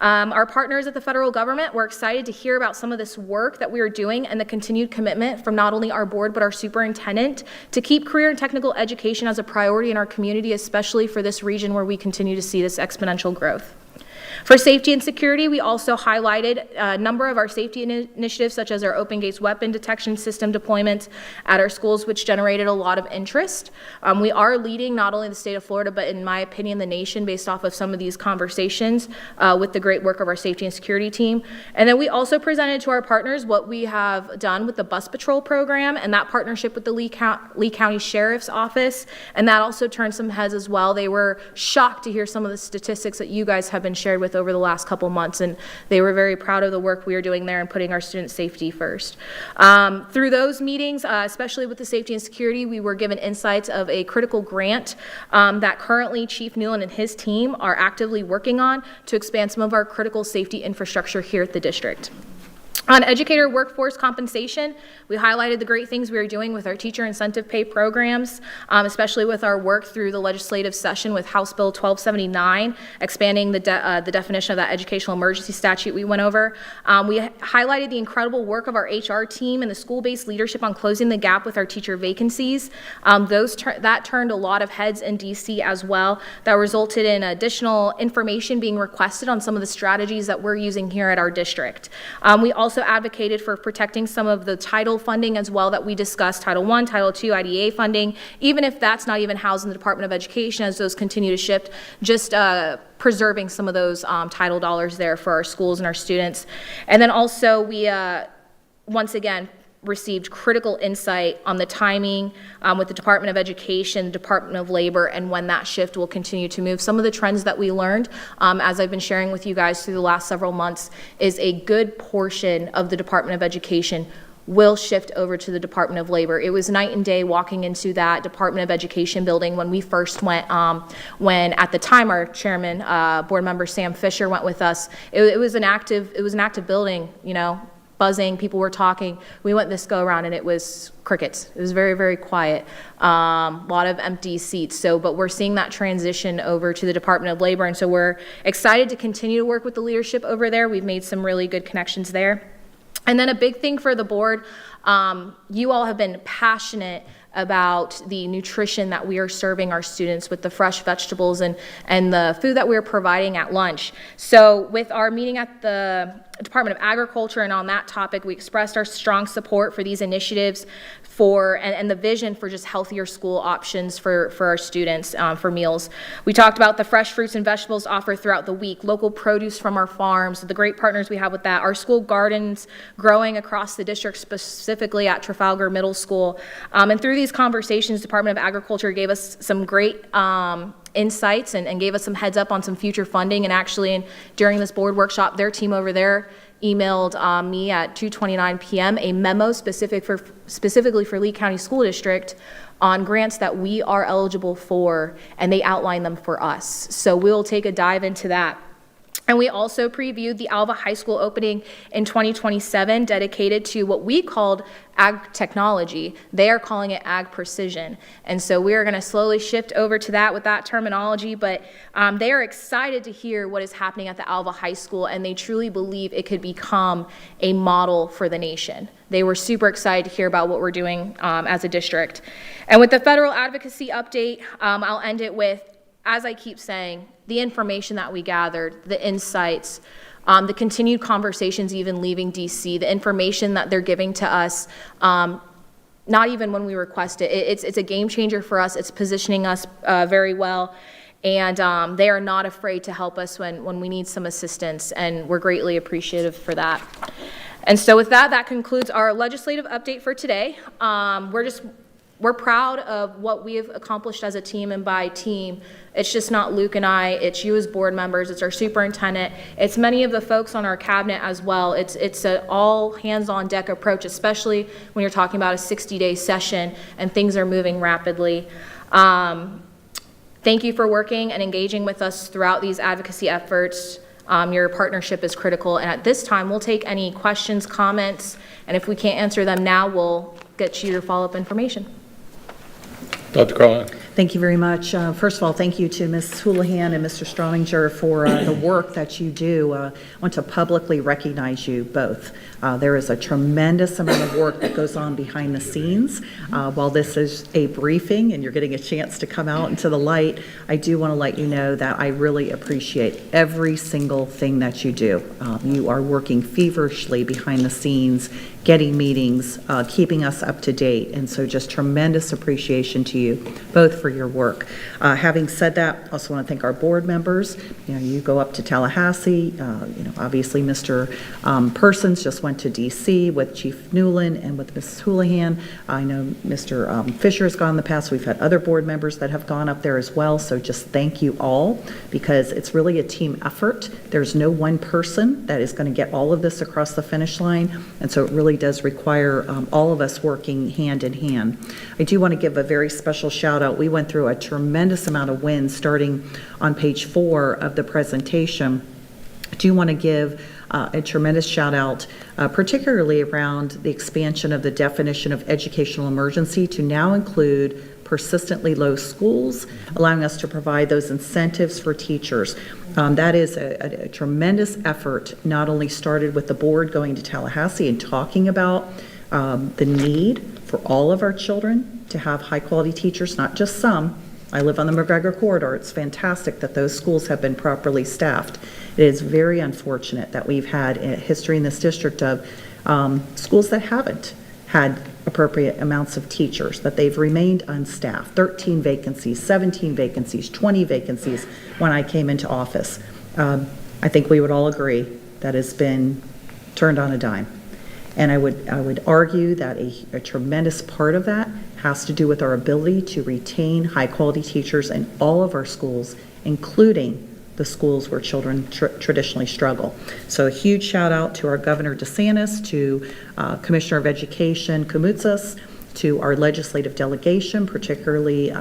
Speaker 19: Our partners at the federal government were excited to hear about some of this work that we are doing and the continued commitment from not only our board but our superintendent to keep career and technical education as a priority in our community, especially for this region where we continue to see this exponential growth. For safety and security, we also highlighted a number of our safety initiatives, such as our Open Gates weapon detection system deployment at our schools, which generated a lot of interest. We are leading not only the state of Florida, but in my opinion, the nation, based off of some of these conversations with the great work of our safety and security team. And then we also presented to our partners what we have done with the bus patrol program and that partnership with the Lee County Sheriff's Office. And that also turned some heads as well. They were shocked to hear some of the statistics that you guys have been shared with over the last couple months, and they were very proud of the work we are doing there and putting our student safety first. Through those meetings, especially with the safety and security, we were given insights of a critical grant that currently Chief Newland and his team are actively working on to expand some of our critical safety infrastructure here at the district. On educator workforce compensation, we highlighted the great things we are doing with our teacher incentive pay programs, especially with our work through the legislative session with House Bill 1279, expanding the definition of that educational emergency statute we went over. We highlighted the incredible work of our HR team and the school-based leadership on closing the gap with our teacher vacancies. That turned a lot of heads in DC as well. That resulted in additional information being requested on some of the strategies that we're using here at our district. We also advocated for protecting some of the title funding as well that we discussed, Title I, Title II, IDEA funding, even if that's not even housed in the Department of Education as those continue to shift, just preserving some of those title dollars there for our schools and our students. And then also we, once again, received critical insight on the timing with the Department of Education, Department of Labor, and when that shift will continue to move. Some of the trends that we learned, as I've been sharing with you guys through the last several months, is a good portion of the Department of Education will shift over to the Department of Labor. It was night and day walking into that Department of Education building when we first went, when at the time our chairman, board member Sam Fisher went with us. It was an active building, you know, buzzing, people were talking. We went this go around and it was crickets. It was very, very quiet. A lot of empty seats. But we're seeing that transition over to the Department of Labor, and so we're excited to continue to work with the leadership over there. We've made some really good connections there. And then a big thing for the board, you all have been passionate about the nutrition that we are serving our students with the fresh vegetables and the food that we're providing at lunch. So with our meeting at the Department of Agriculture, and on that topic, we expressed our strong support for these initiatives and the vision for just healthier school options for our students for meals. We talked about the fresh fruits and vegetables offered throughout the week, local produce from our farms, the great partners we have with that, our school gardens growing across the district, specifically at Trafalgar Middle School. And through these conversations, Department of Agriculture gave us some great insights and gave us some heads up on some future funding. And actually, during this board workshop, their team over there emailed me at 2:29 p.m. a memo specifically for Lee County School District on grants that we are eligible for, and they outline them for us. So we'll take a dive into that. And we also previewed the Alva High School opening in 2027, dedicated to what we called ag technology. They are calling it ag precision. And so we are going to slowly shift over to that with that terminology, but they are excited to hear what is happening at the Alva High School, and they truly believe it could become a model for the nation. They were super excited to hear about what we're doing as a district. And with the federal advocacy update, I'll end it with, as I keep saying, the information that we gathered, the insights, the continued conversations even leaving DC, the information that they're giving to us, not even when we request it. It's a game changer for us. It's positioning us very well. And they are not afraid to help us when we need some assistance, and we're greatly appreciative for that. And so with that, that concludes our legislative update for today. We're proud of what we have accomplished as a team, and by team, it's just not Luke and I, it's you as board members, it's our superintendent, it's many of the folks on our cabinet as well. It's an all hands on deck approach, especially when you're talking about a 60-day session and things are moving rapidly. Thank you for working and engaging with us throughout these advocacy efforts. Your partnership is critical, and at this time, we'll take any questions, comments, and if we can't answer them now, we'll get you your follow-up information.
Speaker 1: Dr. Carlin.
Speaker 2: Thank you very much. First of all, thank you to Ms. Houlihan and Mr. Strominger for the work that you do. I want to publicly recognize you both. There is a tremendous amount of work that goes on behind the scenes. While this is a briefing and you're getting a chance to come out into the light, I do want to let you know that I really appreciate every single thing that you do. You are working feverishly behind the scenes, getting meetings, keeping us up to date, and so just tremendous appreciation to you both for your work. Having said that, I also want to thank our board members. You go up to Tallahassee. Obviously Mr. Persons just went to DC with Chief Newland and with Mrs. Houlihan. I know Mr. Fisher has gone in the past. We've had other board members that have gone up there as well. So just thank you all, because it's really a team effort. There's no one person that is going to get all of this across the finish line, and so it really does require all of us working hand in hand. I do want to give a very special shout out. We went through a tremendous amount of wins starting on page 4 of the presentation. I do want to give a tremendous shout out, particularly around the expansion of the definition of educational emergency to now include persistently low schools, allowing us to provide those incentives for teachers. That is a tremendous effort, not only started with the board going to Tallahassee and talking about the need for all of our children to have high quality teachers, not just some. I live on the McGregor corridor. It's fantastic that those schools have been properly staffed. It is very unfortunate that we've had a history in this district of schools that haven't had appropriate amounts of teachers, that they've remained unstaffed. 13 vacancies, 17 vacancies, 20 vacancies when I came into office. I think we would all agree that has been turned on a dime. And I would argue that a tremendous part of that has to do with our ability to retain high-quality teachers in all of our schools, including the schools where children traditionally struggle. So a huge shout out to our Governor DeSantis, to Commissioner of Education Koumoutsas, to our legislative delegation, particularly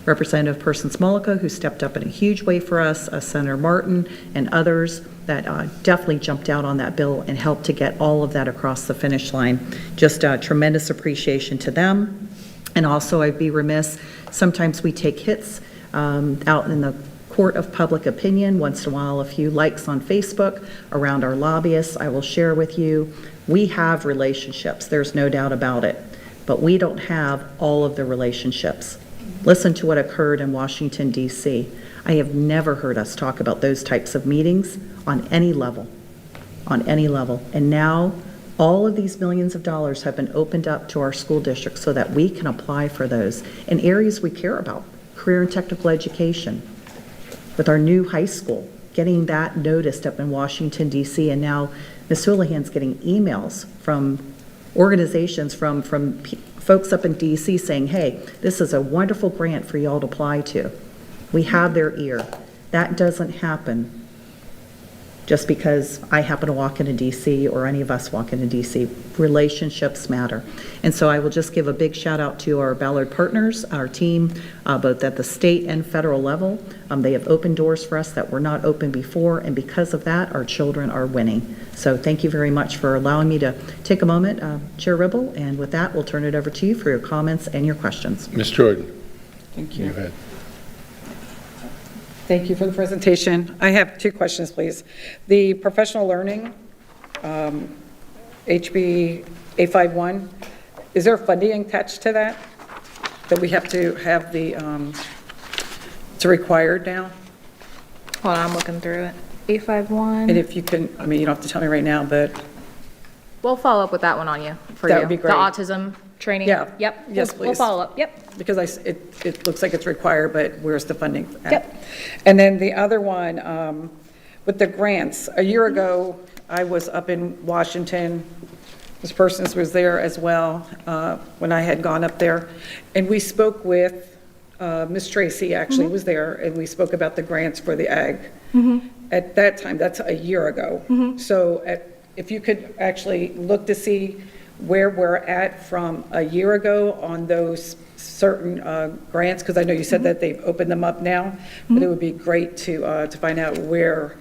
Speaker 2: Representative Persons Mullica, who stepped up in a huge way for us, Senator Martin, and others that definitely jumped out on that bill and helped to get all of that across the finish line. Just tremendous appreciation to them. And also, I'd be remiss, sometimes we take hits out in the court of public opinion. Once in a while, a few likes on Facebook around our lobbyists. I will share with you, we have relationships, there's no doubt about it, but we don't have all of the relationships. Listen to what occurred in Washington, D.C. I have never heard us talk about those types of meetings on any level, And now all of these millions of dollars have been opened up to our school districts so that we can apply for those in areas we care about, career and technical education. With our new high school, getting that noticed up in Washington, D.C., and now Ms. Houlihan's getting emails from organizations, from folks up in D.C. saying, hey, this is a wonderful grant for y'all to apply to. We have their ear. That doesn't happen just because I happen to walk into D.C. or any of us walk into D.C. Relationships matter. And so I will just give a big shout out to our Ballard partners, our team, both at the state and federal level. They have opened doors for us that were not open before, and because of that, our children are winning. So thank you very much for allowing me to take a moment, Chair Ribble, and with that, we'll turn it over to you for your comments and your questions.
Speaker 1: Ms. Jordan.
Speaker 4: Thank you.
Speaker 1: Go ahead.
Speaker 4: Thank you for the presentation. I have 2 questions, please. The professional learning, HB 851, is there funding attached to that? That we have to have the, it's required now?
Speaker 19: Hold on, I'm looking through it. 851.
Speaker 4: And if you can, I mean, you don't have to tell me right now, but
Speaker 19: We'll follow up with that one on you, for
Speaker 4: That
Speaker 19: you.
Speaker 4: would be great.
Speaker 19: The autism training?
Speaker 4: Yeah.
Speaker 19: Yep.
Speaker 4: Yes,
Speaker 19: We'll
Speaker 4: please.
Speaker 19: follow up. Yep.
Speaker 4: Because it looks like it's required, but where's the funding at?
Speaker 19: Yep.
Speaker 4: And then the other one, with the grants, a year ago, I was up in Washington. This person was there as well when I had gone up there. And we spoke with, Ms. Tracy actually was there, and we spoke about the grants for the ag. At that time, that's a year ago. So if you could actually look to see where we're at from a year ago on those certain grants, because I know you said that they've opened them up now, but it would be great to find out where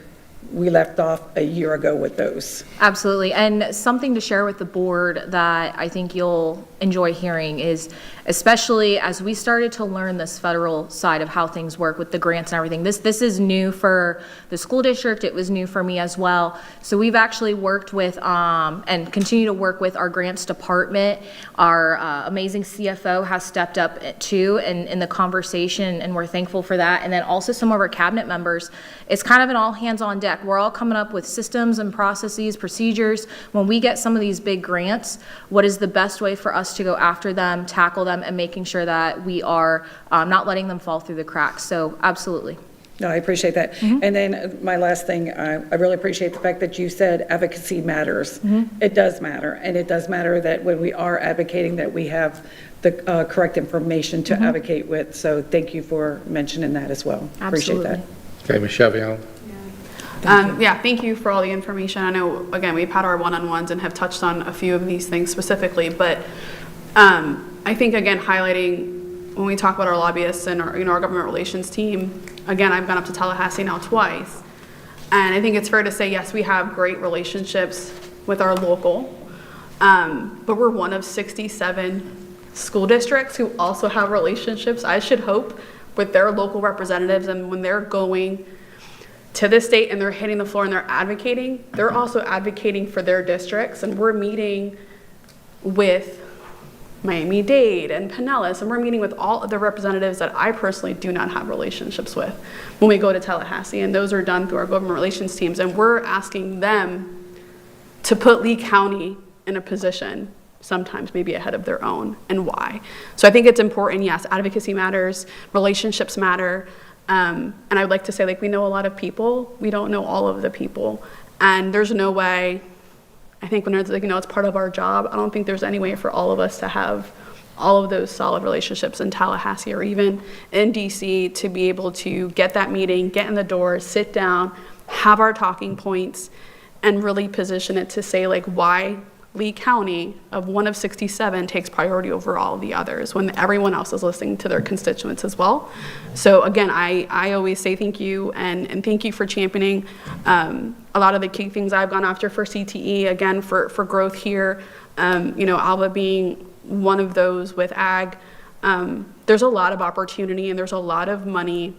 Speaker 4: we left off a year ago with those.
Speaker 19: Absolutely. And something to share with the board that I think you'll enjoy hearing is, especially as we started to learn this federal side of how things work with the grants and everything, this is new for the school district. It was new for me as well. So we've actually worked with and continue to work with our grants department. Our amazing CFO has stepped up too in the conversation, and we're thankful for that. And then also some of our cabinet members. It's kind of an all hands on deck. We're all coming up with systems and processes, procedures. When we get some of these big grants, what is the best way for us to go after them, tackle them, and making sure that we are not letting them fall through the cracks. So absolutely.
Speaker 4: No, I appreciate that. And then my last thing, I really appreciate the fact that you said advocacy matters. It does matter, and it does matter that when we are advocating that we have the correct information to advocate with. So thank you for mentioning that as well. Appreciate that.
Speaker 1: Okay, Michelle Viala.
Speaker 14: Yeah, thank you for all the information. I know, again, we've had our one-on-ones and have touched on a few of these things specifically, but I think, again, highlighting when we talk about our lobbyists and our, our government relations team, again, I've gone up to Tallahassee now twice, and I think it's fair to say, yes, we have great relationships with our local, but we're one of 67 school districts who also have relationships, I should hope, with their local representatives, and when they're going to the state and they're hitting the floor and they're advocating, they're also advocating for their districts, and we're meeting with Miami-Dade and Pinellas, and we're meeting with all of the representatives that I personally do not have relationships with when we go to Tallahassee, and those are done through our government relations teams, and we're asking them to put Lee County in a position sometimes maybe ahead of their own, and why. So I think it's important, yes, advocacy matters, relationships matter, and I would like to say, like, we know a lot of people, we don't know all of the people, and there's no way, I think when it's like, it's part of our job, I don't think there's any way for all of us to have all of those solid relationships in Tallahassee or even in DC to be able to get that meeting, get in the door, sit down, have our talking points, and really position it to say, like, why Lee County, of one of 67, takes priority over all of the others when everyone else is listening to their constituents as well. So again, I always say thank you, and thank you for championing a lot of the key things I've gone after for CTE, again, for growth here. Alva being one of those with ag. There's a lot of opportunity and there's a lot of money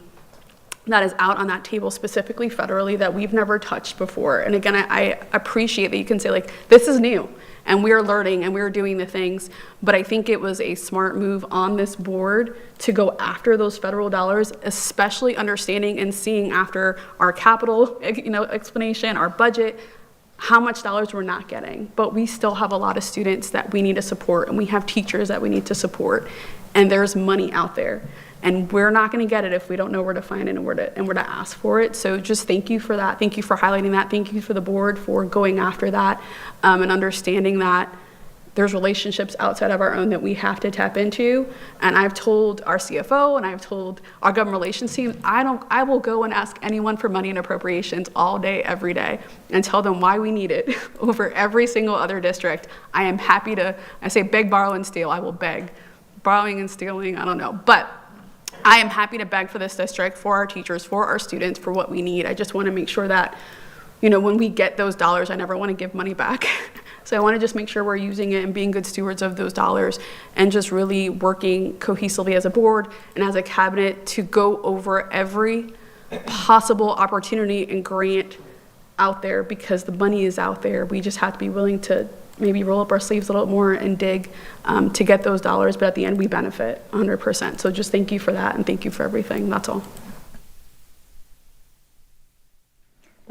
Speaker 14: that is out on that table, specifically federally, that we've never touched before. And again, I appreciate that you can say, like, this is new and we're learning and we're doing the things, but I think it was a smart move on this board to go after those federal dollars, especially understanding and seeing after our capital, explanation, our budget, how much dollars we're not getting. But we still have a lot of students that we need to support, and we have teachers that we need to support, and there's money out there. And we're not going to get it if we don't know where to find it and where to ask for it. So just thank you for that. Thank you for highlighting that. Thank you for the board for going after that and understanding that there's relationships outside of our own that we have to tap into. And I've told our CFO and I've told our government relations team, I will go and ask anyone for money and appropriations all day, every day, and tell them why we need it over every single other district. I am happy to, I say beg, borrow, and steal. I will beg. Borrowing and stealing, I don't know. But I am happy to beg for this district, for our teachers, for our students, for what we need. I just want to make sure that, when we get those dollars, I never want to give money back. So I want to just make sure we're using it and being good stewards of those dollars and just really working cohesively as a board and as a cabinet to go over every possible opportunity and grant out there, because the money is out there. We just have to be willing to maybe roll up our sleeves a little more and dig to get those dollars, but at the end we benefit 100%. So just thank you for that, and thank you for everything. That's all.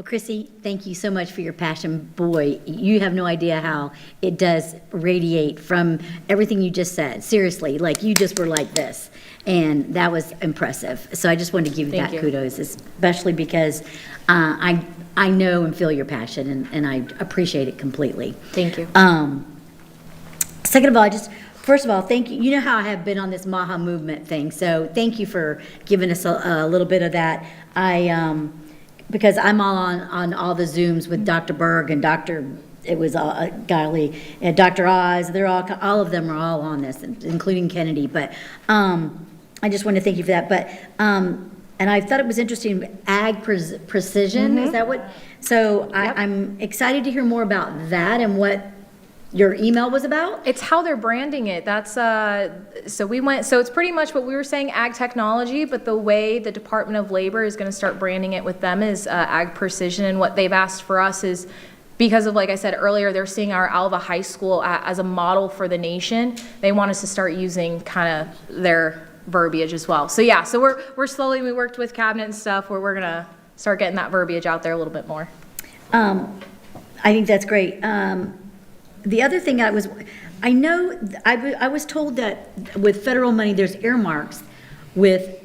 Speaker 5: Well, Chrissy, thank you so much for your passion. Boy, you have no idea how it does radiate from everything you just said. Seriously, like you just were like this. And that was impressive. So I just wanted to give you
Speaker 19: Thank
Speaker 5: that
Speaker 19: you.
Speaker 5: kudos, especially because I know and feel your passion, and I appreciate it completely.
Speaker 19: Thank you.
Speaker 5: Second of all, first of all, thank you. You know how I have been on this Maha movement thing, so thank you for giving us a little bit of that. Because I'm all on all the Zooms with Dr. Berg and Dr. Dr. Oz. They're all of them are all on this, including Kennedy. But I just want to thank you for that. But and I thought it was interesting, ag precision. Is that what? So I'm excited to hear more about that and what your email was about.
Speaker 19: It's how they're branding it. That's so it's pretty much what we were saying, ag technology, but the way the Department of Labor is going to start branding it with them is ag precision. And what they've asked for us is, because of, like I said earlier, they're seeing our Alva High School as a model for the nation. They want us to start using kind of their verbiage as well. So yeah, so we're slowly, we worked with cabinet and stuff where we're gonna start getting that verbiage out there a little bit more.
Speaker 5: I think that's great. The other thing I was told that with federal money, there's earmarks with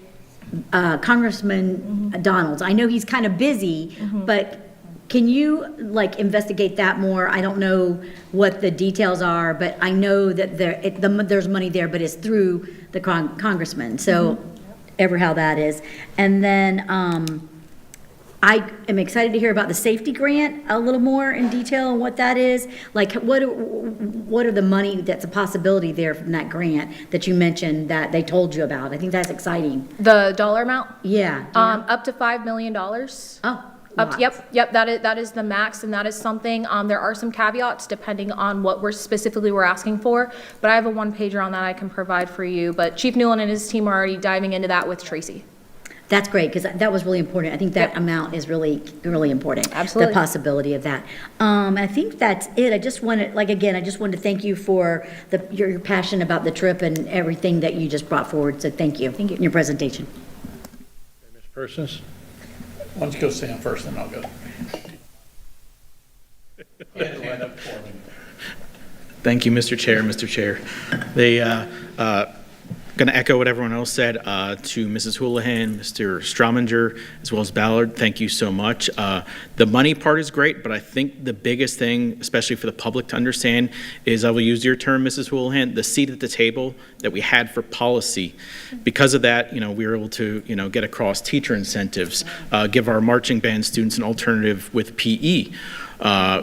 Speaker 5: Congressman Donalds. I know he's kind of busy, but can you like investigate that more? I don't know what the details are, but I know that there's money there, but it's through the congressman. So ever how that is. And then I am excited to hear about the safety grant a little more in detail and what that is. Like what are the money that's a possibility there from that grant that you mentioned that they told you about? I think that's exciting.
Speaker 19: The dollar amount?
Speaker 5: Yeah.
Speaker 19: Up to $5 million.
Speaker 5: Oh.
Speaker 19: Yep, that is the max, and that is something, there are some caveats depending on what we're asking for, but I have a one-pager on that I can provide for you, but Chief Newland and his team are already diving into that with Tracy.
Speaker 5: That's great, because that was really important. I think that amount is really, really important.
Speaker 19: Absolutely.
Speaker 5: The possibility of that. I think that's it. I just wanted to thank you for your passion about the trip and everything that you just brought forward, so thank you. Thank you. In your presentation.
Speaker 1: Ms. Persons?
Speaker 9: Why don't you go Sam first, then I'll go.
Speaker 11: Thank you, Mr. Chair. Mr. Chair, they going to echo what everyone else said to Mrs. Houlihan, Mr. Strominger, as well as Ballard. Thank you so much. The money part is great, but I think the biggest thing, especially for the public to understand, is, I will use your term, Mrs. Houlihan, the seat at the table that we had for policy. Because of that, we were able to, get across teacher incentives, give our marching band students an alternative with PE.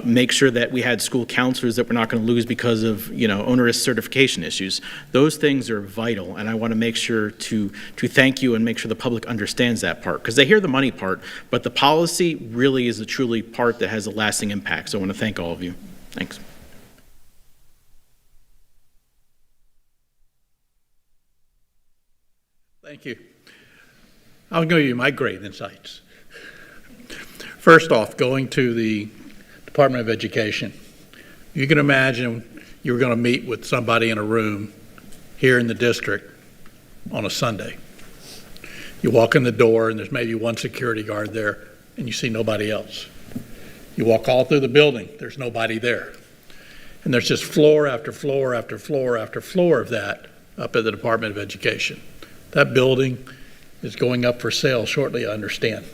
Speaker 11: Make sure that we had school counselors that we're not going to lose because of onerous certification issues. Those things are vital, and I want to make sure to thank you and make sure the public understands that part, because they hear the money part, but the policy really is a truly part that has a lasting impact. So I want to thank all of you. Thanks.
Speaker 9: Thank you. I'll give you my great insights. First off, going to the Department of Education. You can imagine you were going to meet with somebody in a room here in the district on a Sunday. You walk in the door and there's maybe one security guard there and you see nobody else. You walk all through the building, there's nobody there. And there's just floor after floor after floor after floor of that up at the Department of Education. That building is going up for sale shortly, I understand.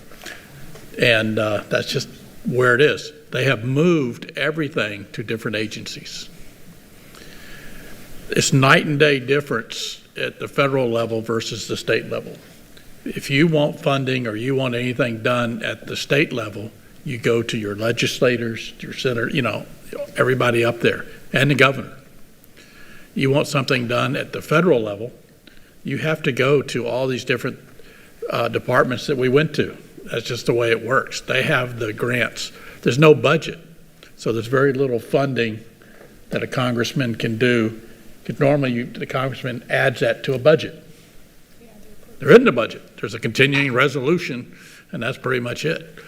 Speaker 9: And that's just where it is. They have moved everything to different agencies. It's night and day difference at the federal level versus the state level. If you want funding or you want anything done at the state level, you go to your legislators, your senator, everybody up there, and the governor. You want something done at the federal level, you have to go to all these different departments that we went to. That's just the way it works. They have the grants. There's no budget, so there's very little funding that a congressman can do, because normally the congressman adds that to a budget. There isn't a budget. There's a continuing resolution, and that's pretty much it.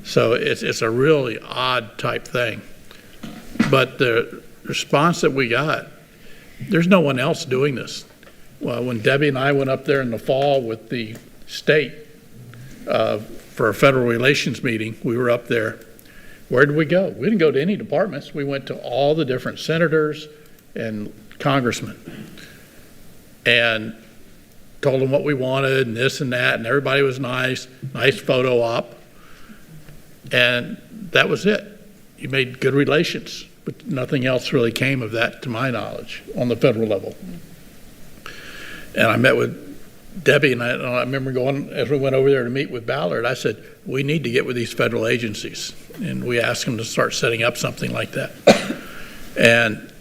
Speaker 9: So it's a really odd type thing. But the response that we got, there's no one else doing this. Well, when Debbie and I went up there in the fall with the state for a federal relations meeting. We were up there. Where did we go? We didn't go to any departments. We went to all the different senators and congressmen and told them what we wanted and this and that, and everybody was nice photo op. And that was it. You made good relations, but nothing else really came of that, to my knowledge, on the federal level. And I met with Debbie, and I remember going, as we went over there to meet with Ballard, I said, we need to get with these federal agencies. And we asked them to start setting up something like that. And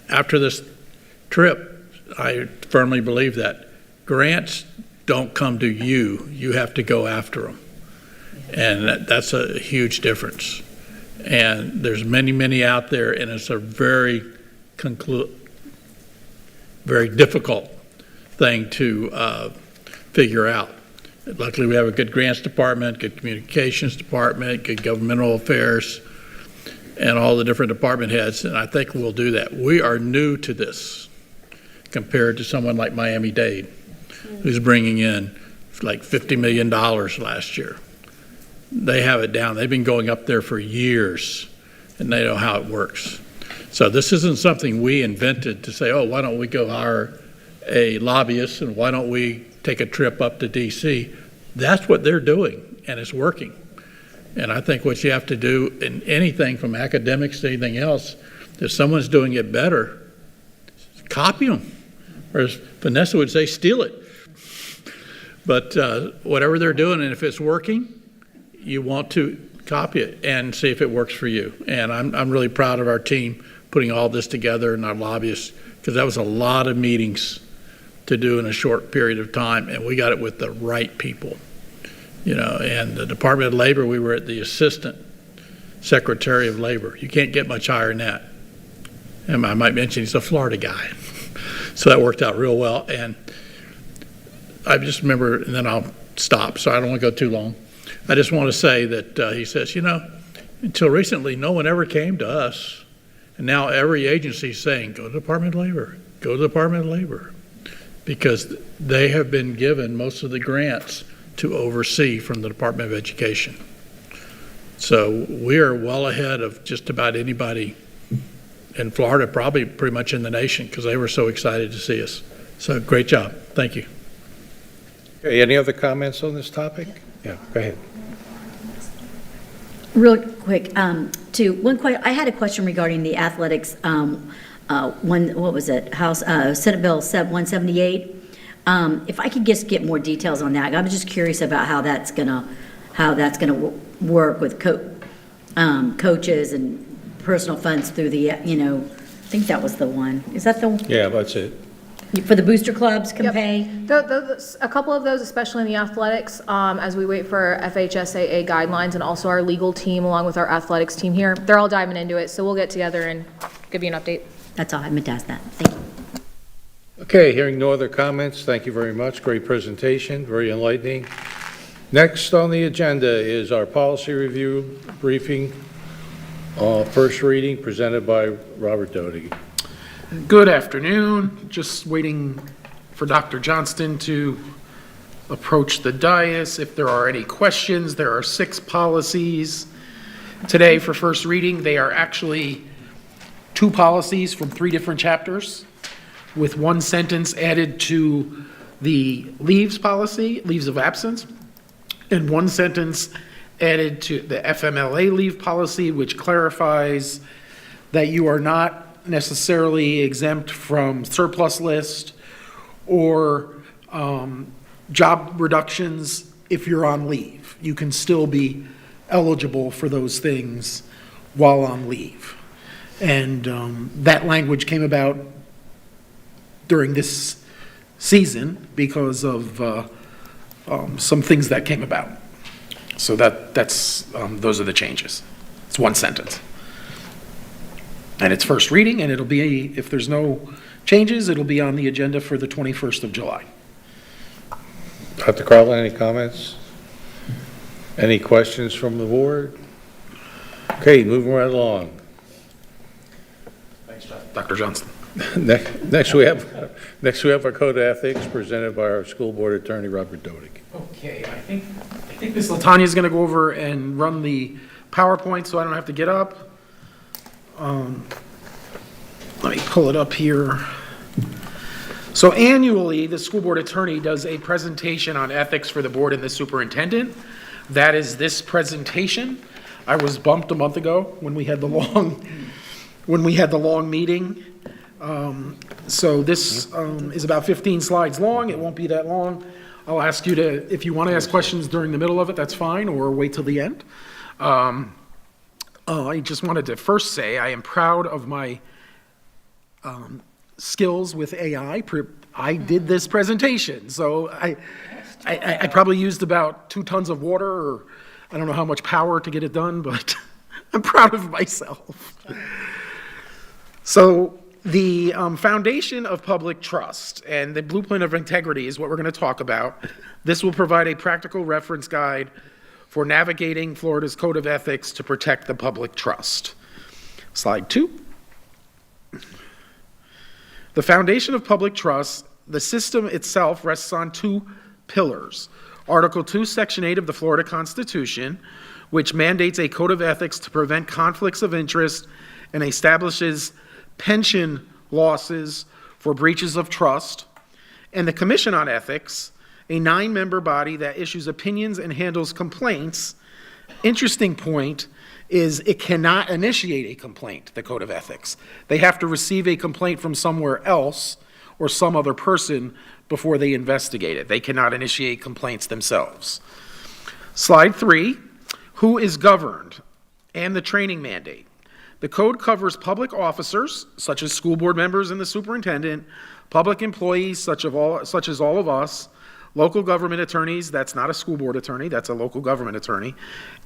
Speaker 9: after this trip, I firmly believe that grants don't come to you. You have to go after them. And that's a huge difference. And there's many out there, and it's a very difficult thing to figure out. Luckily, we have a good grants department, good communications department, good governmental affairs, and all the different department heads, and I think we'll do that. We are new to this compared to someone like Miami-Dade, who's bringing in like $50 million last year. They have it down. They've been going up there for years, and they know how it works. So this isn't something we invented to say, oh, why don't we go hire a lobbyist, and why don't we take a trip up to D.C.? That's what they're doing, and it's working. And I think what you have to do in anything from academics to anything else, if someone's doing it better, copy them. Or as Vanessa would say, steal it. But whatever they're doing, and if it's working, you want to copy it and see if it works for you. And I'm really proud of our team putting all this together and our lobbyists, because that was a lot of meetings to do in a short period of time, and we got it with the right people. You know, and the Department of Labor, we were at the Assistant Secretary of Labor. You can't get much higher than that. And I might mention he's a Florida guy. So that worked out real well. And I just remember, and then I'll stop, so I don't want to go too long. I just want to say that he says, you know, until recently, no one ever came to us. And now every agency is saying, go to the Department of Labor, go to the Department of Labor, because they have been given most of the grants to oversee from the Department of Education. So we are well ahead of just about anybody in Florida, probably pretty much in the nation, because they were so excited to see us. So great job. Thank you.
Speaker 1: Okay, any other comments on this topic? Yeah, go ahead.
Speaker 5: Real quick, I had a question regarding the athletics, what was it, Senate Bill 178. If I could just get more details on that. I'm just curious about how that's gonna work with coaches and personal funds through the, I think that was the one. Is that the one?
Speaker 1: Yeah, that's it.
Speaker 5: For the booster clubs can pay?
Speaker 19: A couple of those, especially in the athletics, as we wait for FHSAA guidelines, and also our legal team along with our athletics team here, they're all diving into it, so we'll get together and give you an update.
Speaker 5: That's all, I meant to ask that. Thank you.
Speaker 1: Okay, hearing no other comments, thank you very much. Great presentation, very enlightening. Next on the agenda is our policy review briefing, first reading presented by Robert Dodig.
Speaker 21: Good afternoon. Just waiting for Dr. Johnston to approach the dais. If there are any questions, there are 6 policies today for first reading. They are actually 2 policies from 3 different chapters, with 1 sentence added to the leaves policy, leaves of absence, and 1 sentence added to the FMLA leave policy, which clarifies that you are not necessarily exempt from surplus list or job reductions if you're on leave. You can still be eligible for those things while on leave. And that language came about during this season because of some things that came about. So that's those are the changes. It's 1 sentence. And it's first reading, and it'll be, if there's no changes, it'll be on the agenda for the 21st of July.
Speaker 1: Dr. Carlin, any comments? Any questions from the board? Okay, moving right along.
Speaker 21: Thanks, Dr. Johnston.
Speaker 1: Next we have our code of ethics presented by our school board attorney, Robert Dodig.
Speaker 21: Okay, I think think Ms. Latanya going to go over and run the PowerPoint so I don't have to get up. Let me pull it up here. So annually, the school board attorney does a presentation on ethics for the board and the superintendent. That is this presentation. I was bumped a month ago when we had the long meeting. So this is about 15 slides long. It won't be that long. I'll ask you to, if you want to ask questions during the middle of it, that's fine, or wait till the end. I just wanted to first say I am proud of my skills with AI. I did this presentation, so I probably used about 2 tons of water, or I don't know how much power to get it done, but I'm proud of myself. So the foundation of public trust and the blueprint of integrity is what we're going to talk about. This will provide a practical reference guide for navigating Florida's Code of Ethics to protect the public trust. Slide 2. The foundation of public trust, the system itself rests on 2 pillars. Article 2, Section 8 of the Florida Constitution, which mandates a code of ethics to prevent conflicts of interest and establishes pension losses for breaches of trust, and the Commission on Ethics, a 9-member body that issues opinions and handles complaints. Interesting point is it cannot initiate a complaint, the Code of Ethics. They have to receive a complaint from somewhere else or some other person before they investigate it. They cannot initiate complaints themselves. Slide 3, who is governed and the training mandate. The code covers public officers, such as school board members and the superintendent, public employees, such as all of us, local government attorneys, that's not a school board attorney, that's a local government attorney,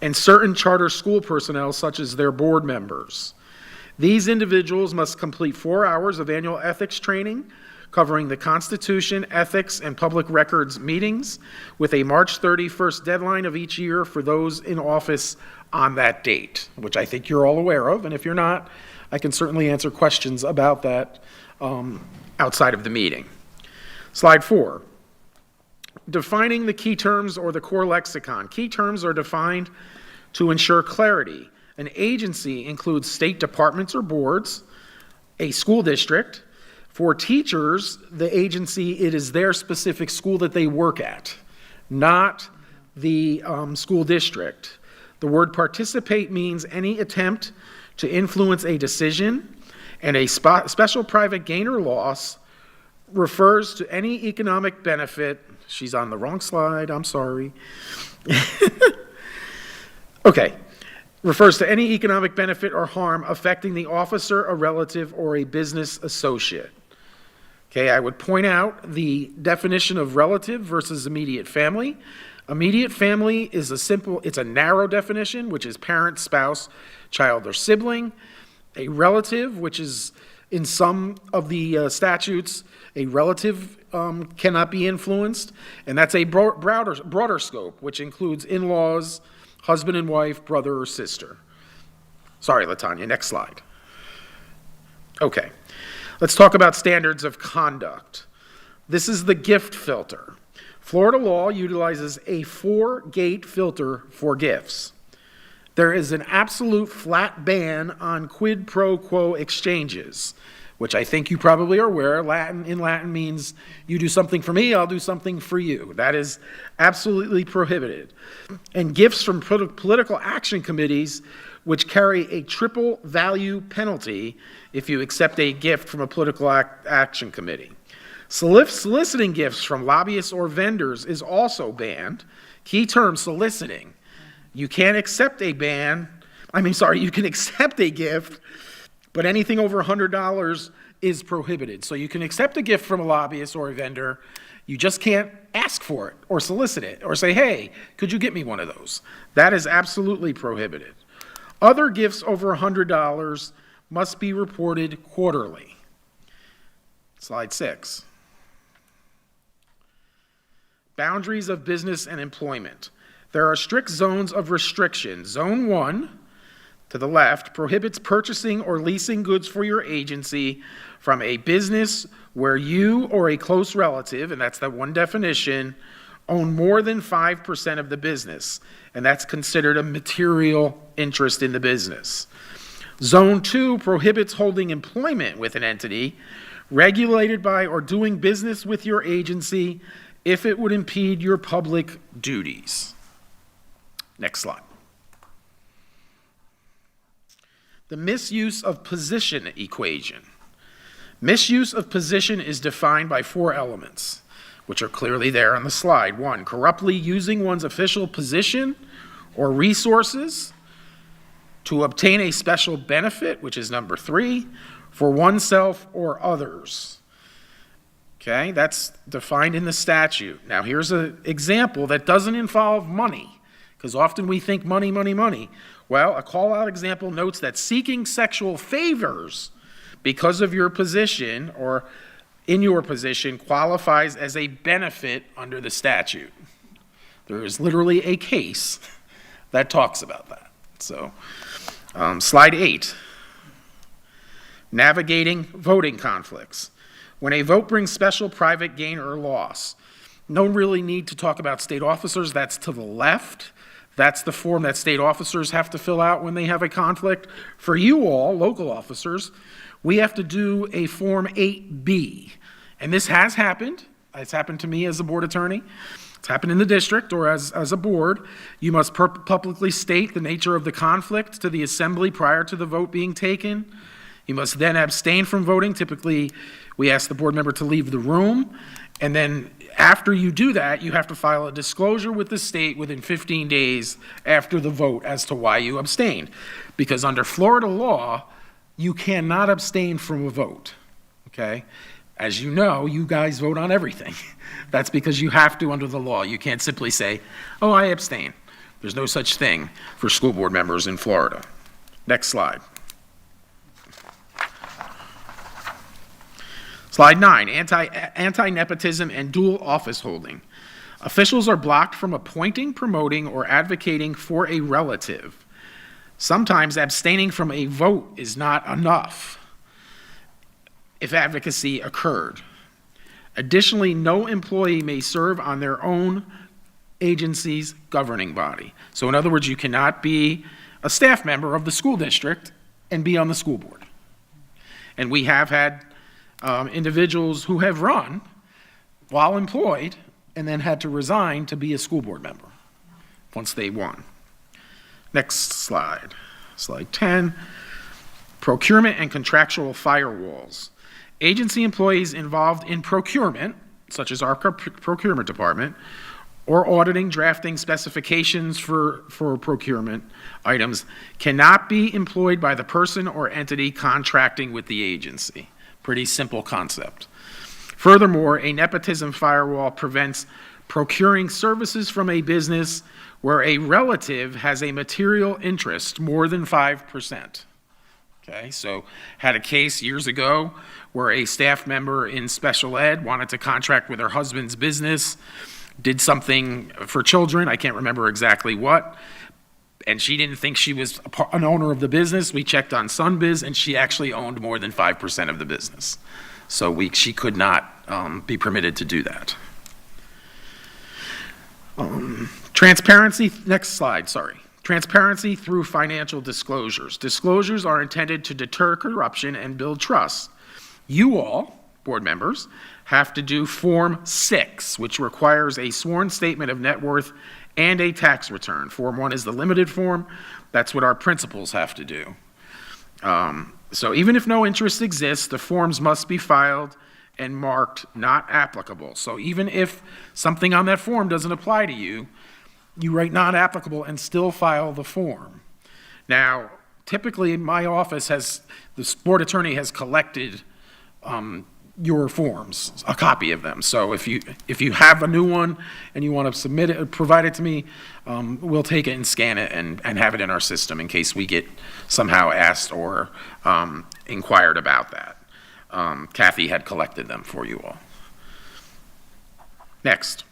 Speaker 21: and certain charter school personnel, such as their board members. These individuals must complete 4 hours of annual ethics training, covering the Constitution, ethics, and public records meetings, with a March 31st deadline of each year for those in office on that date, which I think you're all aware of, and if you're not, I can certainly answer questions about that outside of the meeting. Slide 4. Defining the key terms or the core lexicon. Key terms are defined to ensure clarity. An agency includes state departments or boards, a school district. For teachers, the agency, it is their specific school that they work at, not the school district. The word participate means any attempt to influence a decision, and a special private gain or loss refers to any economic benefit. She's on the wrong slide, I'm sorry. Okay. Refers to any economic benefit or harm affecting the officer, a relative, or a business associate. Okay, I would point out the definition of relative versus immediate family. Immediate family is it's a narrow definition, which is parent, spouse, child, or sibling. A relative, which is in some of the statutes, a relative cannot be influenced, and that's a broader scope, which includes in-laws, husband and wife, brother or sister. Sorry, Latanya, next slide. Okay, let's talk about standards of conduct. This is the gift filter. Florida law utilizes a 4-gate filter for gifts. There is an absolute flat ban on quid pro quo exchanges, which I think you probably are aware. In Latin means you do something for me, I'll do something for you. That is absolutely prohibited. And gifts from political action committees, which carry a triple value penalty if you accept a gift from a political action committee. Soliciting gifts from lobbyists or vendors is also banned. Key term, soliciting. You can't accept you can accept a gift, but anything over $100 is prohibited. So you can accept a gift from a lobbyist or a vendor, you just can't ask for it or solicit it or say, hey, could you get me one of those? That is absolutely prohibited. Other gifts over $100 must be reported quarterly. Slide 6. Boundaries of business and employment. There are strict zones of restriction. Zone 1, to the left, prohibits purchasing or leasing goods for your agency from a business where you or a close relative, and that's that one definition, own more than 5% of the business, and that's considered a material interest in the business. Zone 2 prohibits holding employment with an entity regulated by or doing business with your agency if it would impede your public duties. Next slide. The misuse of position equation. Misuse of position is defined by 4 elements, which are clearly there on the slide. 1, corruptly using one's official position or resources to obtain a special benefit, which is number 3, for oneself or others. Okay, that's defined in the statute. Now here's an example that doesn't involve money, because often we think money, money, money. Well, a call-out example notes that seeking sexual favors because of your position or in your position qualifies as a benefit under the statute. There is literally a case that talks about that. So, slide 8. Navigating voting conflicts. When a vote brings special private gain or loss, no really need to talk about state officers. That's to the left. That's the form that state officers have to fill out when they have a conflict. For you all, local officers, we have to do a Form 8B. And this has happened. It's happened to me as a board attorney. It's happened in the district or as a board. You must publicly state the nature of the conflict to the assembly prior to the vote being taken. You must then abstain from voting. Typically, we ask the board member to leave the room. And then after you do that, you have to file a disclosure with the state within 15 days after the vote as to why you abstained. Because under Florida law, you cannot abstain from a vote, okay? As you know, you guys vote on everything. That's because you have to under the law. You can't simply say, oh, I abstain. There's no such thing for school board members in Florida. Next slide. Slide 9, anti-nepotism and dual office holding. Officials are blocked from appointing, promoting, or advocating for a relative. Sometimes abstaining from a vote is not enough if advocacy occurred. Additionally, no employee may serve on their own agency's governing body. So in other words, you cannot be a staff member of the school district and be on the school board. And we have had individuals who have run while employed and then had to resign to be a school board member once they won. Next slide, slide 10. Procurement and contractual firewalls. Agency employees involved in procurement, such as our procurement department, or auditing, drafting specifications for procurement items, cannot be employed by the person or entity contracting with the agency. Pretty simple concept. Furthermore, a nepotism firewall prevents procuring services from a business where a relative has a material interest more than 5%. Okay, so had a case years ago where a staff member in special ed wanted to contract with her husband's business, did something for children, I can't remember exactly what, and she didn't think she was an owner of the business. We checked on SunBiz, and she actually owned more than 5% of the business. So she could not be permitted to do that. Transparency, next slide, sorry. Transparency through financial disclosures. Disclosures are intended to deter corruption and build trust. You all, board members, have to do Form 6, which requires a sworn statement of net worth and a tax return. Form 1 is the limited form. That's what our principals have to do. So even if no interest exists, the forms must be filed and marked not applicable. So even if something on that form doesn't apply to you, you write not applicable and still file the form. Now, typically my office the board attorney has collected your forms, a copy of them. So if you have a new one and you want to submit it, provide it to me, we'll take it and scan it and have it in our system in case we get somehow asked or inquired about that. Kathy had collected them for you all. Next.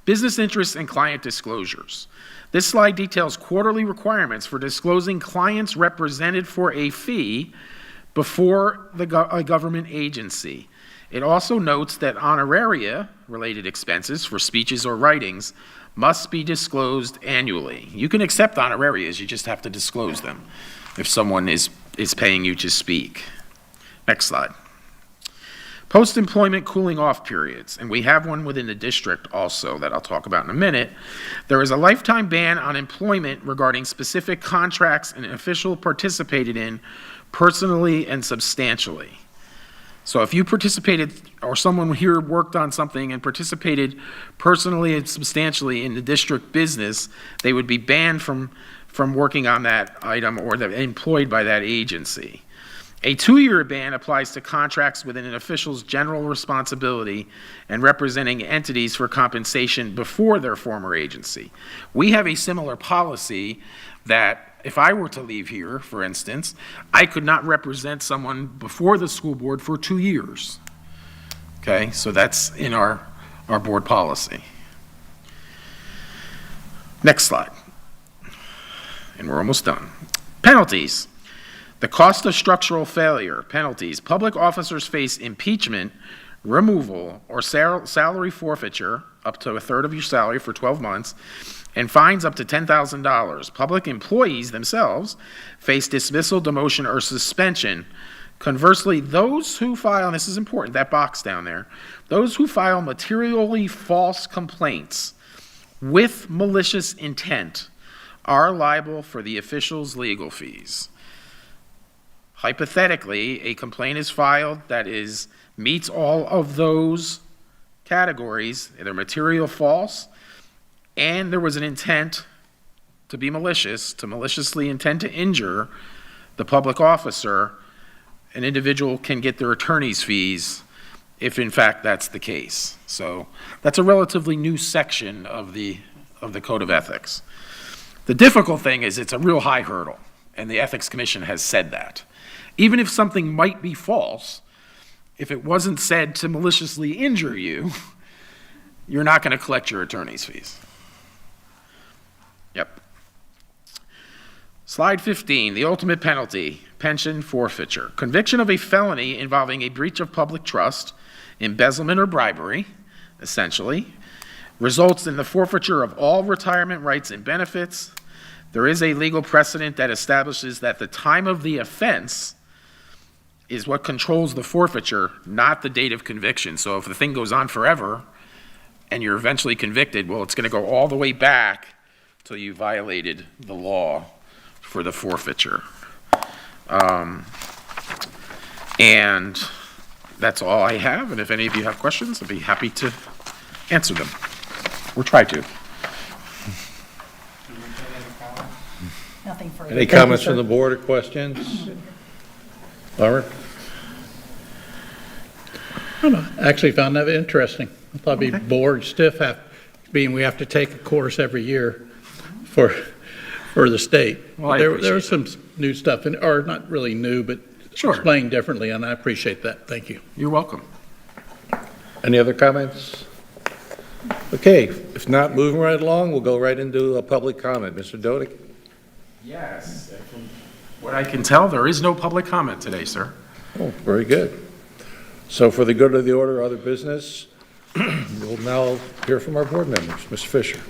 Speaker 21: Business interests and client disclosures. This slide details quarterly requirements for disclosing clients represented for a fee before a government agency. It also notes that honoraria-related expenses for speeches or writings must be disclosed annually. You can accept honorarias, you just have to disclose them if someone is paying you to speak. Next slide. Post-employment cooling off periods, and we have one within the district also that I'll talk about in a minute. There is a lifetime ban on employment regarding specific contracts an official participated in personally and substantially. So if you participated, or someone here worked on something and participated personally and substantially in the district business, they would be banned from working on that item or employed by that agency. A 2-year ban applies to contracts within an official's general responsibility and representing entities for compensation before their former agency. We have a similar policy that if I were to leave here, for instance, I could not represent someone before the school board for 2 years. Okay, so that's in our board policy. Next slide. And we're almost done. Penalties. The cost of structural failure, penalties. Public officers face impeachment, removal, or salary forfeiture, up to a third of your salary for 12 months, and fines up to $10,000. Public employees themselves face dismissal, demotion, or suspension. Conversely, those who file, and this is important, that box down there, those who file materially false complaints with malicious intent are liable for the official's legal fees. Hypothetically, a complaint is filed that meets all of those categories. They're material false, and there was an intent to be malicious, to maliciously intend to injure the public officer. An individual can get their attorney's fees if in fact that's the case. So that's a relatively new section of the Code of Ethics. The difficult thing is it's a real high hurdle, and the Ethics Commission has said that. Even if something might be false, if it wasn't said to maliciously injure you, you're not going to collect your attorney's fees. Yep. Slide 15, the ultimate penalty, pension forfeiture. Conviction of a felony involving a breach of public trust, embezzlement or bribery, essentially, results in the forfeiture of all retirement rights and benefits. There is a legal precedent that establishes that the time of the offense is what controls the forfeiture, not the date of conviction. So if the thing goes on forever and you're eventually convicted, well, it's going to go all the way back till you violated the law for the forfeiture. And that's all I have. And if any of you have questions, I'd be happy to answer them, or try to.
Speaker 2: Nothing further.
Speaker 1: Any comments from the board or questions? Lauren?
Speaker 9: I actually found that interesting. I thought it'd be bored, stiff, being we have to take a course every year for the state.
Speaker 21: Well,
Speaker 9: there was some new stuff, or not really new, but explained differently, and I appreciate that. Thank you.
Speaker 21: You're welcome.
Speaker 1: Any other comments? Okay, if not, moving right along, we'll go right into a public comment. Mr. Dodick?
Speaker 21: Yes. From what I can tell, there is no public comment today, sir.
Speaker 1: Oh, very good. So for the good of the order, other business, we'll now hear from our board members. Mr. Fisher.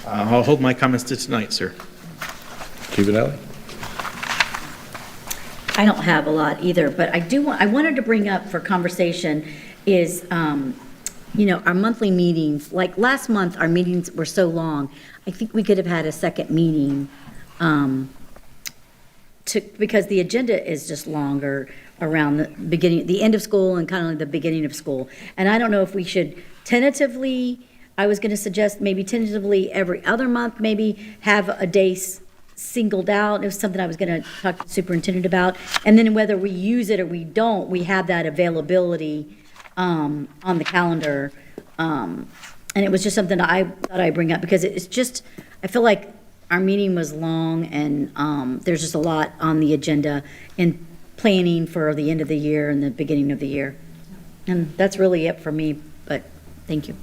Speaker 11: I'll hold my comments to tonight, sir.
Speaker 1: Giovanelli?
Speaker 5: I don't have a lot either, but I wanted to bring up for conversation is, our monthly meetings. Like last month, our meetings were so long. I think we could have had a second meeting because the agenda is just longer around the end of school and kind of like the beginning of school. And I don't know if we should tentatively, I was going to suggest maybe tentatively every other month, maybe have a day singled out. It was something I was going to talk to the superintendent about. And then whether we use it or we don't, we have that availability on the calendar. And it was just something I thought I'd bring up because it's just, I feel like our meeting was long and there's just a lot on the agenda in planning for the end of the year and the beginning of the year. And that's really it for me, but thank you.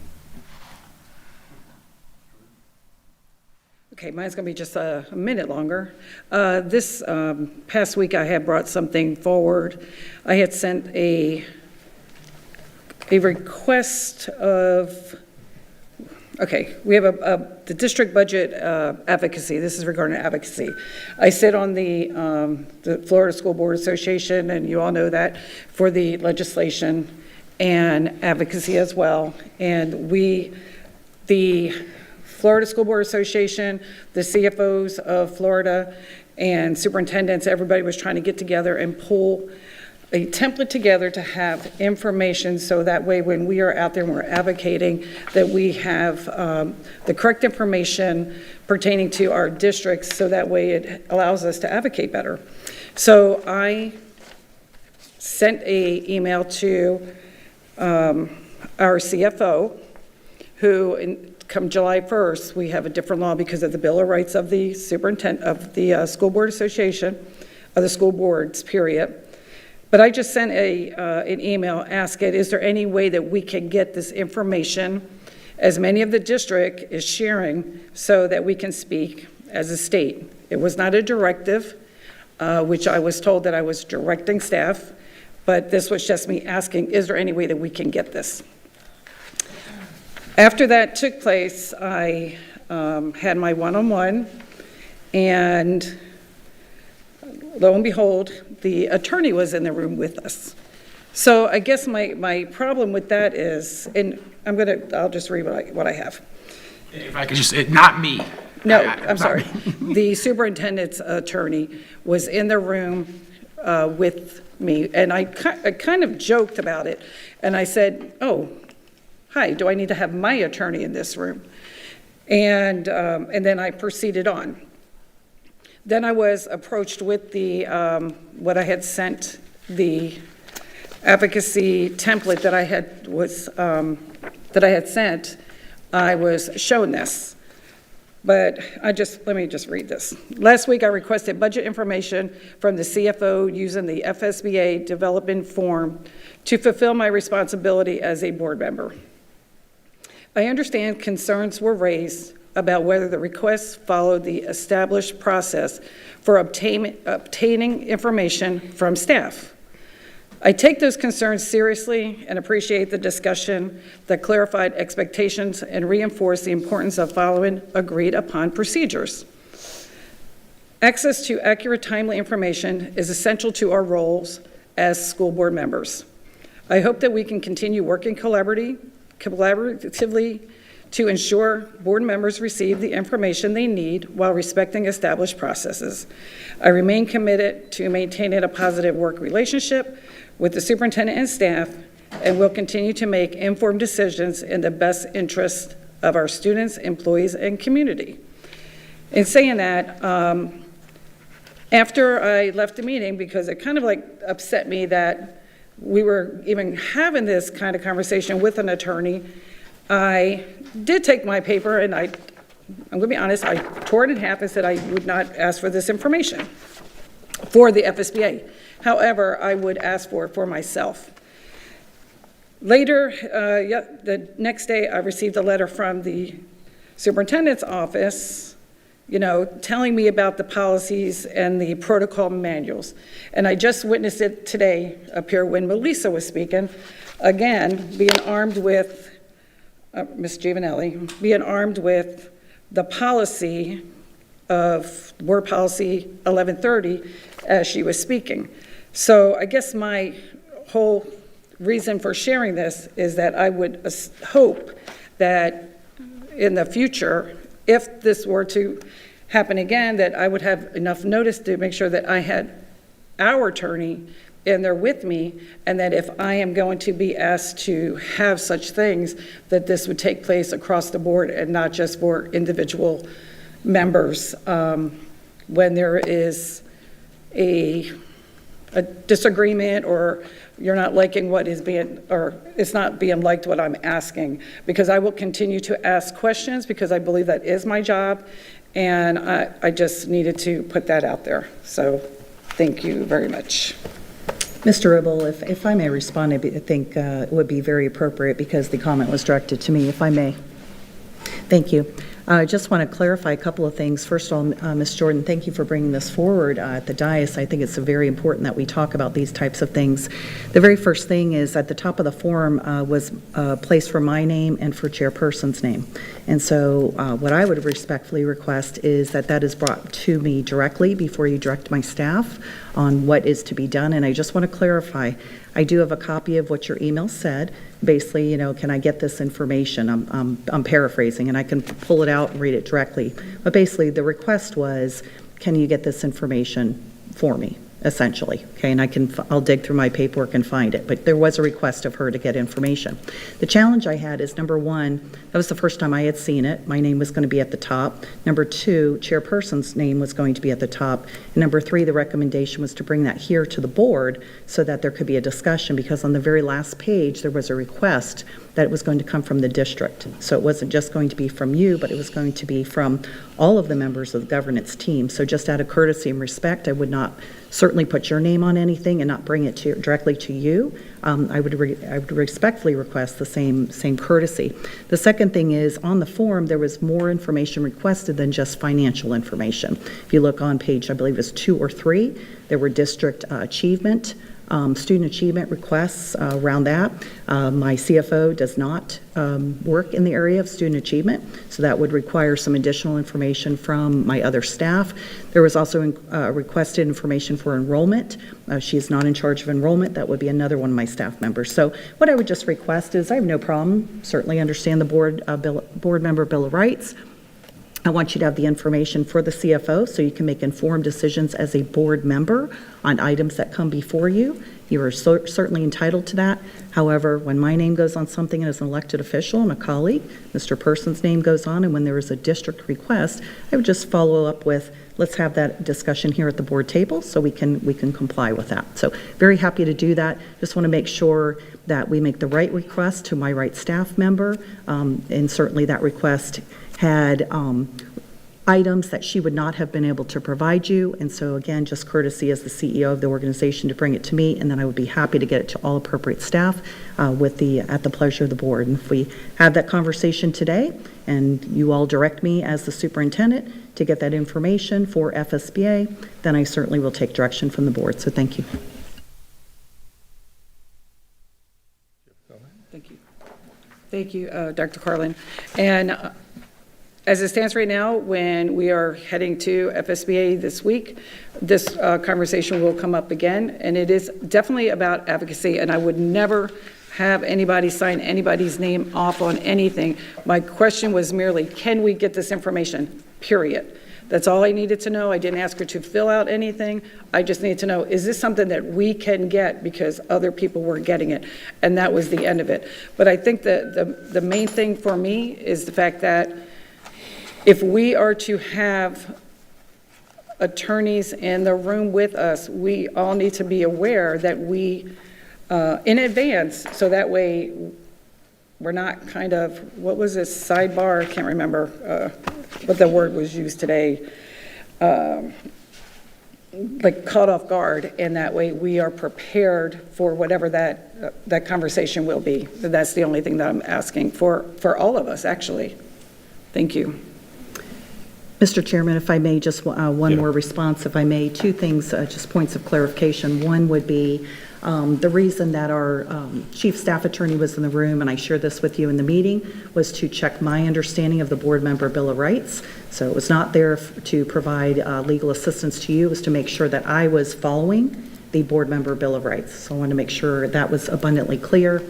Speaker 4: Okay, mine's going to be just a minute longer. This past week, I had brought something forward. I had sent a a request of, okay, we have the district budget advocacy. This is regarding advocacy. I sit on the Florida School Board Association, and you all know that, for the legislation and advocacy as well. And the Florida School Board Association, the CFOs of Florida, and superintendents, everybody was trying to get together and pull a template together to have information so that way when we are out there and we're advocating that we have the correct information pertaining to our districts, so that way it allows us to advocate better. So I sent an email to our CFO, who come July 1st, we have a different law because of the Bill of Rights of the superintendent of the School Board Association, of the school boards, period. But I just sent an email asking, is there any way that we can get this information, as many of the district is sharing, so that we can speak as a state? It was not a directive, which I was told that I was directing staff, but this was just me asking, is there any way that we can get this? After that took place, I had my one-on-one, and lo and behold, the attorney was in the room with us. So I guess my problem with that is, and I'll just read what I have.
Speaker 21: If I could just, not me.
Speaker 4: No, I'm sorry. The superintendent's attorney was in the room with me, and I kind of joked about it, and I said, oh, hi, do I need to have my attorney in this room? And then I proceeded on. Then I was approached with the what I had sent, the advocacy template that I had sent. I was shown this, but let me just read this. Last week I requested budget information from the CFO using the FSBA development form to fulfill my responsibility as a board member. I understand concerns were raised about whether the requests followed the established process for obtaining information from staff. I take those concerns seriously and appreciate the discussion that clarified expectations and reinforced the importance of following agreed upon procedures. Access to accurate, timely information is essential to our roles as school board members. I hope that we can continue working collaboratively to ensure board members receive the information they need while respecting established processes. I remain committed to maintaining a positive work relationship with the superintendent and staff, and will continue to make informed decisions in the best interest of our students, employees, and community. In saying that, after I left the meeting, because it kind of like upset me that we were even having this kind of conversation with an attorney, I did take my paper and I'm going to be honest, I tore it in half and said I would not ask for this information for the FSBA. However, I would ask for it for myself. Later, the next day, I received a letter from the superintendent's office, telling me about the policies and the protocol manuals. And I just witnessed it today up here when Melissa was speaking, again, being armed with Ms. Giovanelli, being armed with the policy of Board Policy 1130 as she was speaking. So I guess my whole reason for sharing this is that I would hope that in the future, if this were to happen again, that I would have enough notice to make sure that I had our attorney in there with me, and that if I am going to be asked to have such things, that this would take place across the board and not just for individual members. When there is a disagreement, or you're not liking what is being, or it's not being liked what I'm asking, because I will continue to ask questions because I believe that is my job, and I just needed to put that out there. So thank you very much.
Speaker 2: Mr. Ribble, if I may respond, I think it would be very appropriate because the comment was directed to me, if I may. Thank you. I just want to clarify a couple of things. First of all, Ms. Jordan, thank you for bringing this forward at the dais. I think it's very important that we talk about these types of things. The very first thing is at the top of the form was a place for my name and for chairperson's name. And so what I would respectfully request is that that is brought to me directly before you direct my staff on what is to be done. And I just want to clarify, I do have a copy of what your email said. Basically, you know, can I get this information? I'm paraphrasing, and I can pull it out and read it directly. But basically, the request was, can you get this information for me, essentially? Okay, and I'll dig through my paperwork and find it. But there was a request of her to get information. The challenge I had is, number one, that was the first time I had seen it. My name was going to be at the top. Number two, chairperson's name was going to be at the top. And number three, the recommendation was to bring that here to the board so that there could be a discussion, because on the very last page, there was a request that it was going to come from the district. So it wasn't just going to be from you, but it was going to be from all of the members of the governance team. So just out of courtesy and respect, I would not certainly put your name on anything and not bring it directly to you. I would respectfully request the same courtesy. The second thing is, on the form, there was more information requested than just financial information. If you look on page, I believe it's 2 or 3, there were district achievement, student achievement requests around that. My CFO does not work in the area of student achievement, so that would require some additional information from my other staff. There was also requested information for enrollment. She's not in charge of enrollment. That would be another one of my staff members. So what I would just request is, I have no problem, certainly understand the board member Bill of Rights. I want you to have the information for the CFO so you can make informed decisions as a board member on items that come before you. You are certainly entitled to that. However, when my name goes on something as an elected official and a colleague, Mr. Person's name goes on, and when there is a district request, I would just follow up with, let's have that discussion here at the board table so we can comply with that. So very happy to do that. Just want to make sure that we make the right request to my right staff member, and certainly that request had items that she would not have been able to provide you. And so again, just courtesy as the CEO of the organization to bring it to me, and then I would be happy to get it to all appropriate staff at the pleasure of the board. And if we have that conversation today and you all direct me as the superintendent to get that information for FSBA, then I certainly will take direction from the board. So thank you.
Speaker 4: Thank you, Dr. Carlin. And as it stands right now, when we are heading to FSBA this week, this conversation will come up again, and it is definitely about advocacy, and I would never have anybody sign anybody's name off on anything. My question was merely, can we get this information, period. That's all I needed to know. I didn't ask her to fill out anything. I just needed to know, is this something that we can get because other people were getting it? And that was the end of it. But I think that the main thing for me is the fact that if we are to have attorneys in the room with us, we all need to be aware that we, in advance, so that way we're not kind of, what was this, sidebar? I can't remember what the word was used today. Like caught off guard, and that way we are prepared for whatever that conversation will be. That's the only thing that I'm asking for all of us, actually. Thank you.
Speaker 2: Mr. Chairman, if I may, just one more response, if I may. Two things, just points of clarification. One would be the reason that our chief staff attorney was in the room, and I shared this with you in the meeting, was to check my understanding of the board member Bill of Rights. So it was not there to provide legal assistance to you. It was to make sure that I was following the board member Bill of Rights. So I want to make sure that was abundantly clear.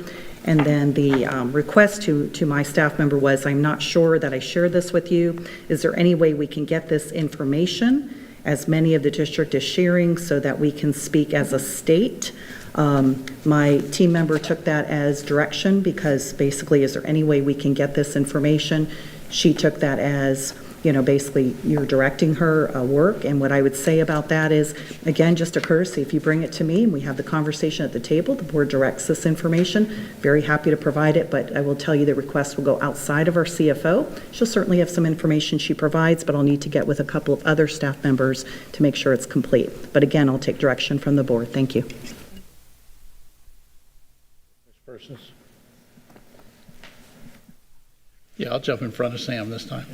Speaker 2: And then the request to my staff member was, I'm not sure that I shared this with you. Is there any way we can get this information, as many of the district is sharing, so that we can speak as a state? My team member took that as direction, because basically, is there any way we can get this information? She took that as, you know, basically you're directing her work. And what I would say about that is, again, just a courtesy, if you bring it to me and we have the conversation at the table, the board directs this information, very happy to provide it, but I will tell you the request will go outside of our CFO. She'll certainly have some information she provides, but I'll need to get with a couple of other staff members to make sure it's complete. But again, I'll take direction from the board. Thank you.
Speaker 9: Yeah, I'll jump in front of Sam this time.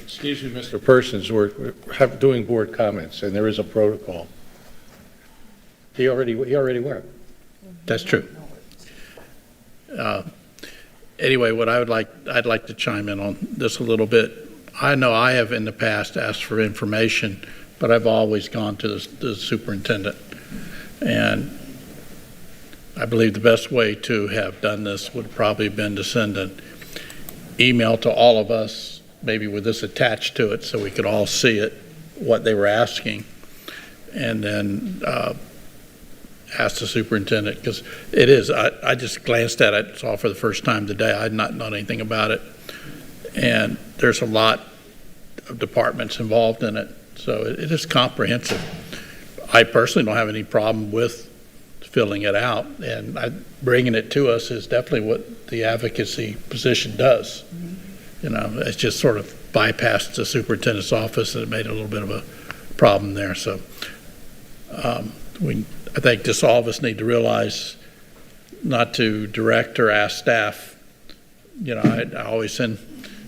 Speaker 1: Excuse me, Mr. Persons, we're doing board comments, and there is a protocol. He already went.
Speaker 9: That's true. Anyway, I'd like to chime in on this a little bit. I know I have in the past asked for information, but I've always gone to the superintendent. And I believe the best way to have done this would probably have been to send an email to all of us, maybe with this attached to it, so we could all see it, what they were asking, and then ask the superintendent, because it is, I just glanced at it, saw it for the first time today. I had not known anything about it. And there's a lot of departments involved in it, so it is comprehensive. I personally don't have any problem with filling it out, and bringing it to us is definitely what the advocacy position does. You know, it's just sort of bypassed the superintendent's office, and it made a little bit of a problem there. So I think just all of us need to realize not to direct or ask staff. You know, I always send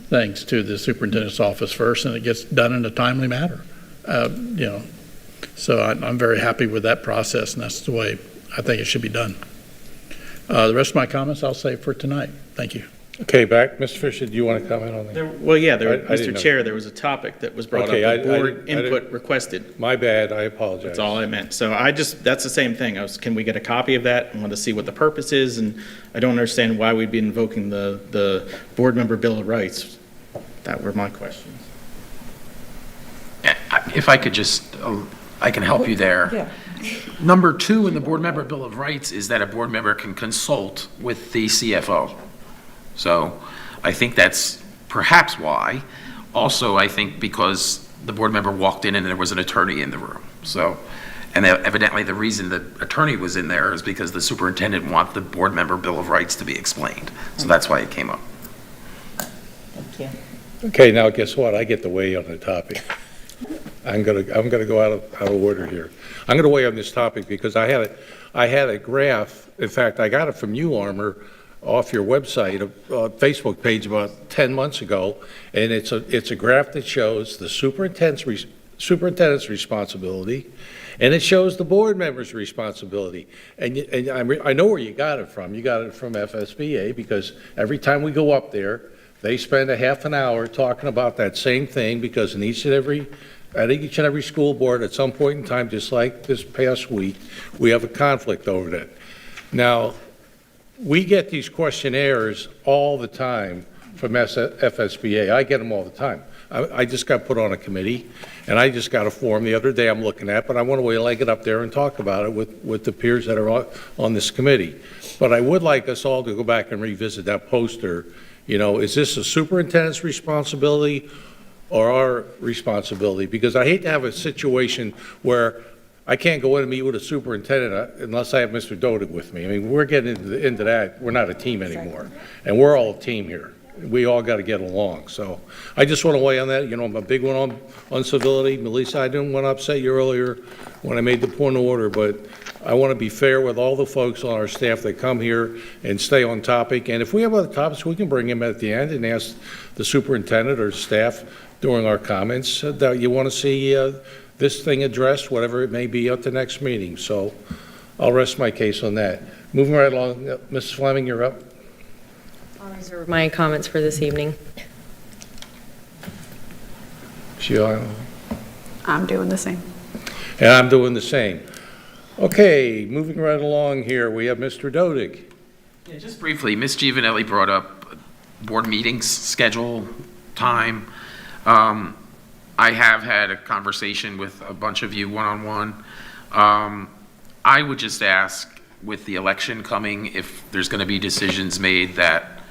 Speaker 9: things to the superintendent's office first, and it gets done in a timely manner. You know, so I'm very happy with that process, and that's the way I think it should be done. The rest of my comments I'll save for tonight. Thank you.
Speaker 1: Okay, back. Mr. Fisher, do you want to comment on that?
Speaker 11: Mr. Chair, there was a topic that was brought
Speaker 1: Okay,
Speaker 11: up, board input requested.
Speaker 1: My bad, I apologize.
Speaker 11: That's all I meant. So that's the same thing. Can we get a copy of that? I want to see what the purpose is, and I don't understand why we'd be invoking the board member Bill of Rights. That were my questions.
Speaker 18: If I could just, I can help you there.
Speaker 4: Yeah.
Speaker 18: Number 2 in the Board Member Bill of Rights is that a board member can consult with the CFO. So I think that's perhaps why. Also, I think because the board member walked in and there was an attorney in the room. So, and evidently the reason the attorney was in there is because the superintendent wanted the Board Member Bill of Rights to be explained. So that's why it came up.
Speaker 4: Thank you.
Speaker 1: Okay, now guess what? I get to weigh on the topic. I'm gonna go out of order here. I'm gonna weigh on this topic because I had a graph. In fact, I got it from you, Armor, off your website, Facebook page about 10 months ago, and it's a graph that shows the superintendent's responsibility, and it shows the board member's responsibility. And I know where you got it from. You got it from FSBA, because every time we go up there, they spend a half an hour talking about that same thing, because at each and every school board at some point in time, just like this past week, we have a conflict over that. Now, we get these questionnaires all the time from FSBA. I get them all the time. I just got put on a committee, and I just got a form the other day I'm looking at, but I want to wait till I get up there and talk about it with the peers that are on this committee. But I would like us all to go back and revisit that poster. You know, is this a superintendent's responsibility or our responsibility? Because I hate to have a situation where I can't go in and meet with a superintendent unless I have Mr. Dodig with me. I mean, we're getting into that. We're not a team anymore. And we're all a team here. We all got to get along. So I just want to weigh on that. You know, I'm a big one on civility. Melissa, I didn't want to upset you earlier when I made the point of order, but I want to be fair with all the folks on our staff that come here and stay on topic. And if we have other topics, we can bring them at the end and ask the superintendent or staff during our comments that you want to see this thing addressed, whatever it may be, at the next meeting. So I'll rest my case on that. Moving right along, Mrs. Fleming, you're up.
Speaker 10: I'll reserve my comments for this evening.
Speaker 14: I'm doing the same.
Speaker 1: And I'm doing the same. Okay, moving right along here, we have Mr. Dodig.
Speaker 18: Yeah, just briefly, Ms. Giovanelli brought up board meetings, schedule, time. I have had a conversation with a bunch of you one-on-one. I would just ask, with the election coming, if there's going to be decisions made that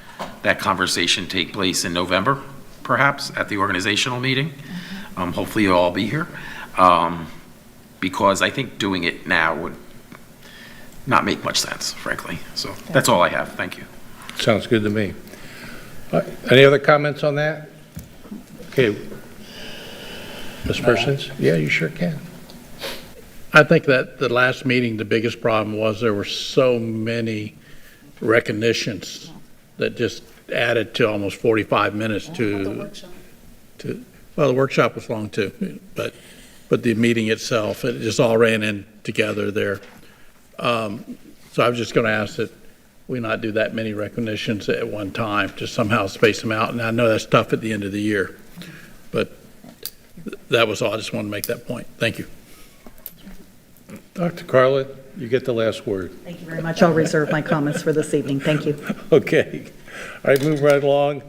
Speaker 18: conversation take place in November, perhaps, at the organizational meeting. Hopefully you'll all be here. Because I think doing it now would not make much sense, frankly. So that's all I have. Thank you.
Speaker 1: Sounds good to me. Any other comments on that? Okay. Ms. Persons? Yeah, you sure can.
Speaker 9: I think that the last meeting, the biggest problem was there were so many recognitions that just added to almost 45 minutes to, well, the workshop was long too, but the meeting itself, it just all ran in together there. So I was just going to ask that we not do that many recognitions at one time, just somehow space them out. And I know that's tough at the end of the year, but that was all. I just wanted to make that point. Thank you.
Speaker 1: Dr. Carlin, you get the last word.
Speaker 2: Thank you very much. I'll reserve my comments for this evening. Thank you.
Speaker 1: Okay. All right, move right along.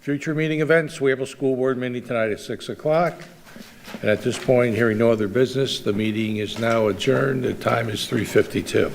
Speaker 1: Future meeting events, we have a school board meeting tonight at 6 o'clock. And at this point, hearing no other business, the meeting is now adjourned. The time is 3:52.